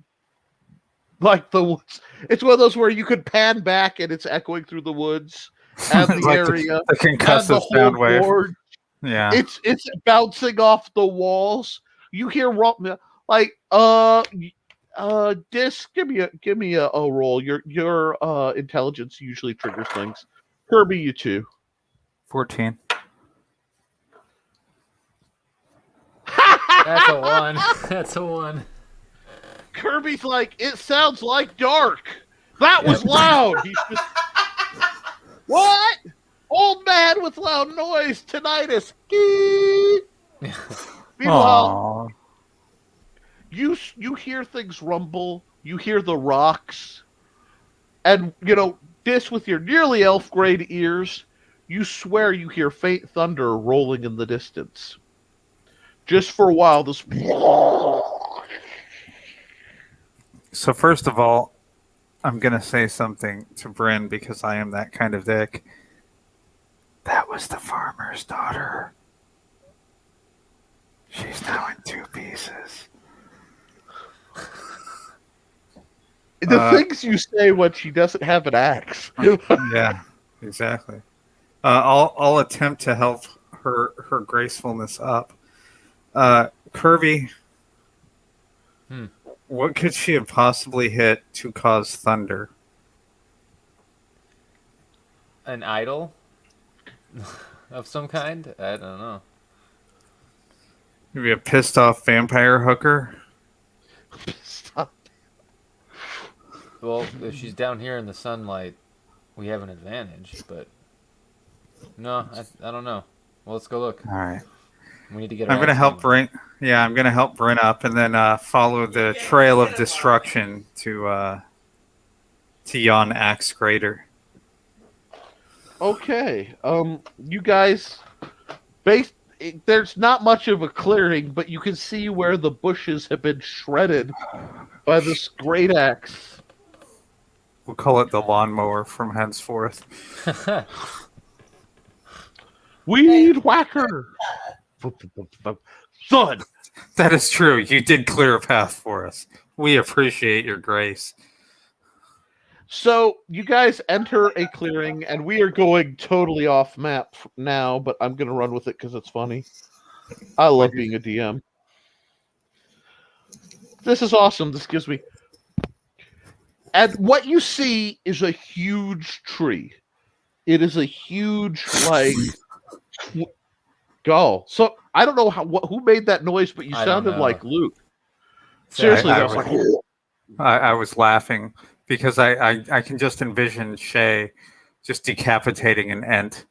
like the woods. It's one of those where you could pan back and it's echoing through the woods and the Like area. the concussive and the sound whole wave. board. Yeah. It's bouncing off the walls. You hear like Disc, give me a roll. Your intelligence usually triggers things. Kirby, you too. 14. That's a 1. That's a 1. Kirby's like, it sounds like dark. That was loud. He's just, what? Old man with loud noise, tinnitus. Meanwhile, you hear things rumble. You hear the rocks, and this with your nearly elf grade ears, you swear you hear faint thunder rolling in the distance. Just for a while, this. So first of all, I'm going to say something to Bryn because I am that kind of dick. That was the farmer's daughter. She's now in 2 pieces. The things you say when she doesn't have an axe. Yeah, exactly. I'll attempt to help her gracefulness up. Kirby, what could she have possibly hit to cause thunder? An idol of some kind? I don't know. Maybe a pissed off vampire hooker? Well, if she's down here in the sunlight, we have an advantage, but no, I don't know. Well, let's go look. All right. We need to get. I'm gonna help bring. Yeah, I'm gonna help Bryn up, and then follow the trail of destruction to Yon Axe Greater. Okay. You guys, there's not much of a clearing, but you can see where the bushes have been shredded by this great axe. We'll call it the lawnmower from henceforth. Weed whacker. Son. That is true. You did clear a path for us. We appreciate your grace. So you guys enter a clearing, and we are going totally off map now, but I'm going to run with it because it's funny. I love being a DM. This is awesome. This gives me... And what you see is a huge tree. It is a huge, like... Go. So, I don't know who made that noise, but you sounded like Luke. Seriously, I was like... I was laughing because I can just envision Shae just decapitating an ent.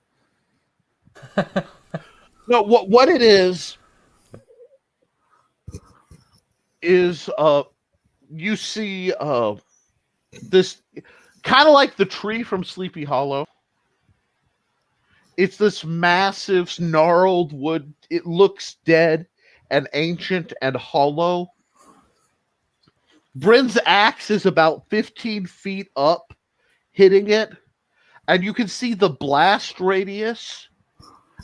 No, what it is you see this kind of like the tree from Sleepy Hollow. It's this massive gnarled wood. It looks dead and ancient and hollow. Bryn's axe is about 15 feet up, hitting it, and you can see the blast radius,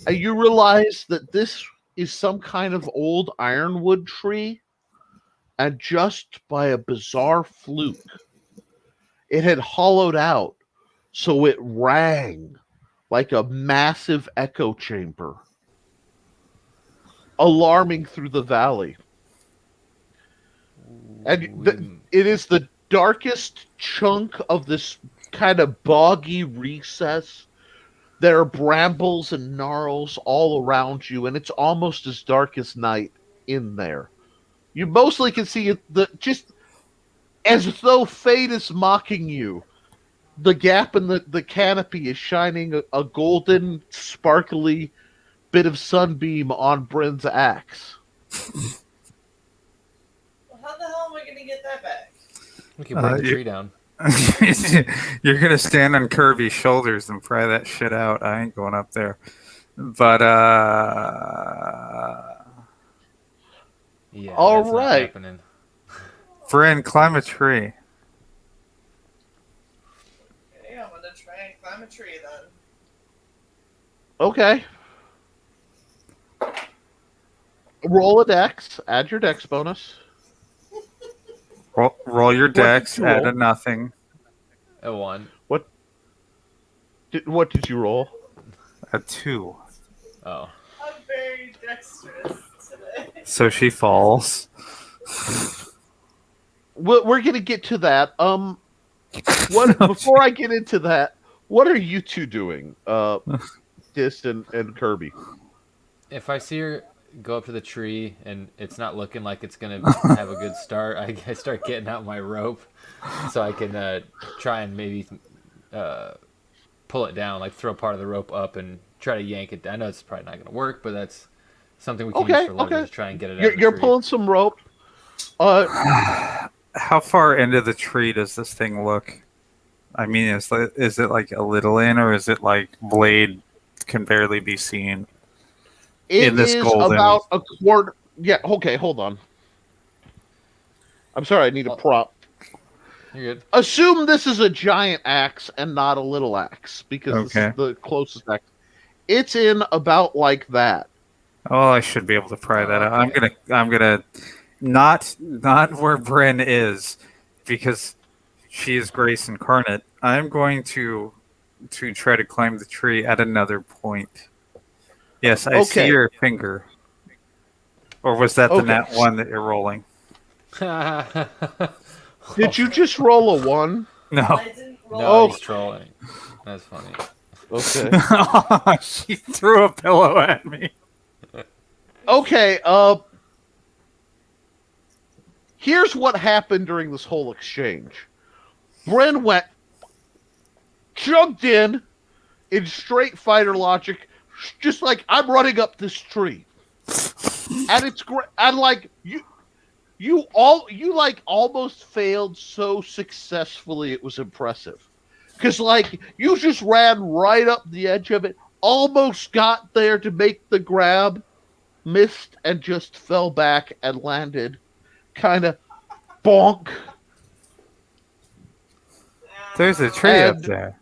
and you realize that this is some kind of old ironwood tree, and just by a bizarre fluke, it had hollowed out, so it rang like a massive echo chamber, alarming through the valley. And it is the darkest chunk of this kind of boggy recess. There are brambles and gnarls all around you, and it's almost as dark as night in there. You mostly can see just as though fate is mocking you. The gap in the canopy is shining a golden, sparkly bit of sunbeam on Bryn's axe. How the hell am I going to get that back? We can bring the tree down. You're gonna stand on Kirby's shoulders and pry that shit out. I ain't going up there. But yeah. All that's right. Not happening. Bryn, climb a tree. Okay, I'm going to try and climb a tree then. Okay. Roll a dex. Add your dex bonus. Roll your dex. you Add roll? a nothing. A 1. What did you roll? A 2. Oh. I'm very dexterous today. So she falls. We're gonna get to that. Before I get into that, what are you two doing? Dist and Kirby. If I see her go up to the tree and it's not looking like it's gonna have a good start, I start getting out my rope so I can try and maybe pull it down, like throw part of the rope up and try to yank it. I know it's probably not gonna work, but that's something we can use for leverage to try and get it out. You're pulling some rope. How far into the tree does this thing look? I mean, is it like a little in, or is it like blade can barely be seen? It is about a quarter. Yeah, okay, hold on. I'm sorry, I need a prop. You're good. Assume this is a giant axe and not a little axe, because this is the closest axe. It's in about like that. Oh, I should be able to pry that out. I'm gonna not where Bryn is, because she is Grace incarnate. I'm going to try to climb the tree at another point. Yes, I see your finger. Or was that the nat 1 that you're rolling? Did you just roll a 1? No. I didn't roll. No, he's trolling. That's funny. Okay. She threw a pillow at me. Okay, here's what happened during this whole exchange. Bryn chugged in straight fighter logic, just like, I'm running up this tree. and it's great. And like you like almost failed so successfully it was impressive. Because like you just ran right up the edge of it, almost got there to make the grab, missed and just fell back and landed kind of bonk. There's a tree up And there.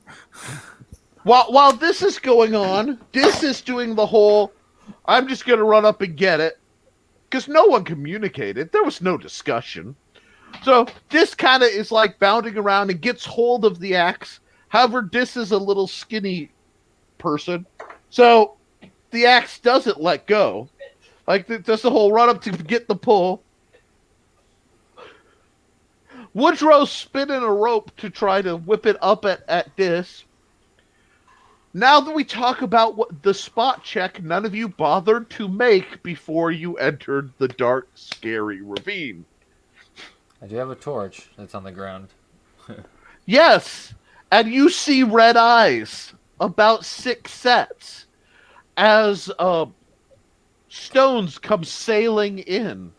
while this is going on, this is doing the whole I'm just gonna run up and get it. Because no one communicated. There was no discussion. So this kind of is like bounding around and gets hold of the axe. However, this is a little skinny person. So the axe doesn't let go. Like, there's the whole run up to get the pull. Woodrow spinning a rope to try to whip it up at this. Now that we talk about what the spot check none of you bothered to make before you entered the dark, scary ravine. I do have a torch that's on the ground. Yes, and you see red eyes, about 6 sets, as stones come sailing in.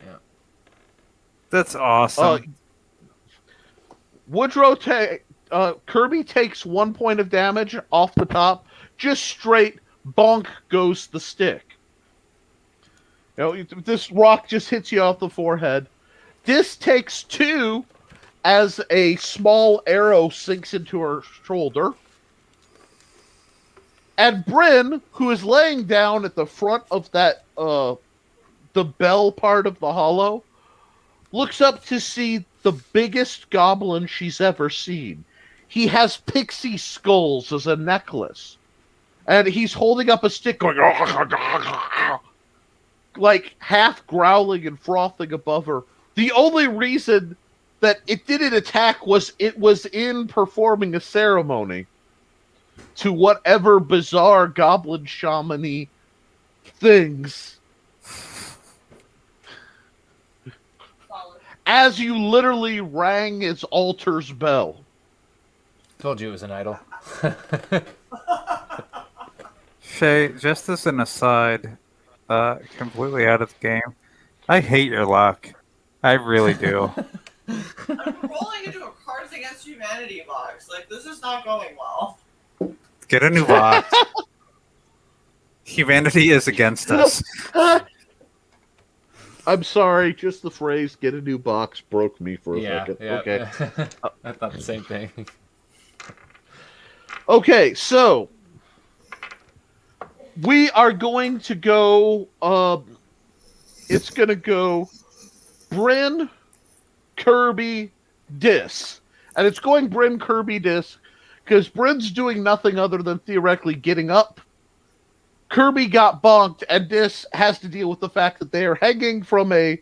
Yeah. That's awesome. Kirby takes 1 point of damage off the top. Just straight bonk goes the stick. You know, this rock just hits you off the forehead. This takes 2 as a small arrow sinks into her shoulder. And Bryn, who is laying down at the front of that, the bell part of the hollow, looks up to see the biggest goblin she's ever seen. He has pixie skulls as a necklace. And he's holding up a stick going, like half growling and frothing above her. The only reason that it didn't attack was it was in performing a ceremony to whatever bizarre goblin shaman-y things. As you literally rang its altar's bell. Told you it was an idol. Shae, just as an aside, completely out of the game, I hate your luck. I really do. I'm rolling into a Cards Against Humanity box. Like, this is not going well. Get a new box. Humanity is against us. I'm sorry, just the phrase "get a new box" broke me for a second. Yeah. Okay. I thought the same thing. Okay, so we are going to go. It's going to go Bryn, Kirby, Dis, and it's going Bryn, Kirby, Dis because Bryn's doing nothing other than theoretically getting up. Kirby got bonked, and Dis has to deal with the fact that they are hanging from a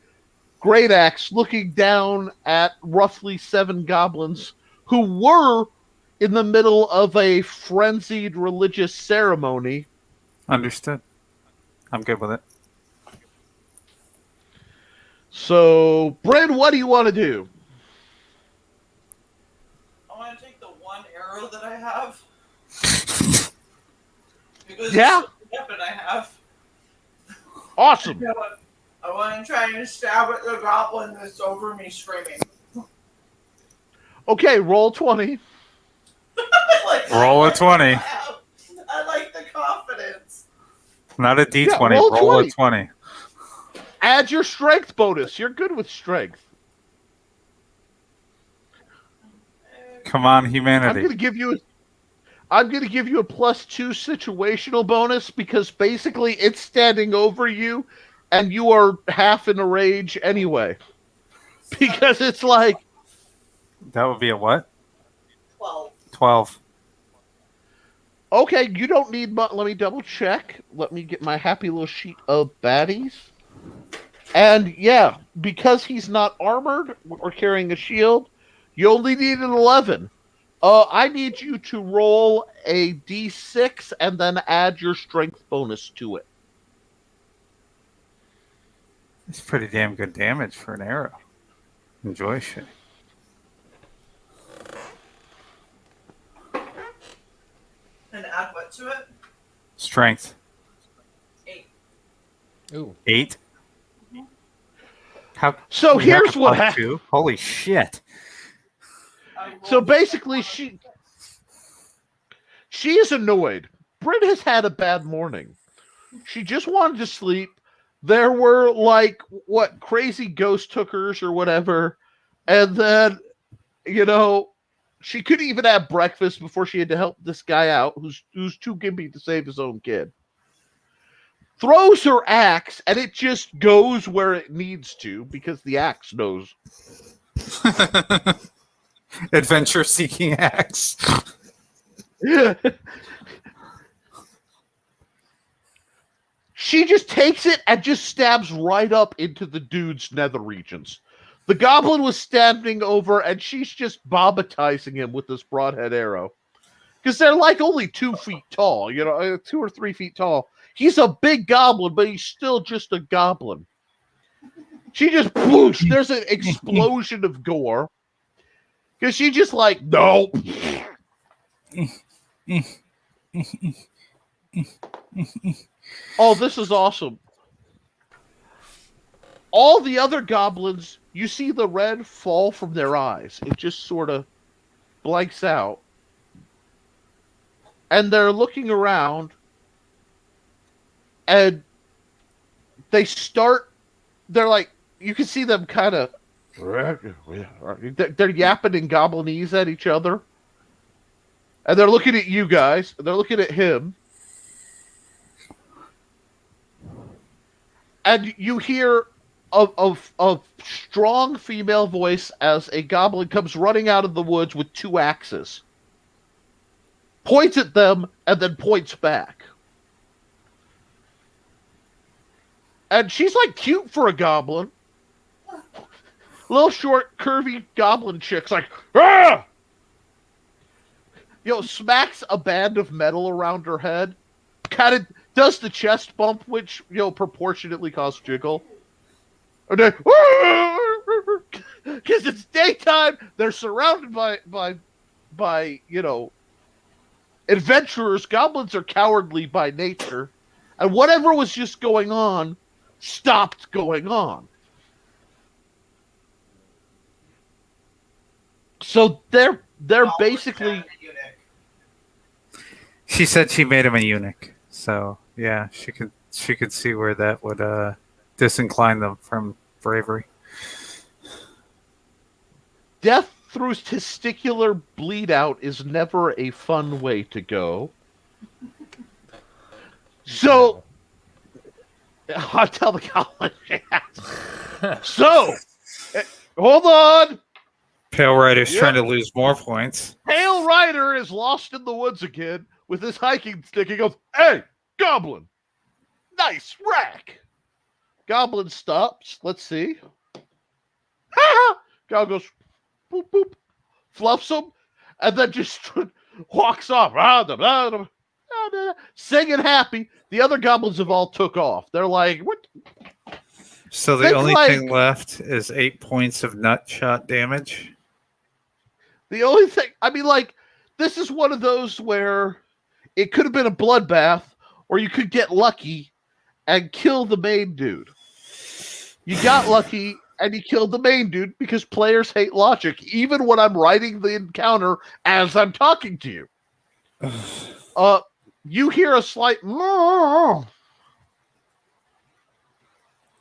great axe, looking down at roughly 7 goblins who were in the middle of a frenzied religious ceremony. Understood. I'm good with it. So, Bryn, what do you want to do? I want to take the 1 arrow that I have. Because Yeah. it's the weapon I have. Awesome. I want to try and stab at the goblin that's over me screaming. Okay, roll 20. Roll a 20. I like the confidence. Not a D20. Yeah, roll roll 20. a 20. Add your strength bonus. You're good with strength. Come on, I'm humanity. going to give you a +2 situational bonus because basically it's standing over you and you are half in a rage anyway. Because it's like That would be a what? 12. 12. okay, you don't need much. Let me double check. Let me get my happy little sheet of baddies. And yeah, because he's not armored or carrying a shield, you only need an 11. I need you to roll a d6 and then add your strength bonus to it. It's pretty damn good damage for an arrow. Enjoy shit. And add what to it? Strength. 8. Ooh. 8. How? So you have here's a what plus happened. 2? Holy shit! So basically, she is annoyed. Brit has had a bad morning. She just wanted to sleep. There were like crazy ghost tookers or whatever, and then she couldn't even have breakfast before she had to help this guy out who's too gimpy to save his own kid. Throws her axe and it just goes where it needs to because the axe knows. Adventure seeking axe. She just takes it and just stabs right up into the dude's nether regions. The goblin was standing over and she's just bobatizing him with this broadhead arrow. Because they're like only 2 feet tall, 2 or 3 feet tall. He's a big goblin, but he's still just a goblin. She just whoosh, there's an explosion of gore. Because she just like, no. Oh, this is awesome. All the other goblins, you see the red fall from their eyes. It just sort of blanks out. And they're looking around. And they're like, you can see them kind of, they're yapping in goblinese at each other. And they're looking at you guys. And they're looking at him. And you hear a strong female voice as a goblin comes running out of the woods with 2 axes. Points at them and then points back. And she's like cute for a goblin. Little short, curvy goblin chick's like, ah! Smacks a band of metal around her head. Kind of does the chest bump, which, proportionately causes jiggle. And then, because it's daytime, they're surrounded by adventurers. Goblins are cowardly by nature. And whatever was just going on stopped going on. So they're basically. She said she made him a eunuch, so yeah, she could see where that would disincline them from bravery. Death through testicular bleed out is never a fun way to go. So, I'll tell the college. So, hold on. Pale Rider's trying to lose more points. Pale Rider is lost in the woods again with his hiking stick. He goes, "Hey, Goblin! Nice rack!" Goblin stops. Let's see. Goblin goes, boop, boop, fluffs him, and then just walks off. Singing happy. The other goblins have all took off. They're like, what? So the only thing left is 8 points of nut shot damage. The only thing, this is one of those where it could have been a bloodbath, or you could get lucky and kill the main dude. You got lucky and you killed the main dude because players hate logic, even when I'm writing the encounter as I'm talking to you. You hear a slight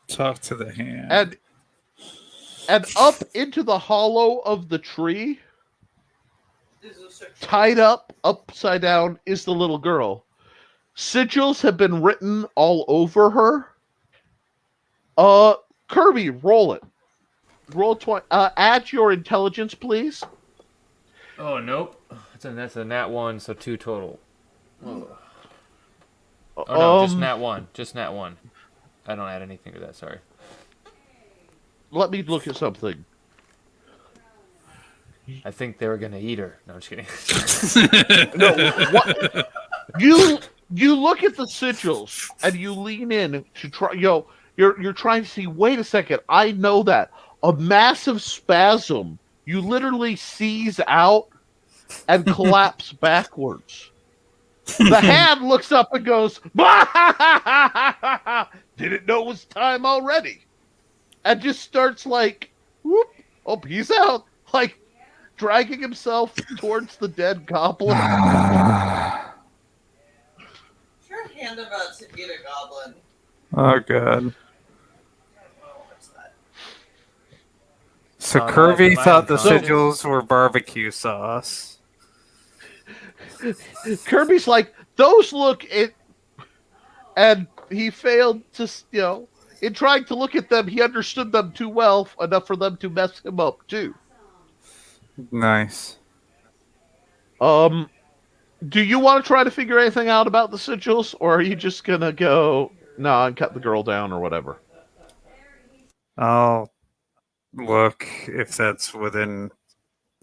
talk to the hand. And up into the hollow of the tree, tied up upside down, is the little girl. Sigils have been written all over her. Kirby, roll it. Roll 20. Add your intelligence, please. Oh, nope. That's a nat 1, so 2 total. Oh no, just nat 1. Just nat 1. I don't add anything to that, sorry. Let me look at something. I think they were gonna eat her. No, I'm just kidding. No, what? You look at the sigils and you lean in to try. You're trying to see. Wait a second. I know that a massive spasm. You literally seize out and collapse backwards. The hand looks up and goes, "Bah! Didn't know it was time already," and just starts like, whoop, "Oh, peace out," like dragging himself towards the dead goblin. Is your hand about to eat a goblin? Oh, God. What's that? So Oh, no, Kirby am I thought the unconscious? sigils were barbecue sauce. Kirby's like, "Those look it," and he failed to, in trying to look at them, he understood them too well enough for them to mess him up too. Nice. Do you want to try to figure anything out about the sigils, or are you just gonna go and cut the girl down or whatever? I'll look if that's within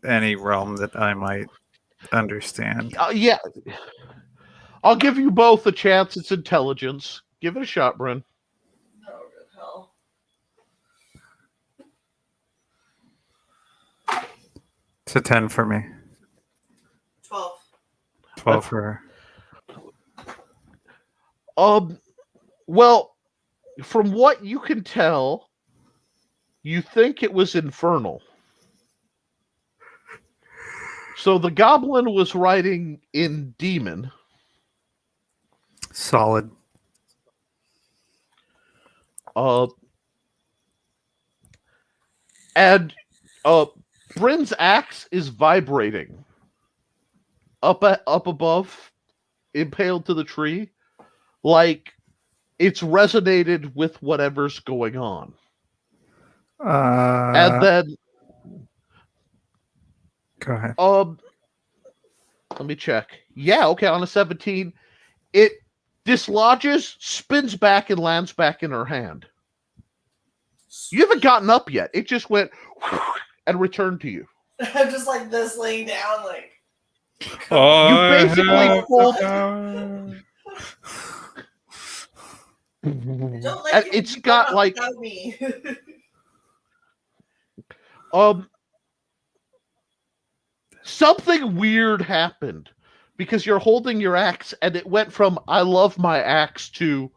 any realm that I might understand. Yeah, I'll give you both a chance. It's intelligence. Give it a shot, Bryn. No, good hell. It's a 10 for me. 12. 12 for her. Well, from what you can tell, you think it was infernal. So the goblin was writing in demon. Solid. And Bryn's axe is vibrating up above, impaled to the tree, like it's resonated with whatever's going on. And then go ahead. let me check. Yeah, okay, on a 17, it dislodges, spins back, and lands back in her hand. You haven't gotten up yet. It just went and returned to you. I'm just like this laying down, like. You basically pulled. Don't like And it. it's You got got like without me. something weird happened because you're holding your axe and it went from "I love my axe" to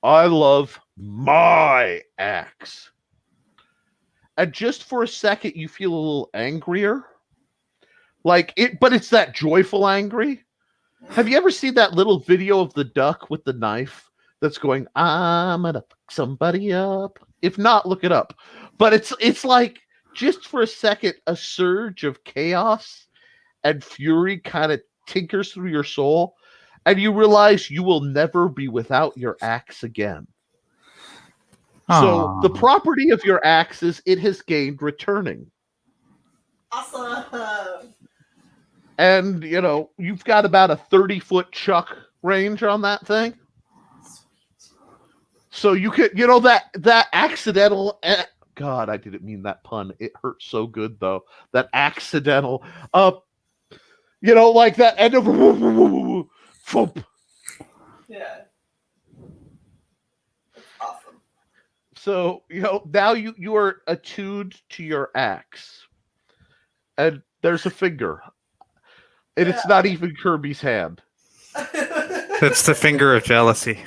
"I love my axe." And just for a second you feel a little angrier. Like it, but it's that joyful angry. Have you ever seen that little video of the duck with the knife that's going, "I'm gonna fuck somebody up"? If not, look it up. But it's like just for a second, a surge of chaos and fury kind of tinkers through your soul, and you realize you will never be without your axe again. So the property of your axe is it has gained returning. Awesome. And, you've got about a 30-foot chuck range on that thing. So you could, that accidental... God, I didn't mean that pun. It hurt so good, though. That accidental... like that end of... Foop. Yeah. Awesome. So, now you are attuned to your axe. And there's a finger. And it's not even Kirby's hand. That's the finger of jealousy.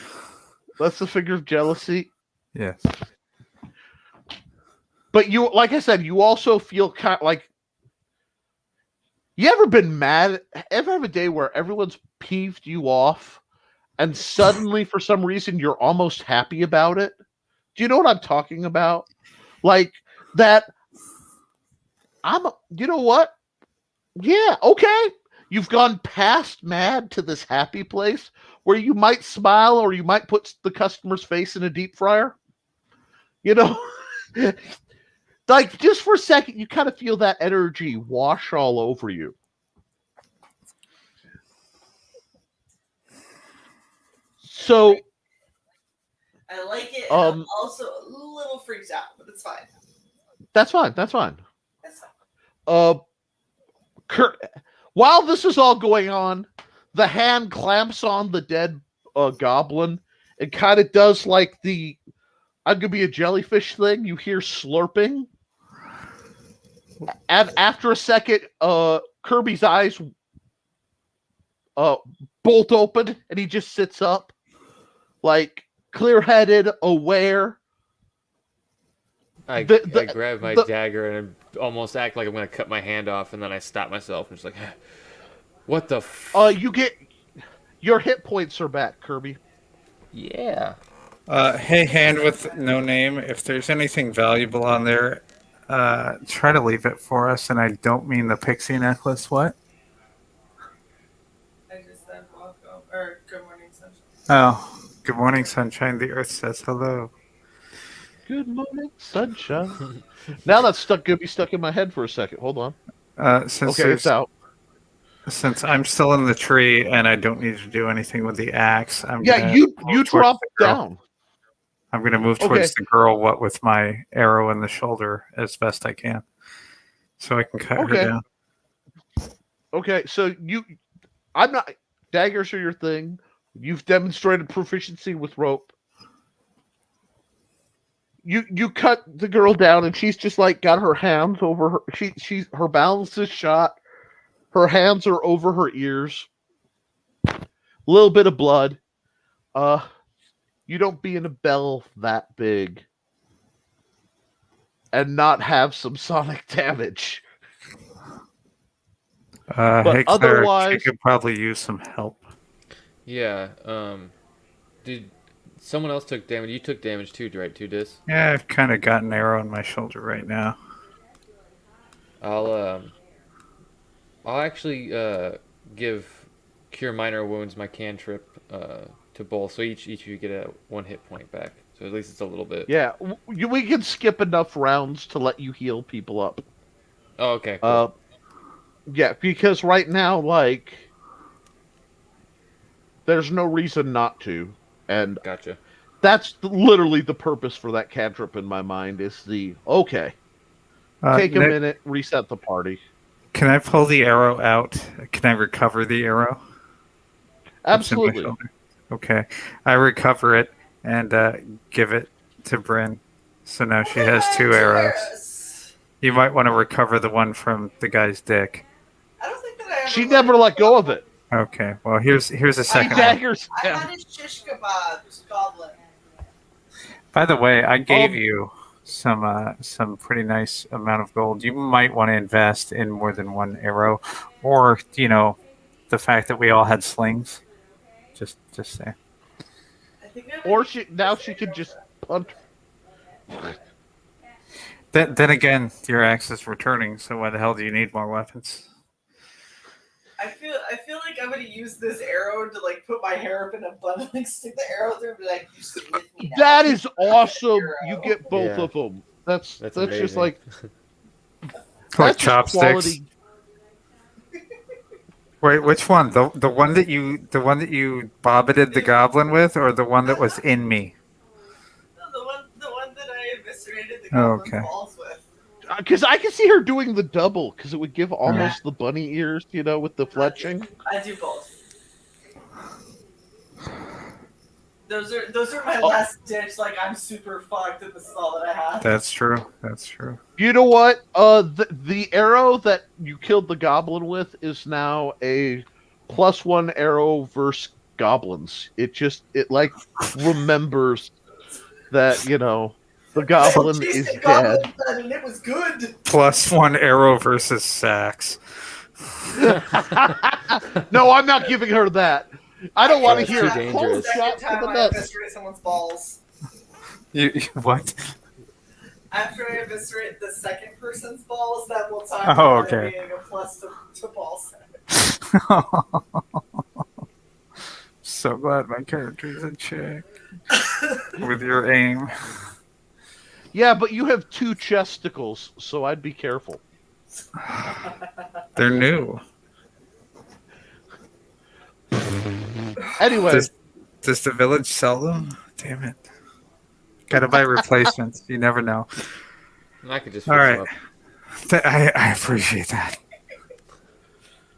That's the finger of jealousy. Yes. But you, like I said, you also feel kind of like... You ever been mad? Ever have a day where everyone's peeved you off and suddenly, for some reason, you're almost happy about it? Do you know what I'm talking about? Like that... you know what? Yeah, okay. You've gone past mad to this happy place where you might smile or you might put the customer's face in a deep fryer. Like just for a second, you kind of feel that energy wash all over you. So I like it. And I'm also a little freaked out, but it's fine. That's fine. That's fine. That's fine. While this is all going on, the hand clamps on the dead goblin and kind of does like the "I'm gonna be a jellyfish" thing. You hear slurping, and after a second, Kirby's eyes bolt open, and he just sits up, like clear-headed, aware. I grab my dagger and almost act like I'm going to cut my hand off, and then I stop myself and just like, what the you get your hit points are back, Kirby. Yeah. Hey, hand with no name. If there's anything valuable on there, try to leave it for us. And I don't mean the pixie necklace. What? I just said welcome or good morning, sunshine. Oh, good morning, sunshine. The earth says hello. Good morning, sunshine. Now that's gonna be stuck in my head for a second. Hold on. Okay, it's out. Since I'm still in the tree and I don't need to do anything with the axe, you drop down. I'm going to move towards the girl with my arrow in the shoulder as best I can, so I can cut her down. Okay, so I'm not. Daggers are your thing. You've demonstrated proficiency with rope. You cut the girl down, and she's just like got her hands over her. Her balance is shot. Her hands are over her ears. A little bit of blood. You don't be in a bell that big and not have some sonic damage. But hey, Claire, otherwise, she could probably use some help. Yeah. Did someone else took damage? You took damage too, right? Too, Dis? Yeah, I've kind of got an arrow in my shoulder right now. I'll actually give Cure Minor Wounds my cantrip to both, so each of you get 1 hit point back. So at least it's a little bit. Yeah, we can skip enough rounds to let you heal people up. Oh, okay. Cool. Yeah, because right now, like, there's no reason not to, and gotcha. That's literally the purpose for that cantrip in my mind. Is take a minute, reset the party. Can I pull the arrow out? Can I recover the arrow? Absolutely. Okay. I recover it and give it to Bryn. So now she has 2 arrows. You might want to recover the one from the guy's dick. I don't think that she never let go of it. Okay. Well, here's a second one. I had a shish kebab goblin. By the way, I gave you some pretty nice amount of gold. You might want to invest in more than 1 arrow, or the fact that we all had slings. Just say. Or she could just punt. Then again, your axe is returning. So why the hell do you need more weapons? I feel like I'm gonna use this arrow to like put my hair up in a bun, like stick the arrow through, and be like, "You sit with me now." That is awesome. You get both of them. That's just like chopsticks. Wait, which one? The one that you bobbited the goblin with, or the one that was in me? No, the one that I eviscerated the goblin's balls with. Because I can see her doing the double, because it would give almost the bunny ears, with the fletching. I do both. Those are my last ditch. Like, I'm super fucked, and this is all that I have. That's true. You know what? The arrow that you killed the goblin with is now a +1 arrow versus goblins. It remembers that the goblin is dead. And it was good. +1 arrow versus Sax. No, I'm not giving her that. I don't want to hear dangerous. Second time I eviscerate someone's balls. You what? After I eviscerate the second person's balls, that will talk about it being a plus to ball set. So glad my character's in check with your aim. Yeah, but you have 2 chesticles, so I'd be careful. They're new. Anyway. Does the village sell them? Damn it. Gotta buy replacements. You never know. I could just all right. I appreciate that.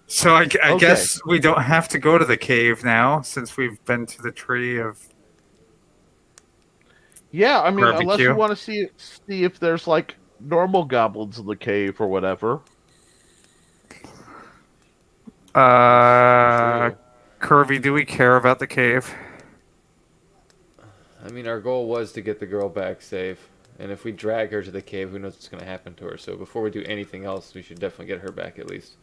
So I guess we don't have to go to the cave now, since we've been to the tree of... Yeah, I mean, barbecue. Unless you want to see if there's, like, normal goblins in the cave or whatever. Kirby, do we care about the cave? I mean, our goal was to get the girl back safe. And if we drag her to the cave, who knows what's going to happen to her. So before we do anything else, we should definitely get her back at least.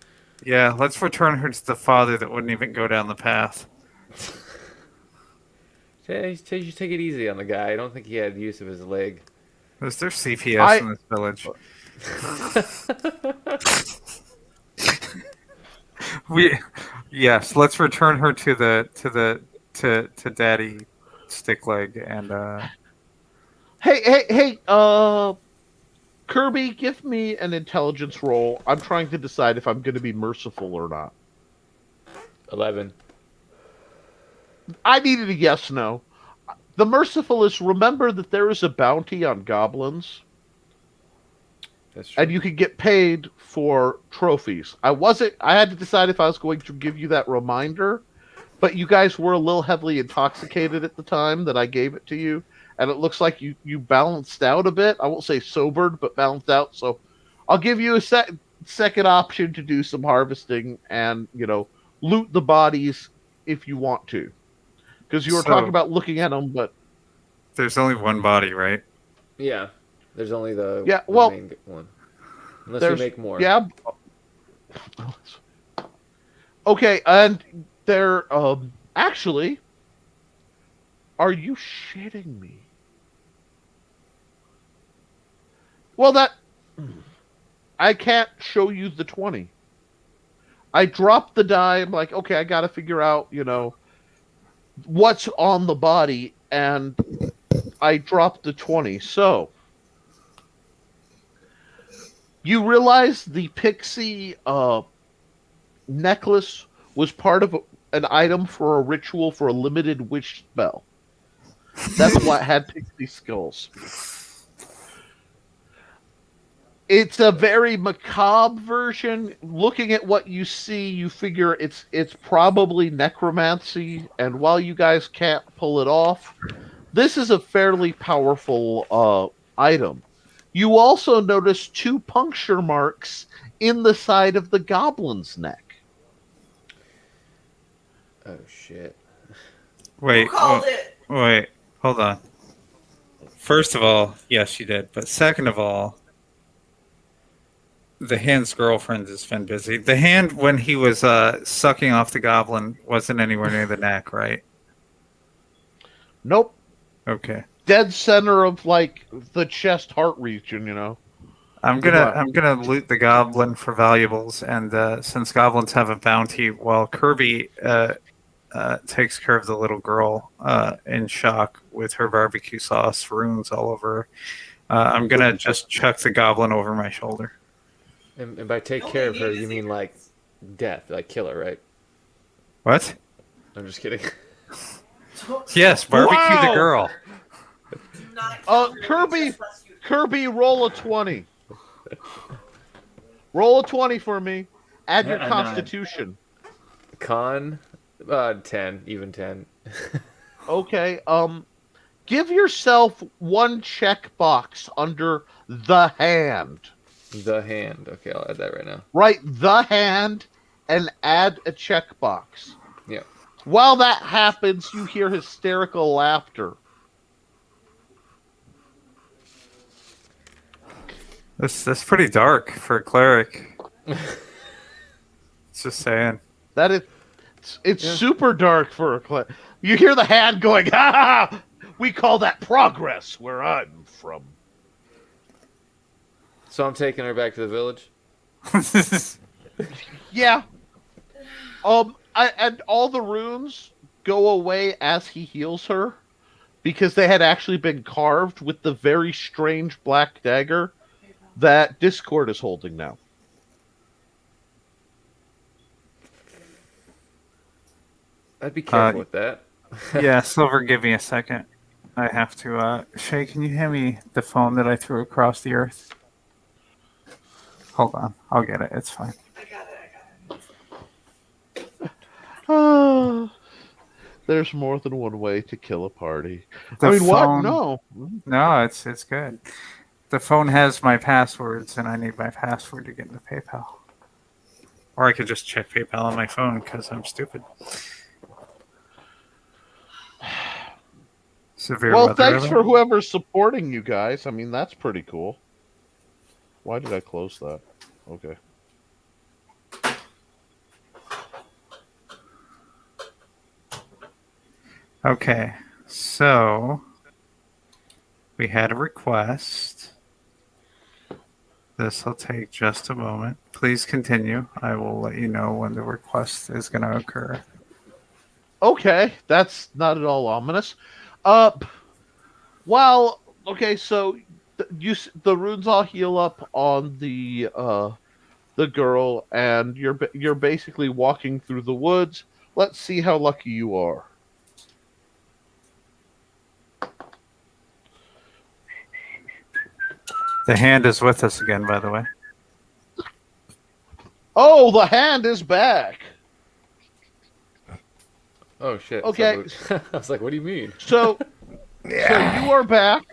Yeah, let's return her to the father that wouldn't even go down the path. Yeah, you should take it easy on the guy. I don't think he had use of his leg. Is there CPS in this village? Yes, let's return her to Daddy Stickleg and Hey, Kirby, give me an intelligence roll. I'm trying to decide if I'm going to be merciful or not. 11. I needed a yes, no. The merciful is remember that there is a bounty on goblins. That's true. And you can get paid for trophies. I had to decide if I was going to give you that reminder, but you guys were a little heavily intoxicated at the time that I gave it to you, and it looks like you balanced out a bit. I won't say sobered, but balanced out. So I'll give you a second option to do some harvesting and, loot the bodies if you want to. Because you were talking about looking at them, but... There's only one body, right? Yeah. There's only the main one. Unless you make more. Yeah. Okay, and there, actually, are you shitting me? Well, I can't show you the 20. I dropped the die. I'm like, okay, I got to figure out, what's on the body, and I dropped the 20. So, you realize the pixie necklace was part of an item for a ritual for a limited wish spell. That's what had pixie skulls. It's a very macabre version. Looking at what you see, you figure it's probably necromancy, and while you guys can't pull it off, this is a fairly powerful item. You also notice 2 puncture marks in the side of the goblin's neck. Oh, shit. Wait. Who called it? Wait. Hold on. First of all, yes, you did. But second of all, the hand's girlfriend has been busy. The hand, when he was sucking off the goblin, wasn't anywhere near the neck, right? Nope. Okay. Dead center of the chest heart region, I'm gonna loot the goblin for valuables, and since goblins have a bounty, while Kirby takes care of the little girl in shock with her barbecue sauce runes all over her, I'm gonna just chuck the goblin over my shoulder. And by take care of her, you mean death, kill her, right? What? I'm just kidding. Yes, barbecue the girl. Kirby, roll a 20. Roll a 20 for me. Add your constitution. Con, 10, even 10. Okay. Give yourself 1 checkbox under the hand. The hand. Okay, I'll add that right now. Write the hand and add a checkbox. Yeah. While that happens, you hear hysterical laughter. That's pretty dark for a cleric. Just saying. It's super dark for a cleric. You hear the hand going, ha ha! We call that progress where I'm from. So I'm taking her back to the village? Yeah. And all the runes go away as he heals her because they had actually been carved with the very strange black dagger that Discord is holding now. I'd be careful with that. Yeah, Silver, give me a second. I have to. Shae, can you hand me the phone that I threw across the earth? Hold on. I'll get it. It's fine. I got it. There's more than one way to kill a party. The What? phone, No. No, it's good. The phone has my passwords, and I need my password to get into PayPal. Or I could just check PayPal on my phone because I'm stupid. severe Well, weather thanks event. for whoever's supporting you guys. I mean, that's pretty cool. Why did I close that? Okay. Okay, so we had a request. This will take just a moment. Please continue. I will let you know when the request is going to occur. Okay, that's not at all ominous. Uh, well, okay, so the runes all heal up on the girl, and you're basically walking through the woods. Let's see how lucky you are. The hand is with us again, by the way. Oh, the hand is back. Oh shit. Okay. I was like, what do you mean? So you are back.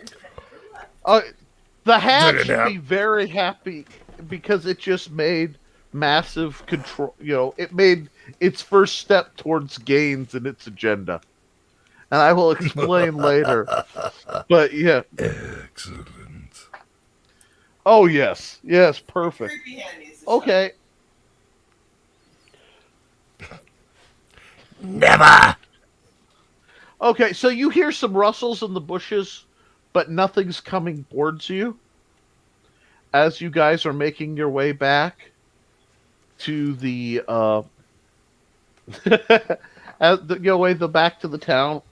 The hand Took a should nap. be very happy because it just made massive control. It made its first step towards gains in its agenda, and I will explain later. But yeah. Excellent. Oh yes, perfect. Creepy hand needs to Okay. Never. Okay, so you hear some rustles in the bushes, but nothing's coming towards you as you guys are making your way back to the back to the town.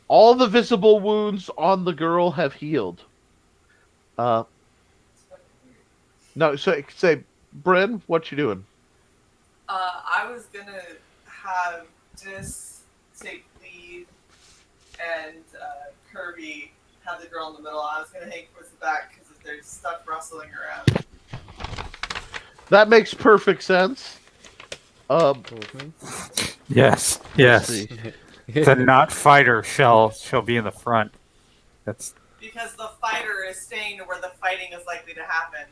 All the visible wounds on the girl have healed. No, so say, Bryn, what you doing? I was gonna have Dis take lead and Kirby have the girl in the middle. I was gonna hang towards the back because if there's stuff rustling around. That makes perfect sense. Yes, let's yes. see. The not fighter shall be in the front. That's Because the fighter is staying where the fighting is likely to happen.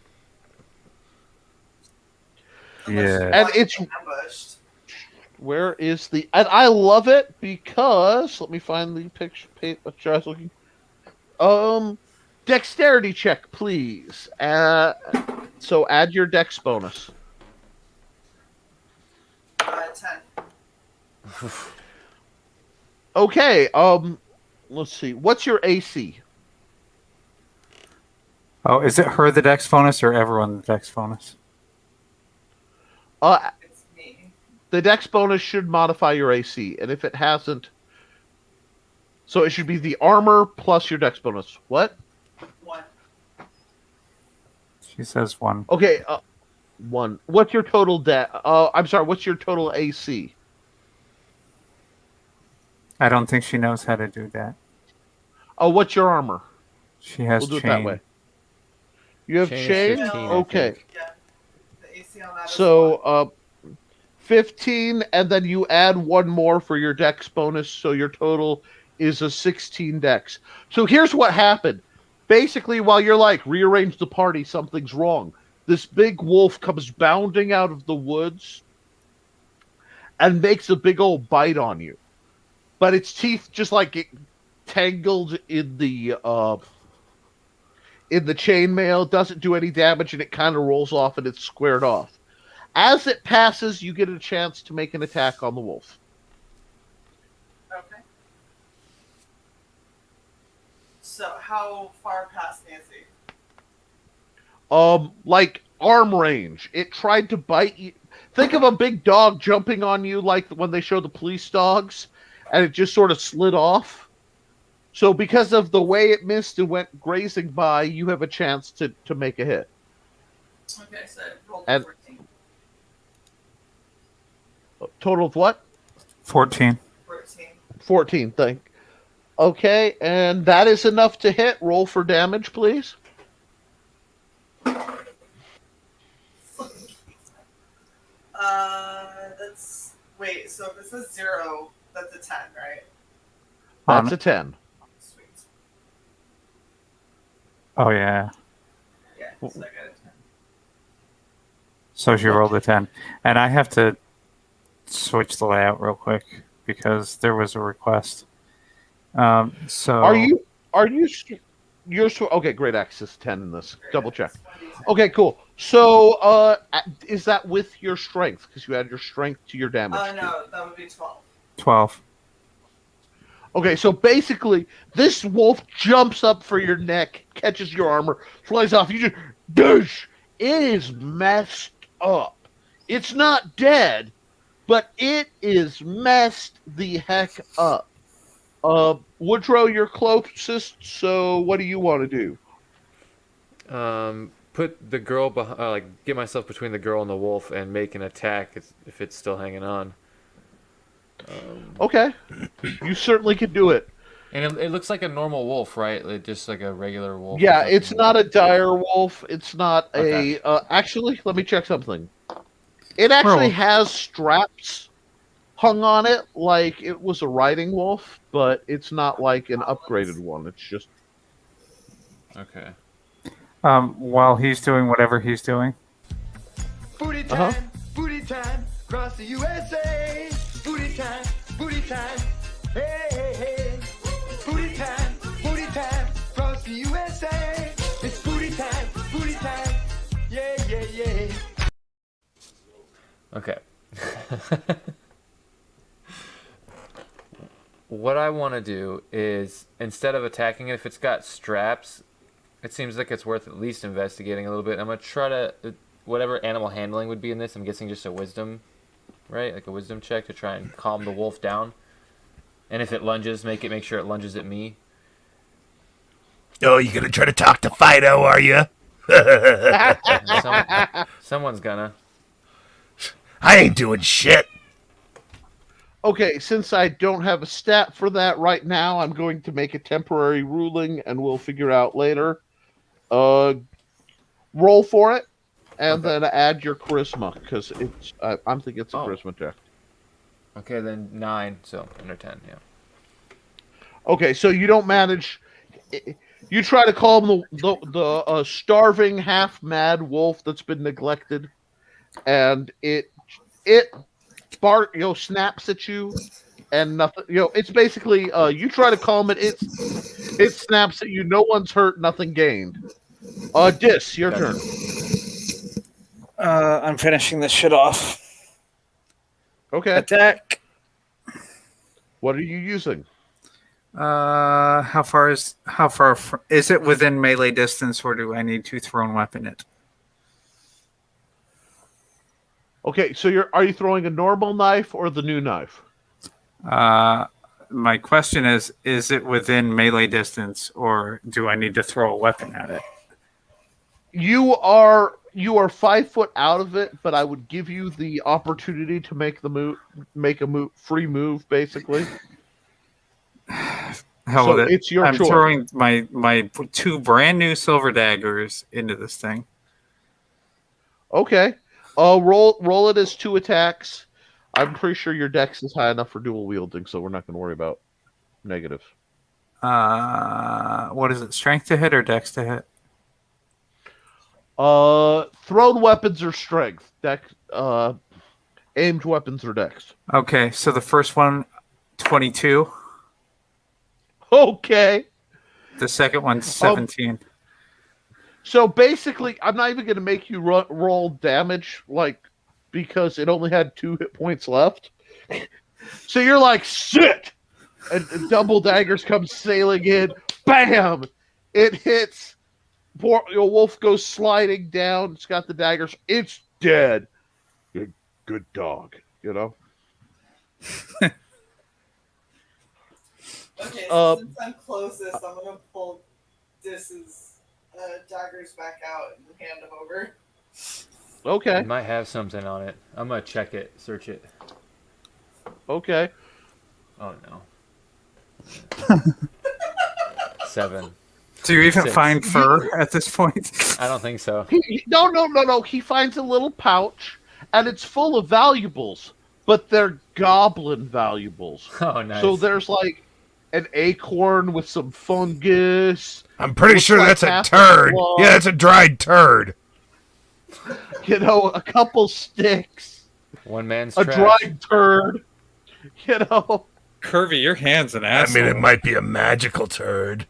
yeah. And it's ambushed. where is the? And I love it because let me find the picture. What I was looking. Dexterity check, please. So add your dex bonus. 10. Okay. Let's see. What's your AC? Oh, is it her the dex bonus or everyone the dex bonus? It's me. The dex bonus should modify your AC, and if it hasn't, so it should be the armor plus your dex bonus. What? 1. She says 1. Okay. 1. What's your total I'm sorry. What's your total AC? I don't think she knows how to do that. Oh, what's your armor? She has We'll do chain. it that way. You have Chain is chain? 15, I Okay. think. Yeah. The AC on that is So, 15, and then you add 1 more for your dex bonus, so your total is a 16 dex. So here's what happened. Basically, while you're like, rearrange the party, something's wrong. This big wolf comes bounding out of the woods and makes a big old bite on you. But its teeth just like get tangled in the chainmail, doesn't do any damage, and it kind of rolls off and it's squared off. As it passes, you get a chance to make an attack on the wolf. Okay. So how far past Nancy? Like arm range. It tried to bite you. Think of a big dog jumping on you like when they show the police dogs, and it just sort of slid off. So because of the way it missed and went grazing by, you have a chance to make a hit. Okay, so roll And- 14. Total of what? 14. 14. 14, think. Okay, and that is enough to hit. Roll for damage, please. That's wait. So if this is 0, that's a 10, right? That's a 10. Sweet. Oh, yeah. Yeah. So I got a 10. So she rolled a 10. And I have to switch the layout real quick because there was a request. So okay, great access 10 in this. Double check. Okay, cool. So is that with your strength? Because you add your strength to your damage. No, that would be 12. 12. Okay, so basically, this wolf jumps up for your neck, catches your armor, flies off. You just, douche! It is messed up. It's not dead, but it is messed the heck up. Woodrow, you're closest, so what do you want to do? Put the girl behind, get myself between the girl and the wolf and make an attack if it's still hanging on. Okay, you certainly can do it. And it looks like a normal wolf, right? Just like a regular wolf. Yeah, it's not a dire wolf. It's not Okay. actually, let me check something. It actually has straps hung on it like it was a riding wolf, but it's not like an upgraded one. It's just... Okay. While he's doing whatever he's doing. Booty time, booty time, across the USA. Booty time, hey, hey, hey. Booty time, across the USA. It's booty time, yeah, yeah, yeah. Okay. What I want to do is, instead of attacking it, if it's got straps, it seems like it's worth at least investigating a little bit. I'm going to try to, whatever animal handling would be in this, I'm guessing just a wisdom, right? Like a wisdom check to try and calm the wolf down. And if it lunges, make sure it lunges at me. Oh, you gonna try to talk to Fido, are you? Someone's gonna. I ain't doing shit. Okay, since I don't have a stat for that right now, I'm going to make a temporary ruling, and we'll figure out later. Roll for it, and then add your charisma, because I'm thinking it's a charisma check. Okay, then 9, so under 10, yeah. Okay, so you don't manage... You try to calm the starving, half-mad wolf that's been neglected, and it snaps at you, and nothing. It's basically you try to calm it. It snaps at you. No one's hurt. Nothing gained. Dis, your turn. I'm finishing this shit off. Okay. Attack. What are you using? How far is it within melee distance, or do I need to thrown weapon it? Okay, so are you throwing a normal knife or the new knife? My question is it within melee distance, or do I need to throw a weapon at it? You are 5 foot out of it, but I would give you the opportunity to make a free move, basically. Hell So with it. it's your I'm choice. throwing my 2 brand new silver daggers into this thing. Okay. Roll it as 2 attacks. I'm pretty sure your dex is high enough for dual wielding, so we're not going to worry about negatives. What is it? Strength to hit or dex to hit? Thrown weapons are strength. Dex, aimed weapons are dex. Okay, so the first one, 22. Okay. The second one, 17. So basically, I'm not even going to make you roll damage, because it only had 2 hit points left. So you're like, shit! And double daggers come sailing in. Bam! It hits. Poor wolf goes sliding down. It's got the daggers. It's dead. Good dog, Okay, so since I'm closest, I'm gonna pull Dis's daggers back out and hand them over. Okay. It might have something on it. I'm gonna check it, search it. Okay. Oh no. 7. Do you even 6. find fur at this point? I don't think so. No. He finds a little pouch, and it's full of valuables, but they're goblin valuables. Oh, nice. So there's an acorn with some fungus. I'm pretty Looks sure like that's a half a turd. claw. Yeah, that's a dried turd. You know, a couple sticks, One man's a trash. dried turd. You know. Kirby, your hand's an I asshole. mean, it might be a magical turd.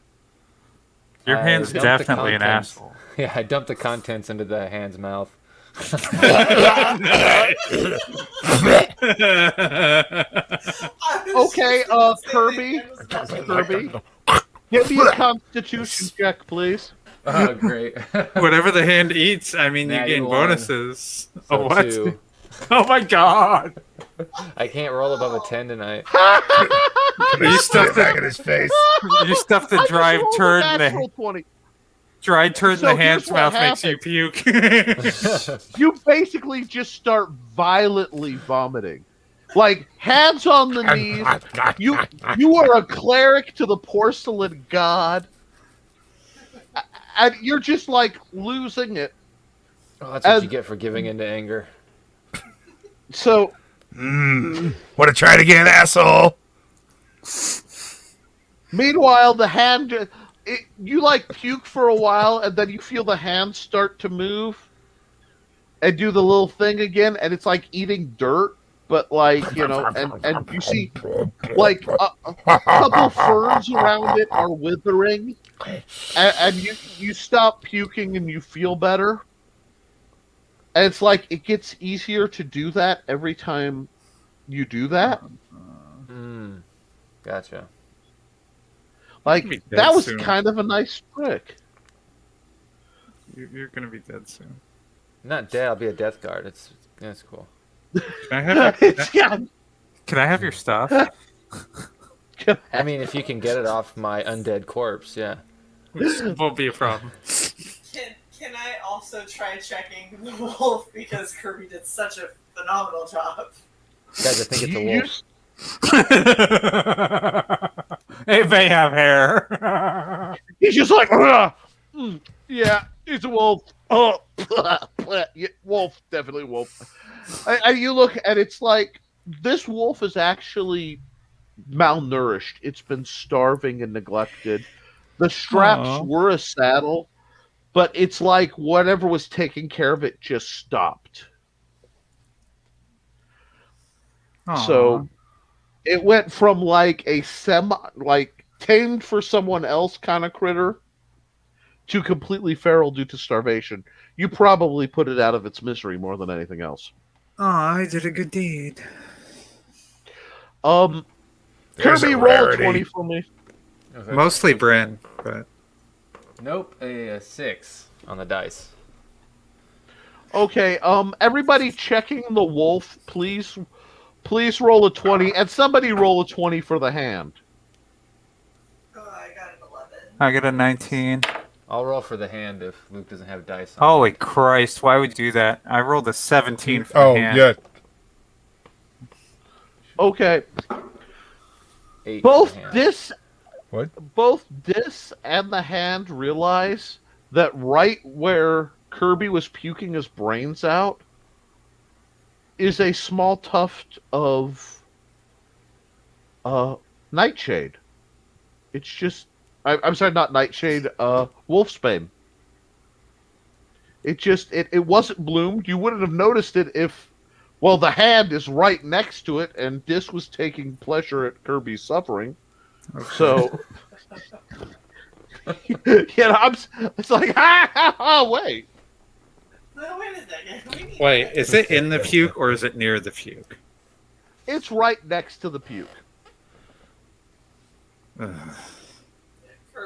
Your I hand's dumped the definitely an contents. asshole. Yeah, I dumped the contents into the hand's mouth. Okay, Kirby, give me a Constitution check, please. Oh, great. Whatever the hand eats, I mean, you Natty gain one. bonuses. So Oh, what? 2. Oh my god! I can't roll above a 10 tonight. You stuffed Back the in his face. you stuffed the I just dried rolled a turd in natural the 20. dried turd in So the here's hand's what mouth makes you happened. puke. You basically just start violently vomiting. Like, hands on the knees. You are a cleric to the porcelain god. And you're just, like, losing it. Oh, that's what you get for giving into anger. So, Want to try it again, asshole? meanwhile, the hand... you, like, puke for a while, and then you feel the hand start to move and do the little thing again, and it's like eating dirt. But, like, you know, and you see, like, a couple ferns around it are withering, and you stop puking and you feel better. And it's like, it gets easier to do that every time you do that. Gotcha. Like, Be dead that was soon. kind of a nice trick. You're gonna be dead soon. Not dead, I'll be a death guard. That's cool. Can I have your, Yeah. can I have your stuff? I mean, if you can get it off my undead corpse, yeah. Won't be a problem. Can I also try checking the wolf because Kirby did such a phenomenal job? Guys, I think it's a wolf. It may have hair. He's just like, "Ugh. Yeah, it's a wolf. Oh, yeah, wolf, definitely wolf. And you look, and it's like, this wolf is actually malnourished. It's been starving and neglected. The straps Aw. were a saddle, but it's like whatever was taking care of it just stopped. So it went from like a tamed for someone else kind of critter to completely feral due to starvation. You probably put it out of its misery more than anything else. I did a good deed. There's Kirby, a roll a rarity. 20 for me. Okay. Mostly Bryn, but Nope, a 6 on the dice. Okay, everybody checking the wolf, please roll a 20, and somebody roll a 20 for the hand. Oh, I got an 11. I get a 19. I'll roll for the hand if Luke doesn't have dice on. Holy Christ, why would you do that? I rolled a 17 for Oh, the hand. yeah. Okay, 8 for both the hand. this and the hand realize that right where Kirby was puking his brains out is a small tuft of nightshade. It's just, I'm sorry, not nightshade, wolfsbane. It wasn't bloomed. You wouldn't have noticed it if, well, the hand is right next to it, and Dis was taking pleasure at Kirby's suffering. So, it's like, wait. No, wait a second. Wait, is it in the puke or is it near the puke? It's right next to the puke.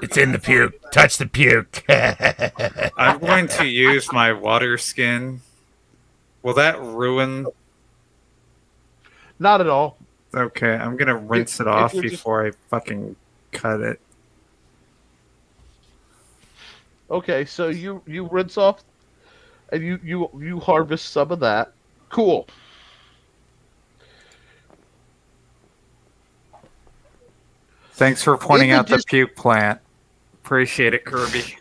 It's in the puke. Touch the puke. I'm going to use my water skin. Will that ruin? Not at all. Okay, I'm gonna rinse it It off will just- before I fucking cut it. Okay, so you rinse off, and you harvest some of that. Cool. Thanks for pointing In the out the dis- puke plant. Appreciate it, Kirby.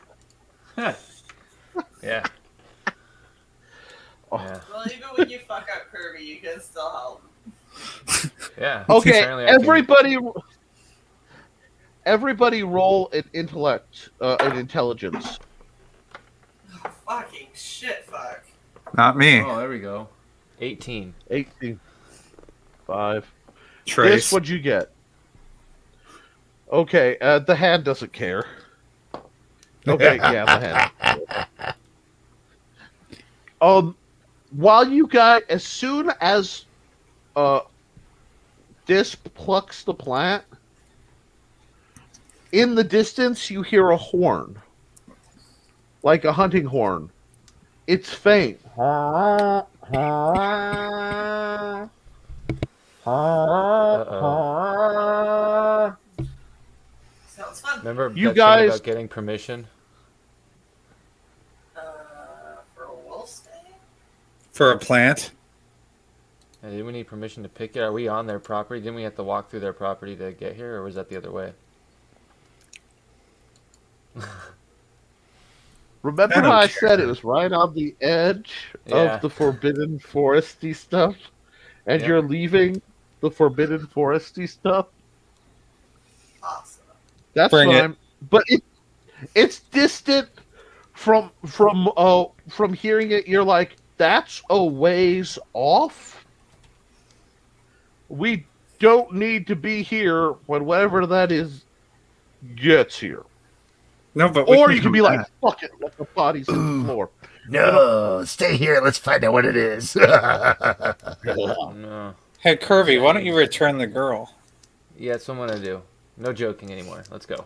Yeah. Oh. Yeah. Well, even when you fuck up Kirby, you can still help. Yeah. Okay, Apparently I can- everybody roll an intellect, an intelligence. Oh, fucking shit, fuck. Not me. Oh, there we go. 18. 18. 5. Trace. This, what'd you get? Okay, the hand doesn't care. Okay, yeah, the hand. While you guys, as soon as this plucks the plant, in the distance you hear a horn, like a hunting horn. It's faint. Sounds fun. Remember You that guys- thing about getting permission? For a wolf stain? For a plant? Yeah, did we need permission to pick it? Are we on their property? Didn't we have to walk through their property to get here, or was that the other way? Remember I don't how I care. said it was right on the edge Yeah. of the forbidden foresty stuff? And Yeah. you're leaving the forbidden foresty stuff? Awesome. That's Bring what it. I'm. But it's distant from hearing it. You're like, that's a ways off. We don't need to be here when whatever that is gets here. No, but we Or can you can come be like, back. fuck it, let the bodies on the floor. No, stay here. Let's find out what it is. No. Hey, Kirby, why don't you return the girl? Yeah, that's what I'm gonna do. No joking anymore. Let's go.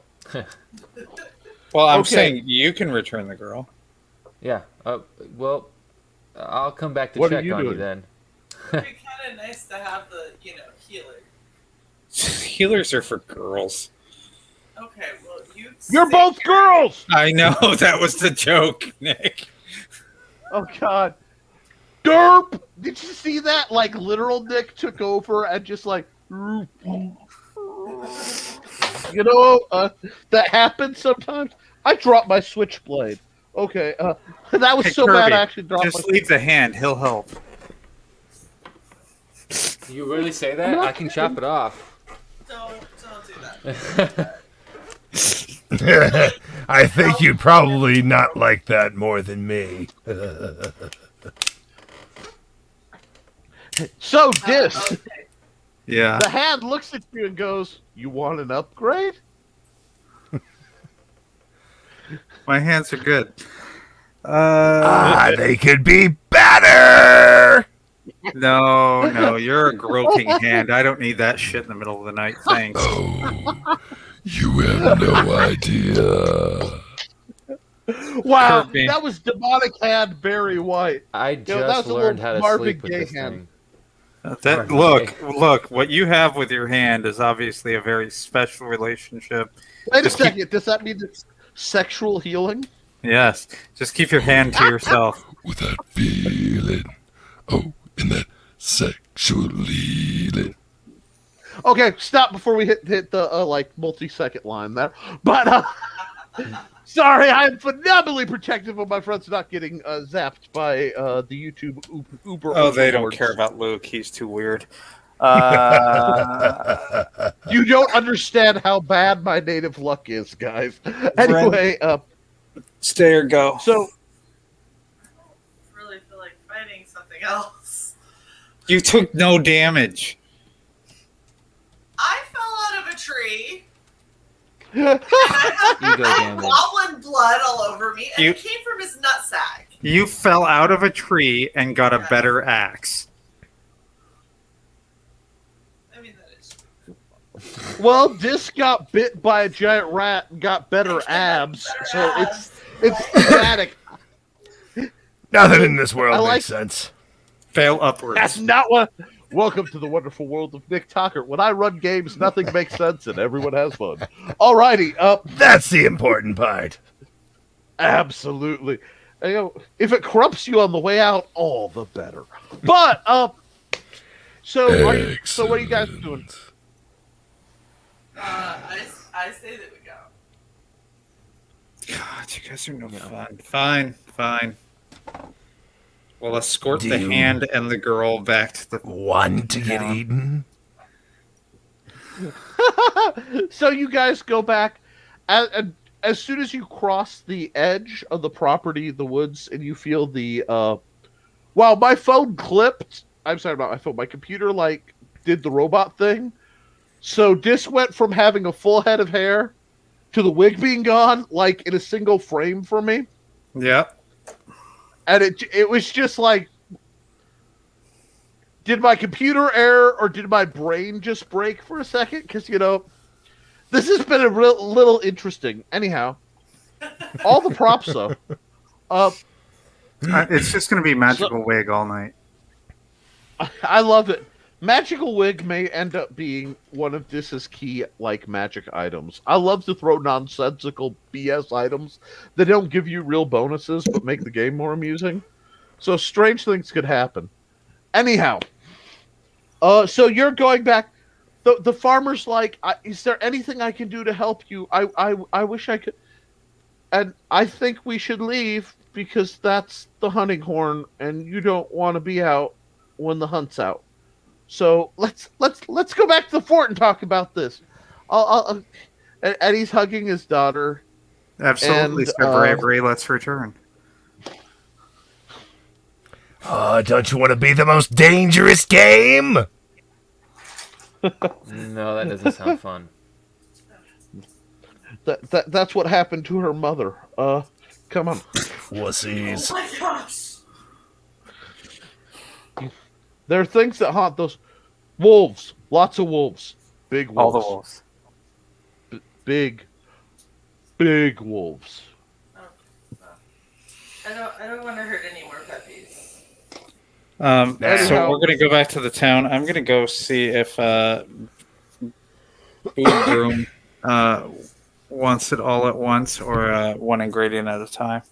Well, I'm Okay. saying you can return the girl. Yeah. Well, I'll come back to What are check you on you doing? then. It'd be kind of nice to have the, healer. Healers are for girls. Okay, well, You're both girls! I know, that was the joke, Nick. Oh, God. Derp! Did you see that? Like, literal Nick took over and just like... that happens sometimes. I dropped my switchblade. Okay, that was Hey, so Kirby, bad I actually dropped just my... leave the hand. He'll help. You really say that? I can chop it off. Don't do that. I think you'd probably not like that more than me. So, Dis, Okay. Yeah. the hand looks at you and goes, you want an upgrade? My hands are good. They could be better. No, you're a groping hand. I don't need that shit in the middle of the night. Thanks. Oh, you have no idea. Wow, Kirby. that was demonic hand Barry White. I that just was a learned little how to Marvin sleep with Gaye this hand. thing. Look, what you have with your hand is obviously a very special relationship. Wait a Just keep- second, does that mean it's sexual healing? Yes. Just keep your hand to yourself. With that feeling. Oh, and that sexual feeling. Okay, stop before we hit the multi-second line there. But sorry, I'm phenomenally protective of my friends not getting zapped by the YouTube Uber. Oh, they don't overlords. care about Luke. He's too weird. You don't understand how bad my native luck is, guys. Anyway, Stay or go. so Really feel like fighting something else. You took no damage. I fell out of a tree. Ego I had damage. goblin blood all over me, and You- it came from his nutsack. You fell out of a tree and got a better axe. I mean, that is true. well, this got bit by a giant rat and got better abs, so it's static. Nothing in this world I like- makes sense. Fail upwards. That's not what. Welcome to the wonderful world of Nick Tockert. When I run games, nothing makes sense and everyone has fun. Alrighty, That's the important part. absolutely. If it corrupts you on the way out, all the better. But so what are you guys doing? I say that we go. God, you guys are no fun. Fine. We'll escort Do the you- hand and the girl back to the. Want to get eaten? So you guys go back, and as soon as you cross the edge of the property, the woods, and you feel the Well, my phone clipped. I'm sorry about my phone. My computer like did the robot thing. So Dis went from having a full head of hair to the wig being gone, like in a single frame for me. Yep. And it was just like, did my computer error or did my brain just break for a second? Because, this has been a little interesting. Anyhow, all the props, though. It's just going to be magical wig all night. I love it. Magical wig may end up being one of Dis's key, magic items. I love to throw nonsensical BS items that don't give you real bonuses but make the game more amusing. So strange things could happen. Anyhow, so you're going back. The farmer's like, is there anything I can do to help you? I wish I could. And I think we should leave because that's the hunting horn, and you don't want to be out when the hunt's out. So let's go back to the fort and talk about this. And he's hugging his daughter. Absolutely, Sir Bravery. Let's return. Don't you want to be the most dangerous game? No, that doesn't sound fun. That's what happened to her mother. Come on. Wussies. Oh my gosh! There are things that haunt those wolves. Lots of wolves. Big wolves. All the wolves. Big wolves. I don't want to hurt any more puppies. So we're gonna go back to the town. I'm gonna go see if Woodrow wants it all at once or one ingredient at a time.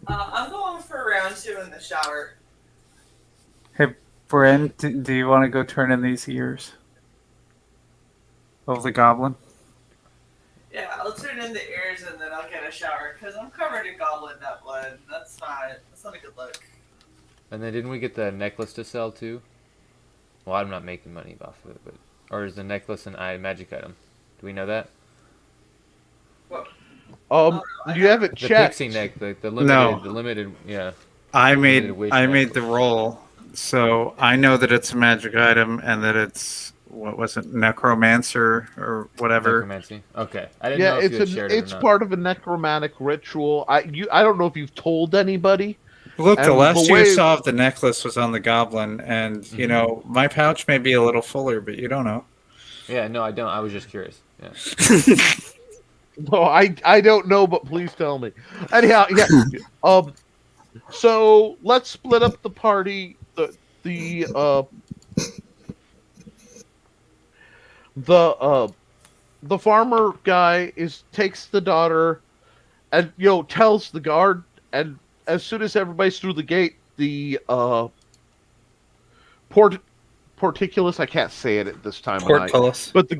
I'm going for round 2 in the shower. Hey, Bren, do you want to go turn in these ears of the goblin? Yeah, I'll turn in the ears and then I'll get a shower because I'm covered in goblin nut blood. That's not a good look. And then didn't we get the necklace to sell too? Well, I'm not making money off of it, but is the necklace an magic item? Do we know that? Well, you haven't The checked. pixie neck, the limited, No. the limited, yeah. I Limited witch made necklace. the roll, so I know that it's a magic item and that it's what was it, necromancer or whatever. Necromancy. Okay, I didn't know if you had shared it or it's not. part of a necromantic ritual. I don't know if you've told anybody. Look, the And last the you way- saw of the necklace was on the goblin, and you know my pouch may be a little fuller, but you don't know. Yeah, no, I don't. I was just curious. Yeah. No, I don't know, but please tell me. Anyhow, yeah. So let's split up the party. The farmer guy takes the daughter, and tells the guard, and as soon as everybody's through the gate, the porticulus, I can't say it at this time of night. Portcullis. But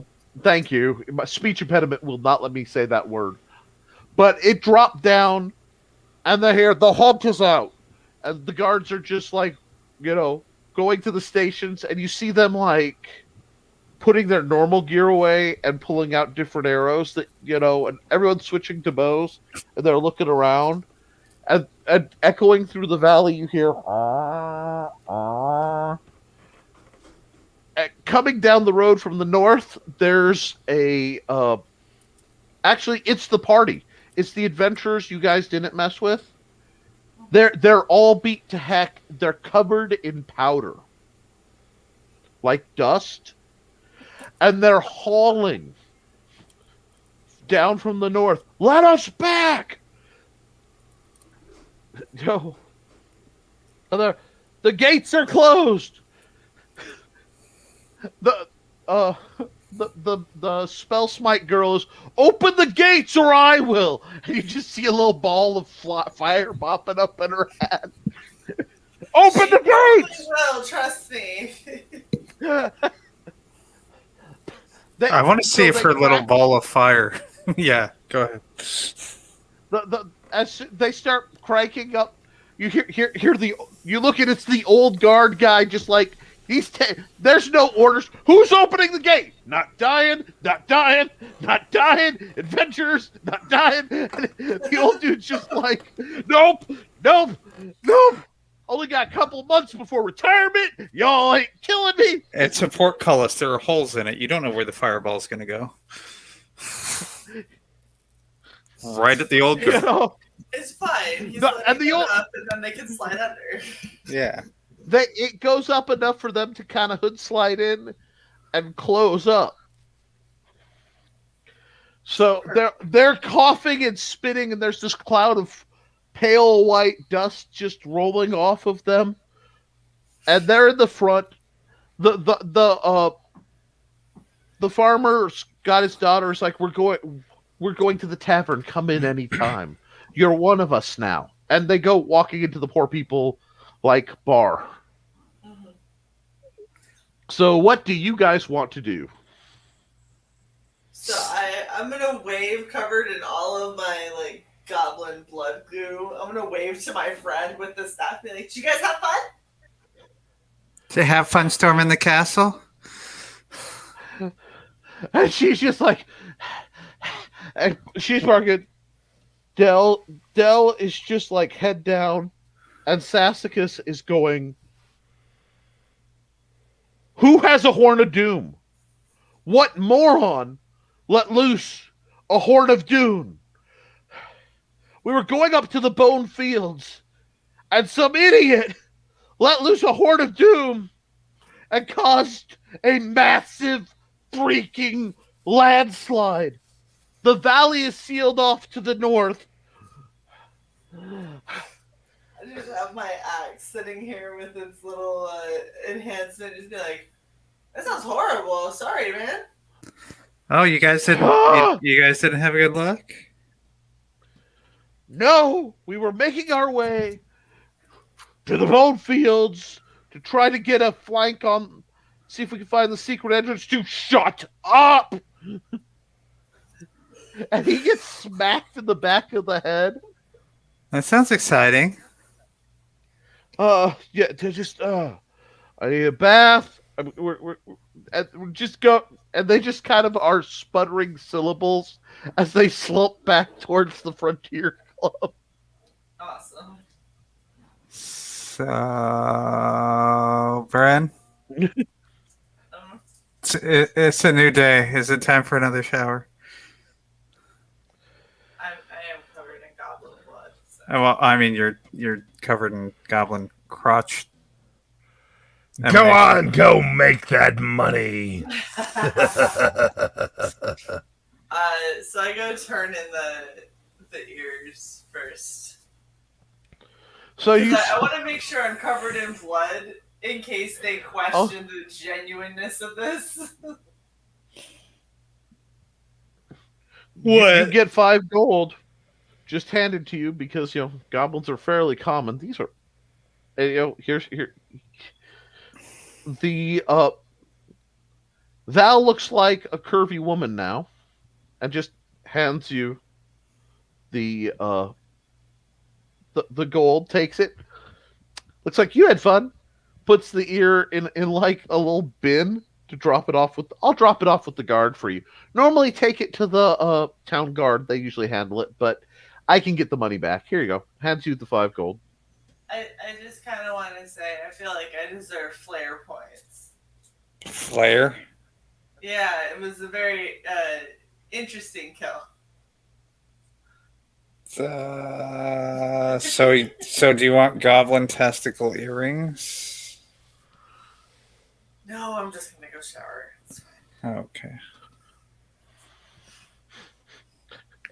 thank you. My speech impediment will not let me say that word. But it dropped down, and the hunt is out. And the guards are just going to the stations, and you see them putting their normal gear away and pulling out different arrows that, and everyone's switching to bows, and they're looking around. And echoing through the valley, you hear, coming down the road from the north, there's actually, it's the party. It's the adventurers you guys didn't mess with. They're all beat to heck. They're covered in powder, like dust, and they're hauling down from the north. Let us back! No, the gates are closed. The spell smite girl is, open the gates or I will. And you just see a little ball of fire popping up in her head. Open the gates! Well, trust me. I want to see if her little ball of fire. Yeah, go ahead. As they start cranking up, you hear you look at it's the old guard guy just There's no orders. Who's opening the gate? Not dying, not dying, not dying. Adventurers, not dying. And the old dude's just like, nope, nope, nope. Only got a couple months before retirement. Y'all ain't killing me. It's a portcullis. There are holes in it. You don't know where the fireball's going to go. Right at the old You girl. know, It's fine. He's and the old, up, and then they can slide under. Yeah. it goes up enough for them to kind of hood slide in and close up. So they're coughing and spitting, and there's this cloud of pale white dust just rolling off of them, and they're in the front. The farmer's got his daughters like, we're going to the tavern. Come in anytime. You're one of us now. And they go walking into the poor people like bar. Mm-hmm. So what do you guys want to do? So I'm gonna wave covered in all of my like goblin blood goo. I'm gonna wave to my friend with the staff, be like, "Did you guys have fun?" To have fun storming the castle? And she's just like, and she's marking. Dell is just like head down, and Sassicus is going, who has a horn of doom? What moron let loose a horn of doom? We were going up to the bone fields, and some idiot let loose a horn of doom and caused a massive freaking landslide. The valley is sealed off to the north. I just have my axe sitting here with its little enhancement. Just be like, "That sounds horrible. Sorry, man." Oh, you guys didn't have good luck? No, we were making our way to the bone fields to try to get a flank on, see if we can find the secret entrance to shut up. And he gets smacked in the back of the head. That sounds exciting. Yeah, to just, I need a bath. I mean, we're just go, and they just kind of are sputtering syllables as they slump back towards the Frontier Club. Awesome. So, Bren, it's a new day. Is it time for another shower? I am covered in goblin blood. So. Well, I mean, you're covered in goblin crotch. Go on, go make that money. So I go turn in the ears first. So I want to make sure I'm covered in blood in case they question the genuineness of this. You get 5 gold just handed to you because goblins are fairly common. These are, here. The Val looks like a curvy woman now, and just hands you the gold. Takes it. Looks like you had fun. Puts the ear in like a little bin to drop it off with. I'll drop it off with the guard for you. Normally take it to the town guard. They usually handle it, but I can get the money back. Here you go. Hands you the 5 gold. I just kind of want to say I feel like I deserve flair points. Flair? Yeah, it was a very interesting kill. So do you want goblin testicle earrings? No, I'm just gonna go shower. It's fine. Okay.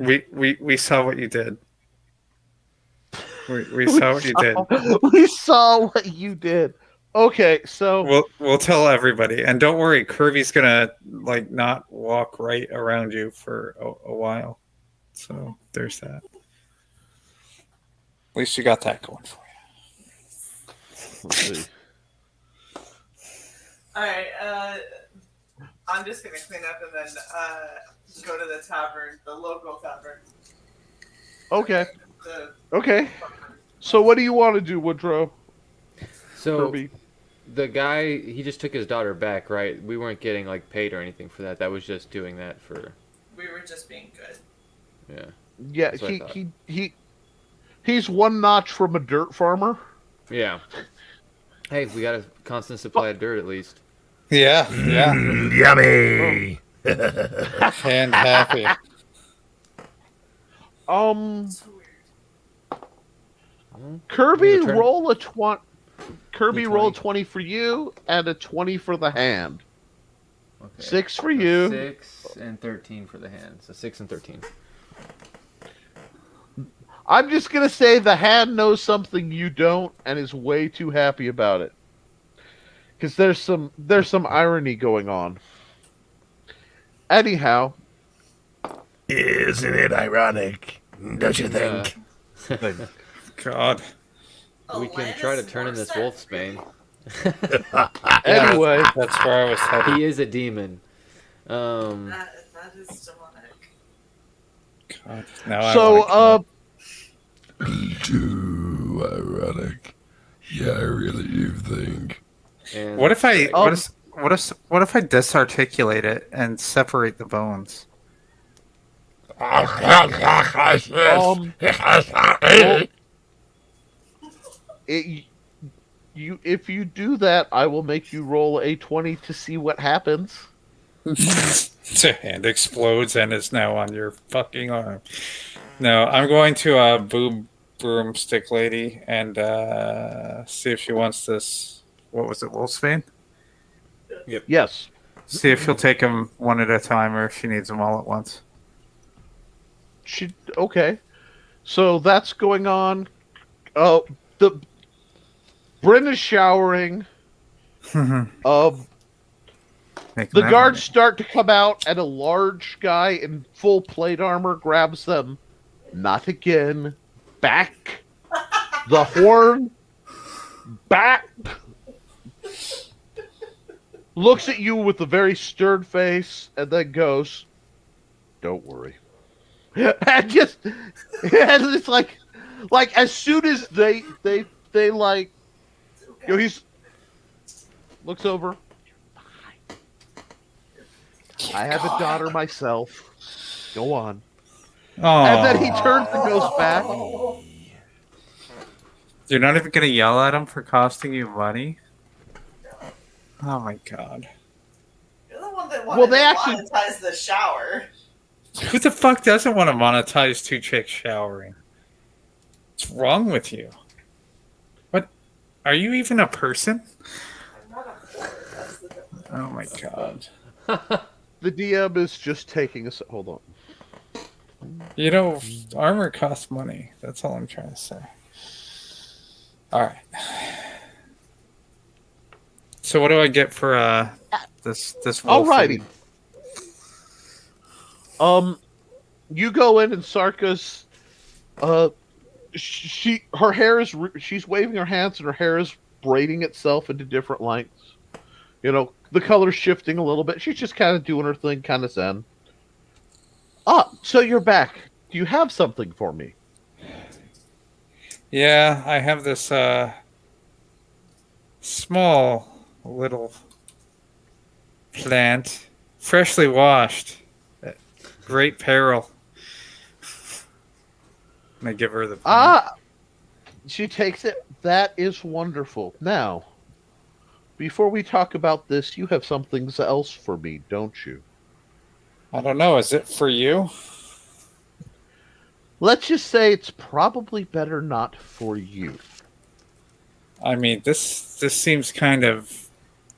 We saw what you did. We saw what you did. We saw what you did. Okay, so We'll tell everybody, and don't worry, Kirby's gonna not walk right around you for a while. So there's that. At least you got that going for you. let's see. All right, I'm just gonna clean up and then go to the tavern, the local tavern. Okay. Okay. So what do you want to do, Woodrow? So Kirby? the guy, he just took his daughter back, right? We weren't getting like paid or anything for that. That was just doing that for. We were just being good. Yeah. Yeah, That's what I thought. he's one notch from a dirt farmer. Yeah. Hey, we got a constant supply of dirt at least. Yeah, yeah. Yummy. And happy. So weird. Kirby Your turn. roll a 20. Kirby D20. roll 20 for you and a 20 for the hand. Okay. 6 for So you. 6 and 13 for the hand. So 6 and 13. I'm just gonna say the hand knows something you don't and is way too happy about it. Because there's some irony going on. Anyhow, Isn't it ironic? Don't you think? God. We can try to turn in this wolfsbane. anyway, That's where I was headed. He is a demon. That is demonic. God. Now I so wanna Too ironic. Yeah, I really do think. And What if I Um, what if I disarticulate it and separate the bones? if you do that, I will make you roll a 20 to see what happens. The hand explodes and is now on your fucking arm. No, I'm going to boob broomstick lady and see if she wants this. What was it, Wolfsbane? Yes. See if she'll take them one at a time or if she needs them all at once. Okay. So that's going on. The Bryn is showering. Making The that guards money. start to come out, and a large guy in full plate armor grabs them. Not again. Back. The horn. Back. Looks at you with a very stern face, and then goes, "Don't worry." And just, and it's like as soon as they like, he's looks over. I have a daughter myself. Go on. And then he turns and goes back. You're not even gonna yell at him for costing you money? Oh my god. You're the one that Well, wanted they to actually- monetize the shower. Who the fuck doesn't want to monetize two chicks showering? What's wrong with you? What? Are you even a person? I'm not a whore. That's the difference. Oh my god. The DM is just taking us. Hold on. You know, armor costs money. That's all I'm trying to say. Alright. So what do I get for this wolf? Alrighty. You go in and Sarka's. Her hair is. She's waving her hands and her hair is braiding itself into different lengths. You know, the color's shifting a little bit. She's just kind of doing her thing, kind of zen. So you're back. Do you have something for me? Yeah, I have this small little plant, freshly washed, at great peril. And I give her the plant. She takes it. That is wonderful. Now, before we talk about this, you have something else for me, don't you? I don't know. Is it for you? Let's just say it's probably better not for you. I mean, this seems kind of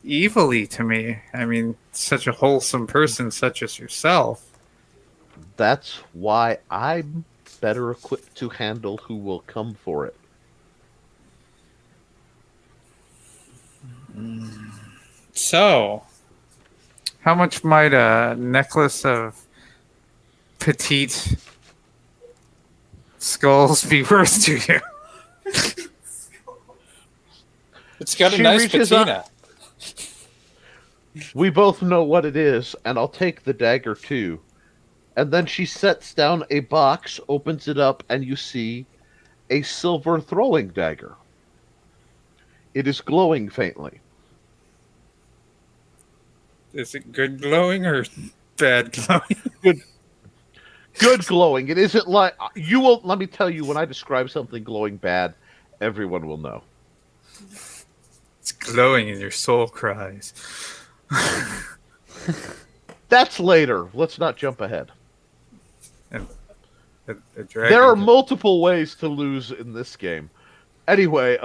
evilly to me. I mean, such a wholesome person such as yourself. That's why I'm better equipped to handle who will come for it. So, how much might a necklace of petite skulls be worth to you? It's got a She nice reaches patina. We both know what it is, and I'll take the dagger too. And then she sets down a box, opens it up, and you see a silver throwing dagger. It is glowing faintly. Is it good glowing or bad glowing? Good glowing. It isn't like you will. Let me tell you, when I describe something glowing bad, everyone will know. It's glowing and your soul cries. That's later. Let's not jump ahead. And a dragon There are can- multiple ways to lose in this game. Anyway,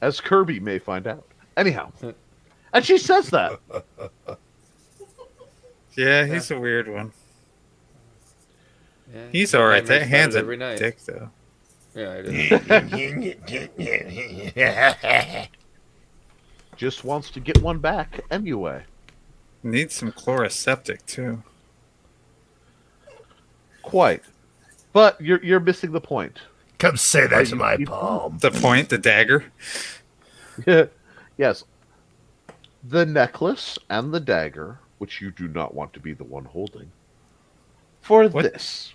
as Kirby may find out. Anyhow, and she says that. Yeah, he's a weird one. Yeah, He's my all right. nightmares That about hand's it a every night. dick, though. Yeah, it is. Just wants to get one back anyway. Needs some chloroseptic too. Quite. But you're missing the point. Come say that to you- my you- palm. The point, the dagger. Yes. The necklace and the dagger, which you do not want to be the one holding. For What? this.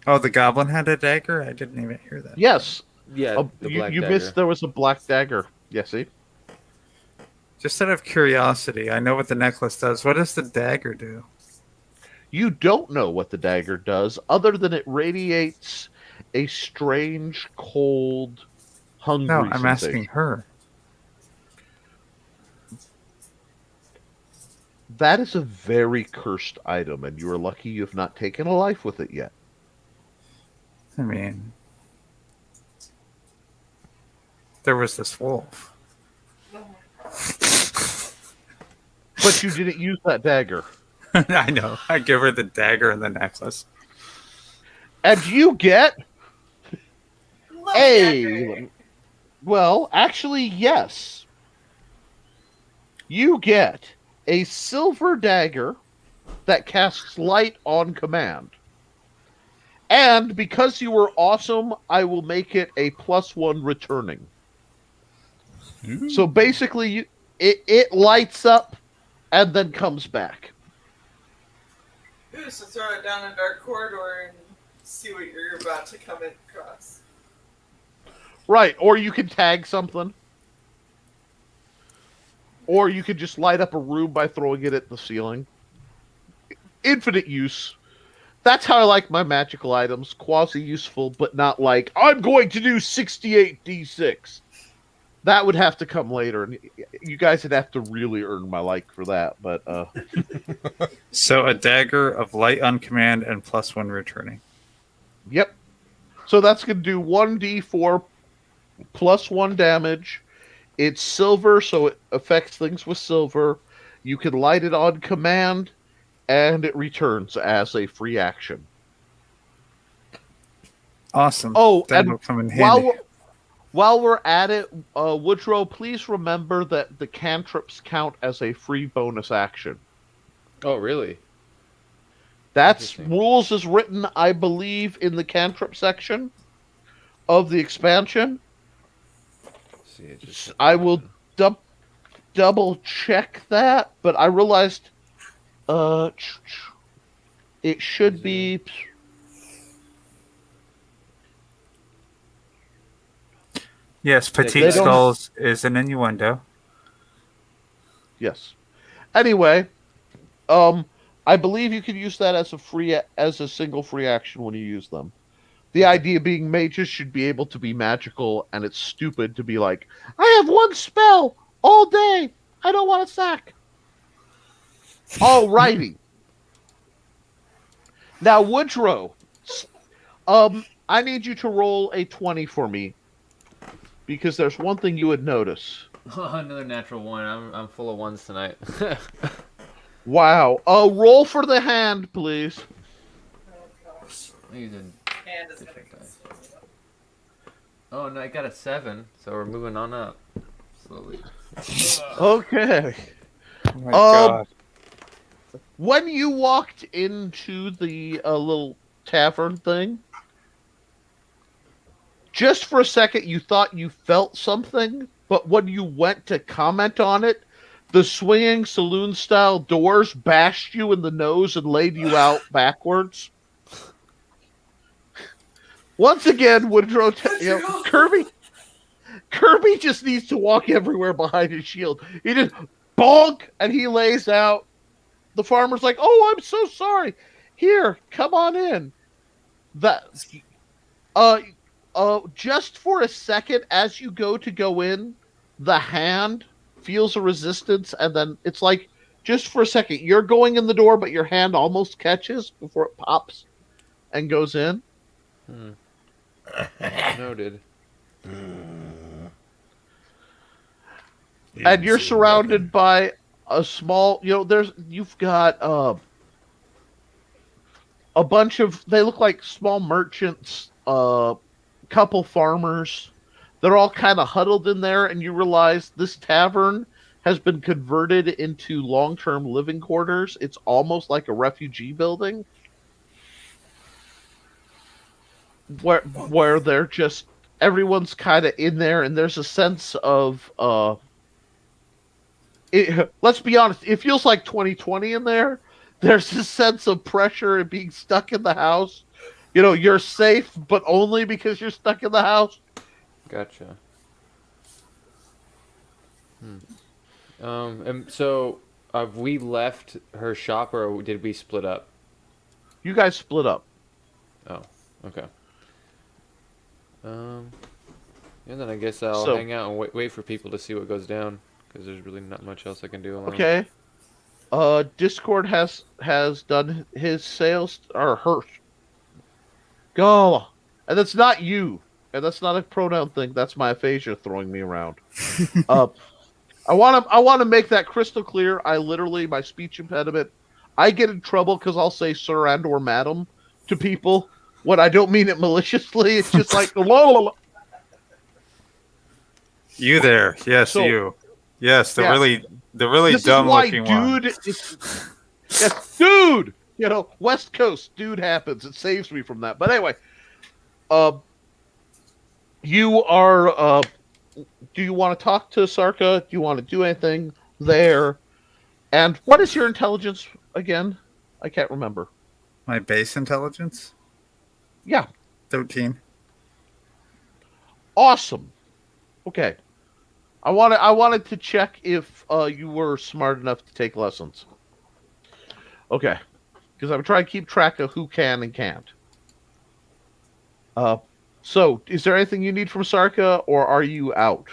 Oh, the goblin had a dagger? I didn't even hear that. Yes. Yeah, the You black dagger. missed there was a black dagger. Yeah, see? Just out of curiosity, I know what the necklace does. What does the dagger do? You don't know what the dagger does, other than it radiates a strange, cold, hungry No, I'm asking sensation. her. That is a very cursed item, and you are lucky you have not taken a life with it yet. I mean, there was this wolf. But you didn't use that dagger. I know. I give her the dagger and the necklace. And you get Love dagger. a... Well, actually, yes. You get a silver dagger that casts light on command. And because you were awesome, I will make it a +1 returning. So basically, it lights up and then comes back. Ooh, so throw it down a dark corridor and see what you're about to come across. Right, or you can tag something. Or you could just light up a room by throwing it at the ceiling. Infinite use. That's how I like my magical items. Quasi-useful, but not like, I'm going to do 68d6. That would have to come later, and you guys would have to really earn my like for that, but, So a dagger of light on command and +1 returning. Yep. So that's going to do 1d4 +1 damage. It's silver, so it affects things with silver. You can light it on command, and it returns as a free action. Awesome. Oh, That and will come in while handy. while we're at it, Woodrow, please remember that the cantrips count as a free bonus action. Oh, really? That's Interesting. rules is written, I believe, in the cantrip section of the expansion. Let's see, it just I will double check that, but I realized it should be. Yes, They petite don't- skulls is an innuendo. Yes. Anyway, I believe you can use that as a single free action when you use them. The idea being mages should be able to be magical, and it's stupid to be like, I have one spell all day. I don't want to sack. Alrighty. Now, Woodrow, I need you to roll a 20 for me, because there's one thing you would notice. another natural one. I'm full of ones tonight. Wow. Roll for the hand, please. Oh gosh. I'm using Hand is gonna different dice. consume it. Oh no, I got a 7, so we're moving on up slowly. Okay. Oh my god. When you walked into the little tavern thing, just for a second you thought you felt something, but when you went to comment on it, the swinging saloon-style doors bashed you in the nose and laid you out backwards. Once again, Woodrow, Kirby just needs to walk everywhere behind his shield. He just bonk, and he lays out. The farmer's like, "Oh, I'm so sorry. Here, come on in." That, just for a second, as you go in, the hand feels a resistance, and then it's like, just for a second, you're going in the door, but your hand almost catches before it pops and goes in. Noted. And you're surrounded by a small, you've got a bunch of, they look like small merchants, couple farmers. They're all kind of huddled in there, and you realize this tavern has been converted into long-term living quarters. It's almost like a refugee building where they're just, everyone's kind of in there, and there's a sense of let's be honest, it feels like 2020 in there. There's a sense of pressure and being stuck in the house. You're safe, but only because you're stuck in the house. Gotcha. And so, have we left her shop, or did we split up? You guys split up. Oh, okay. And then I guess I'll hang out and wait for people to see what goes down, because there's really not much else I can do alone. Okay. Discord has done his sales, or her. Go. And that's not you. And that's not a pronoun thing. That's my aphasia throwing me around. I want to make that crystal clear. My speech impediment, I get in trouble because I'll say sir and or madam to people when I don't mean it maliciously. It's just like, You there? Yes, So- you. Yes, the Yes. really this dumb is why looking one. Yes, dude. West Coast dude happens. It saves me from that. But anyway, you are. Do you want to talk to Sarka? Do you want to do anything there? And what is your intelligence again? I can't remember. My base intelligence? Yeah, 13. awesome. Okay, I wanted to check if you were smart enough to take lessons. Okay, because I'm trying to keep track of who can and can't. So, is there anything you need from Sarka, or are you out?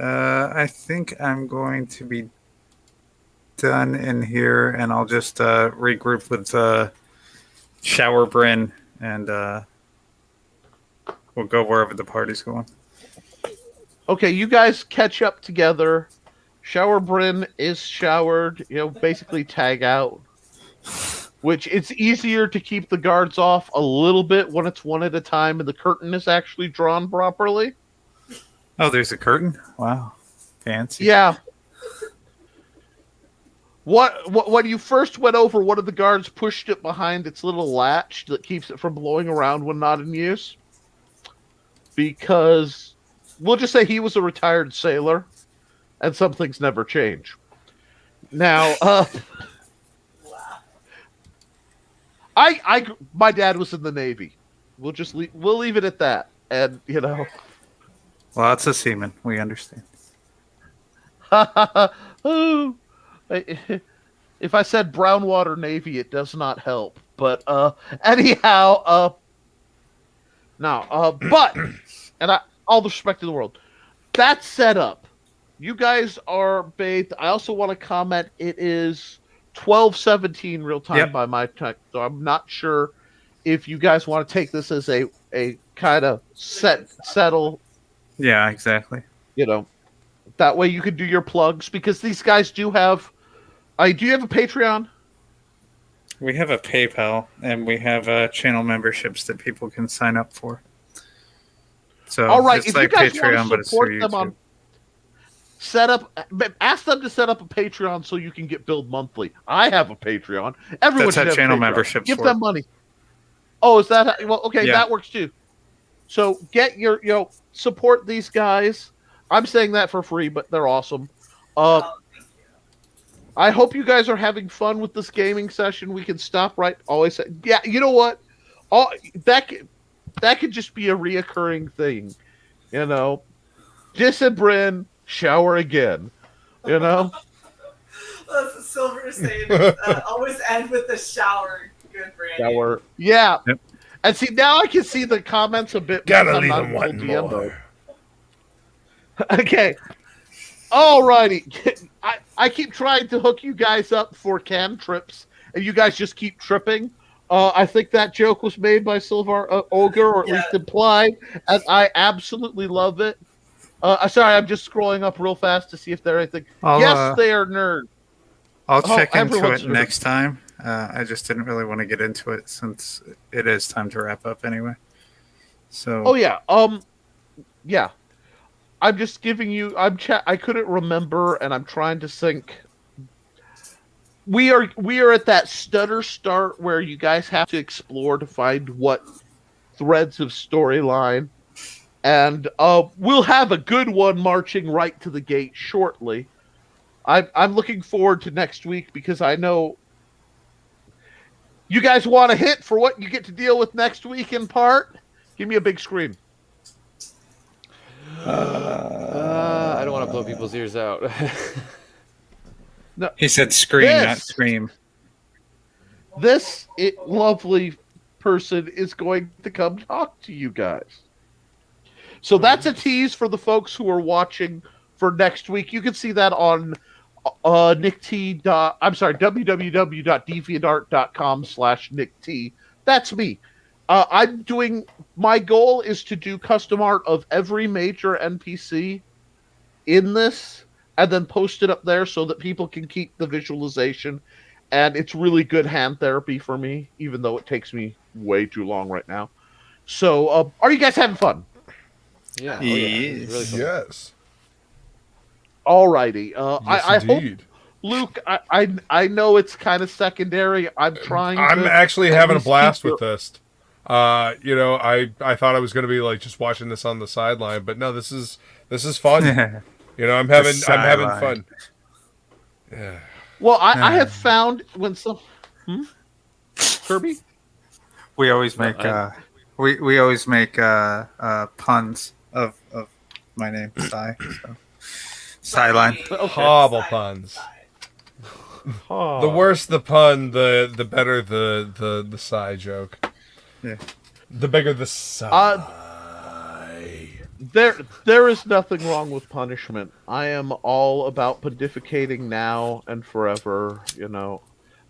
I think I'm going to be done in here, and I'll just regroup with Shower Bryn, and we'll go wherever the party's going. Okay, you guys catch up together. Shower Bryn is showered, basically tag out. Which it's easier to keep the guards off a little bit when it's one at a time and the curtain is actually drawn properly. Oh, there's a curtain? Wow. Fancy. Yeah. When you first went over, one of the guards pushed it behind its little latch that keeps it from blowing around when not in use. Because we'll just say he was a retired sailor, and some things never change. Now, my dad was in the Navy. We'll leave it at that, and Lots of semen. We understand. Ooh. If I said brown water Navy, it does not help. But anyhow, but all the respect in the world. That's set up. You guys are bathed. I also want to comment. It is 12:17 real time by my time, so I'm not sure if you guys want to take this as a kind of settle. Yeah, exactly. That way you can do your plugs, because these guys do have. Do you have a Patreon? We have a PayPal, and we have channel memberships that people can sign up for. So all right, it's if like you guys Patreon, want but to it's through support them on ask them to set up a Patreon so you can get billed monthly. I have a Patreon. Everyone That's should how have channel a Patreon. memberships Give work. them money. Oh, is that how, well? Okay, Yeah. that works too. So get your support these guys. I'm saying that for free, but they're awesome. I hope you guys are having fun with this gaming session. We can stop right. Always say, yeah. You know what? That could just be a reoccurring thing. Dis and Bryn, shower again. You know? That's Silver saying always end with the shower. Good, Brandy. Shower. Yeah. Yep. And see, now I can see the comments a bit. Gotta because I'm leave not him in full wanting DM mode. more. Okay. Alrighty. I keep trying to hook you guys up for cantrips, and you guys just keep tripping. I think that joke was made by Silver Ogre, or at least implied, and I absolutely love it. Sorry, I'm just scrolling up real fast to see if they're anything. Yes, they are nerds. I'll check into everyone's it nerds. next time. I just didn't really want to get into it since it is time to wrap up anyway. So. Oh yeah. Yeah. I'm just giving you. I couldn't remember, and I'm trying to think. We are at that stutter start where you guys have to explore to find what threads of storyline, and we'll have a good one marching right to the gate shortly. I'm looking forward to next week because I know you guys want a hit for what you get to deal with next week. In part, give me a big scream. I don't want to blow people's ears out. No, He said scream, not scream. This lovely person is going to come talk to you guys. So that's a tease for the folks who are watching for next week. You can see that on www.deviantart.com/NickT. That's me. My goal is to do custom art of every major NPC in this and then post it up there so that people can keep the visualization. And it's really good hand therapy for me, even though it takes me way too long right now. So, are you guys having fun? Yeah. Yes. Really fun. Yes. Alrighty. Yes, I hope, indeed. Luke, I know it's kind of secondary. I'm actually having a least blast keep with this. I thought I was going to be like just watching this on the sideline, but no, this is fun. I'm having fun. Yeah. Well, I have found when Kirby? We always make we always make puns of my name, Sai. So. Sideline. Hobble puns. The worse the pun, the better the sigh joke. Yeah. The bigger the sigh. There is nothing wrong with punishment. I am all about pontificating now and forever,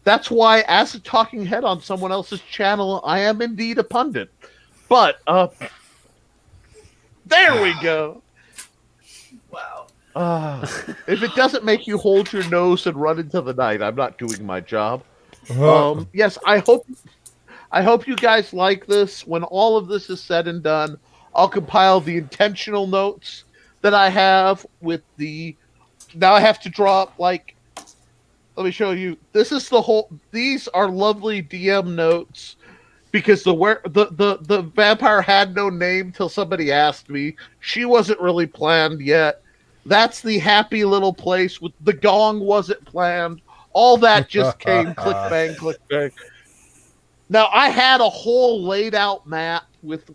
That's why, as a talking head on someone else's channel, I am indeed a pundit. But, there we go. Wow. If it doesn't make you hold your nose and run into the night, I'm not doing my job. Yes, I hope you guys like this. When all of this is said and done, I'll compile the intentional notes that I have with the. Now I have to draw up let me show you. This is the whole. These are lovely DM notes because the vampire had no name till somebody asked me. She wasn't really planned yet. That's the happy little place with the gong wasn't planned. All that just came click bang, click bang. Now I had a whole laid out map with,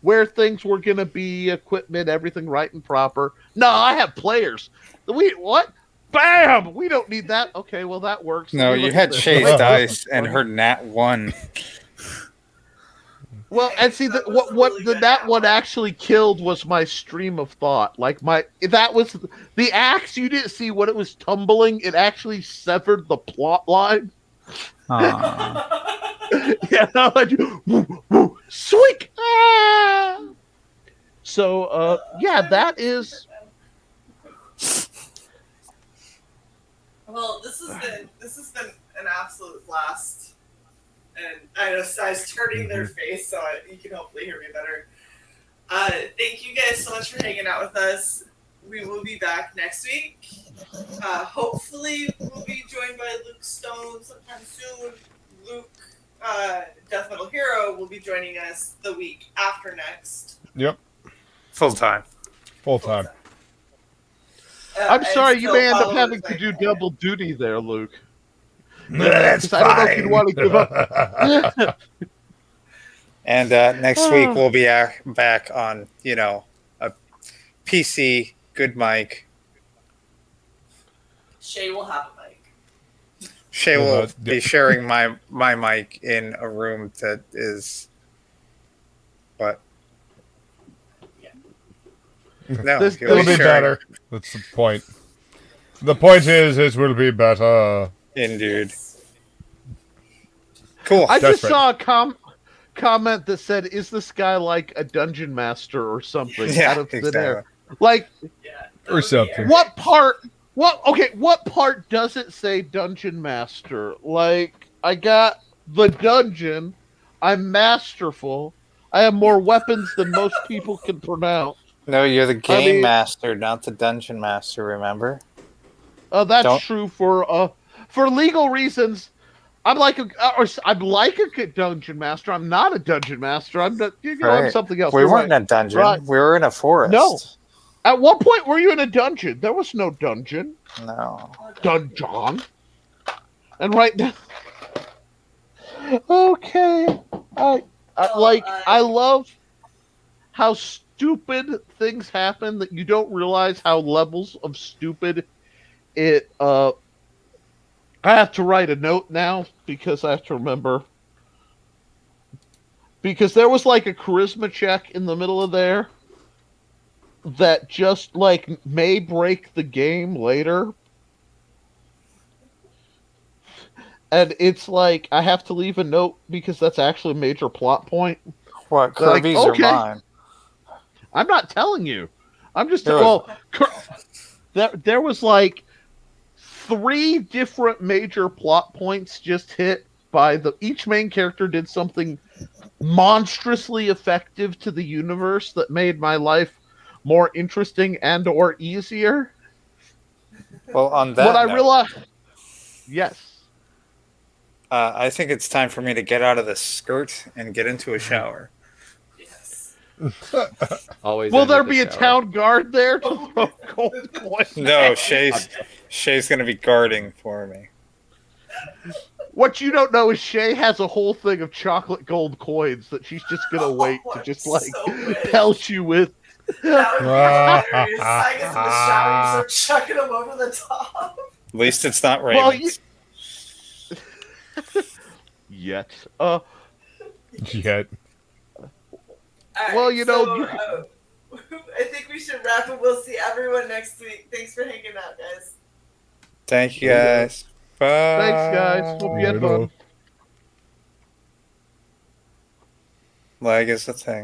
where things were going to be, equipment, everything right and proper. No, I have players. What? Bam! We don't need that. Okay, well, that works. No, you had Shae's dice and her nat 1. Well, and see, that one actually killed was my stream of thought. That was the axe. You didn't see when it was tumbling. It actually severed the plot line. Sweet. So, that is. Well, this has been an absolute blast. And I know Sai's turning their face, so you can hopefully hear me better. Thank you guys so much for hanging out with us. We will be back next week. Hopefully, we'll be joined by Luke Stone sometime soon. Luke, Death Metal Hero, will be joining us the week after next. Yep. Full time. I'm sorry, you may end up having to do double duty there, Luke. That's fine. I don't know if you'd want to give up. And next week we'll be back on, a PC good mic. Shae will have a mic. Shae Well, will be sharing my mic in a room that is what? No, This- he'll It'll be sharing- better. That's the point. The point is, it will be better. Indeed. Yes. Cool. I That's just right. saw a comment that said, "Is this guy like a dungeon master or something?" Yeah, out of thin exactly. air. Like, Yeah. that Or would be something. Eric. what part? What part does it say dungeon master? Like, I got the dungeon. I'm masterful. I have more weapons than most people can pronounce. No, you're the game mean- master, not the dungeon master. Remember? That's Don't- true for legal reasons. I'm like a dungeon master. I'm not a dungeon master. I'm not, I'm Right. something else. We You're weren't right. in a dungeon. Right. We were in a forest. No. At what point were you in a dungeon? There was no dungeon. No. Dungeon. And right now. Okay. I love how stupid things happen that you don't realize how levels of stupid it I have to write a note now because I have to remember. Because there was like a charisma check in the middle of there that just like may break the game later. And it's like I have to leave a note because that's actually a major plot point. What? Like, Kirby's okay. are mine. I'm not telling you. I'm just There there was like 3 different major plot points just hit by each main character did something monstrously effective to the universe that made my life more interesting and or easier. Well, on that What I note, realized, yes. I think it's time for me to get out of the skirt and get into a shower. Yes. Always. Will end there with the be a shower. town guard there to throw gold coins? No, Shay's going to be guarding for me. What you don't know is Shae has a whole thing of chocolate gold coins that she's just gonna wait to I'm just like so wish. pelt you with. That would be hilarious. I guess in the shower you start chucking them over the top. At least it's not Well, Ravens. Yet. Yet. Alright, Well, you know, so, I think we should wrap it. We'll see everyone next week. Thanks for hanging out, guys. Thank you guys. Bye. Thanks, guys. Hope you had fun. Lag is the thing.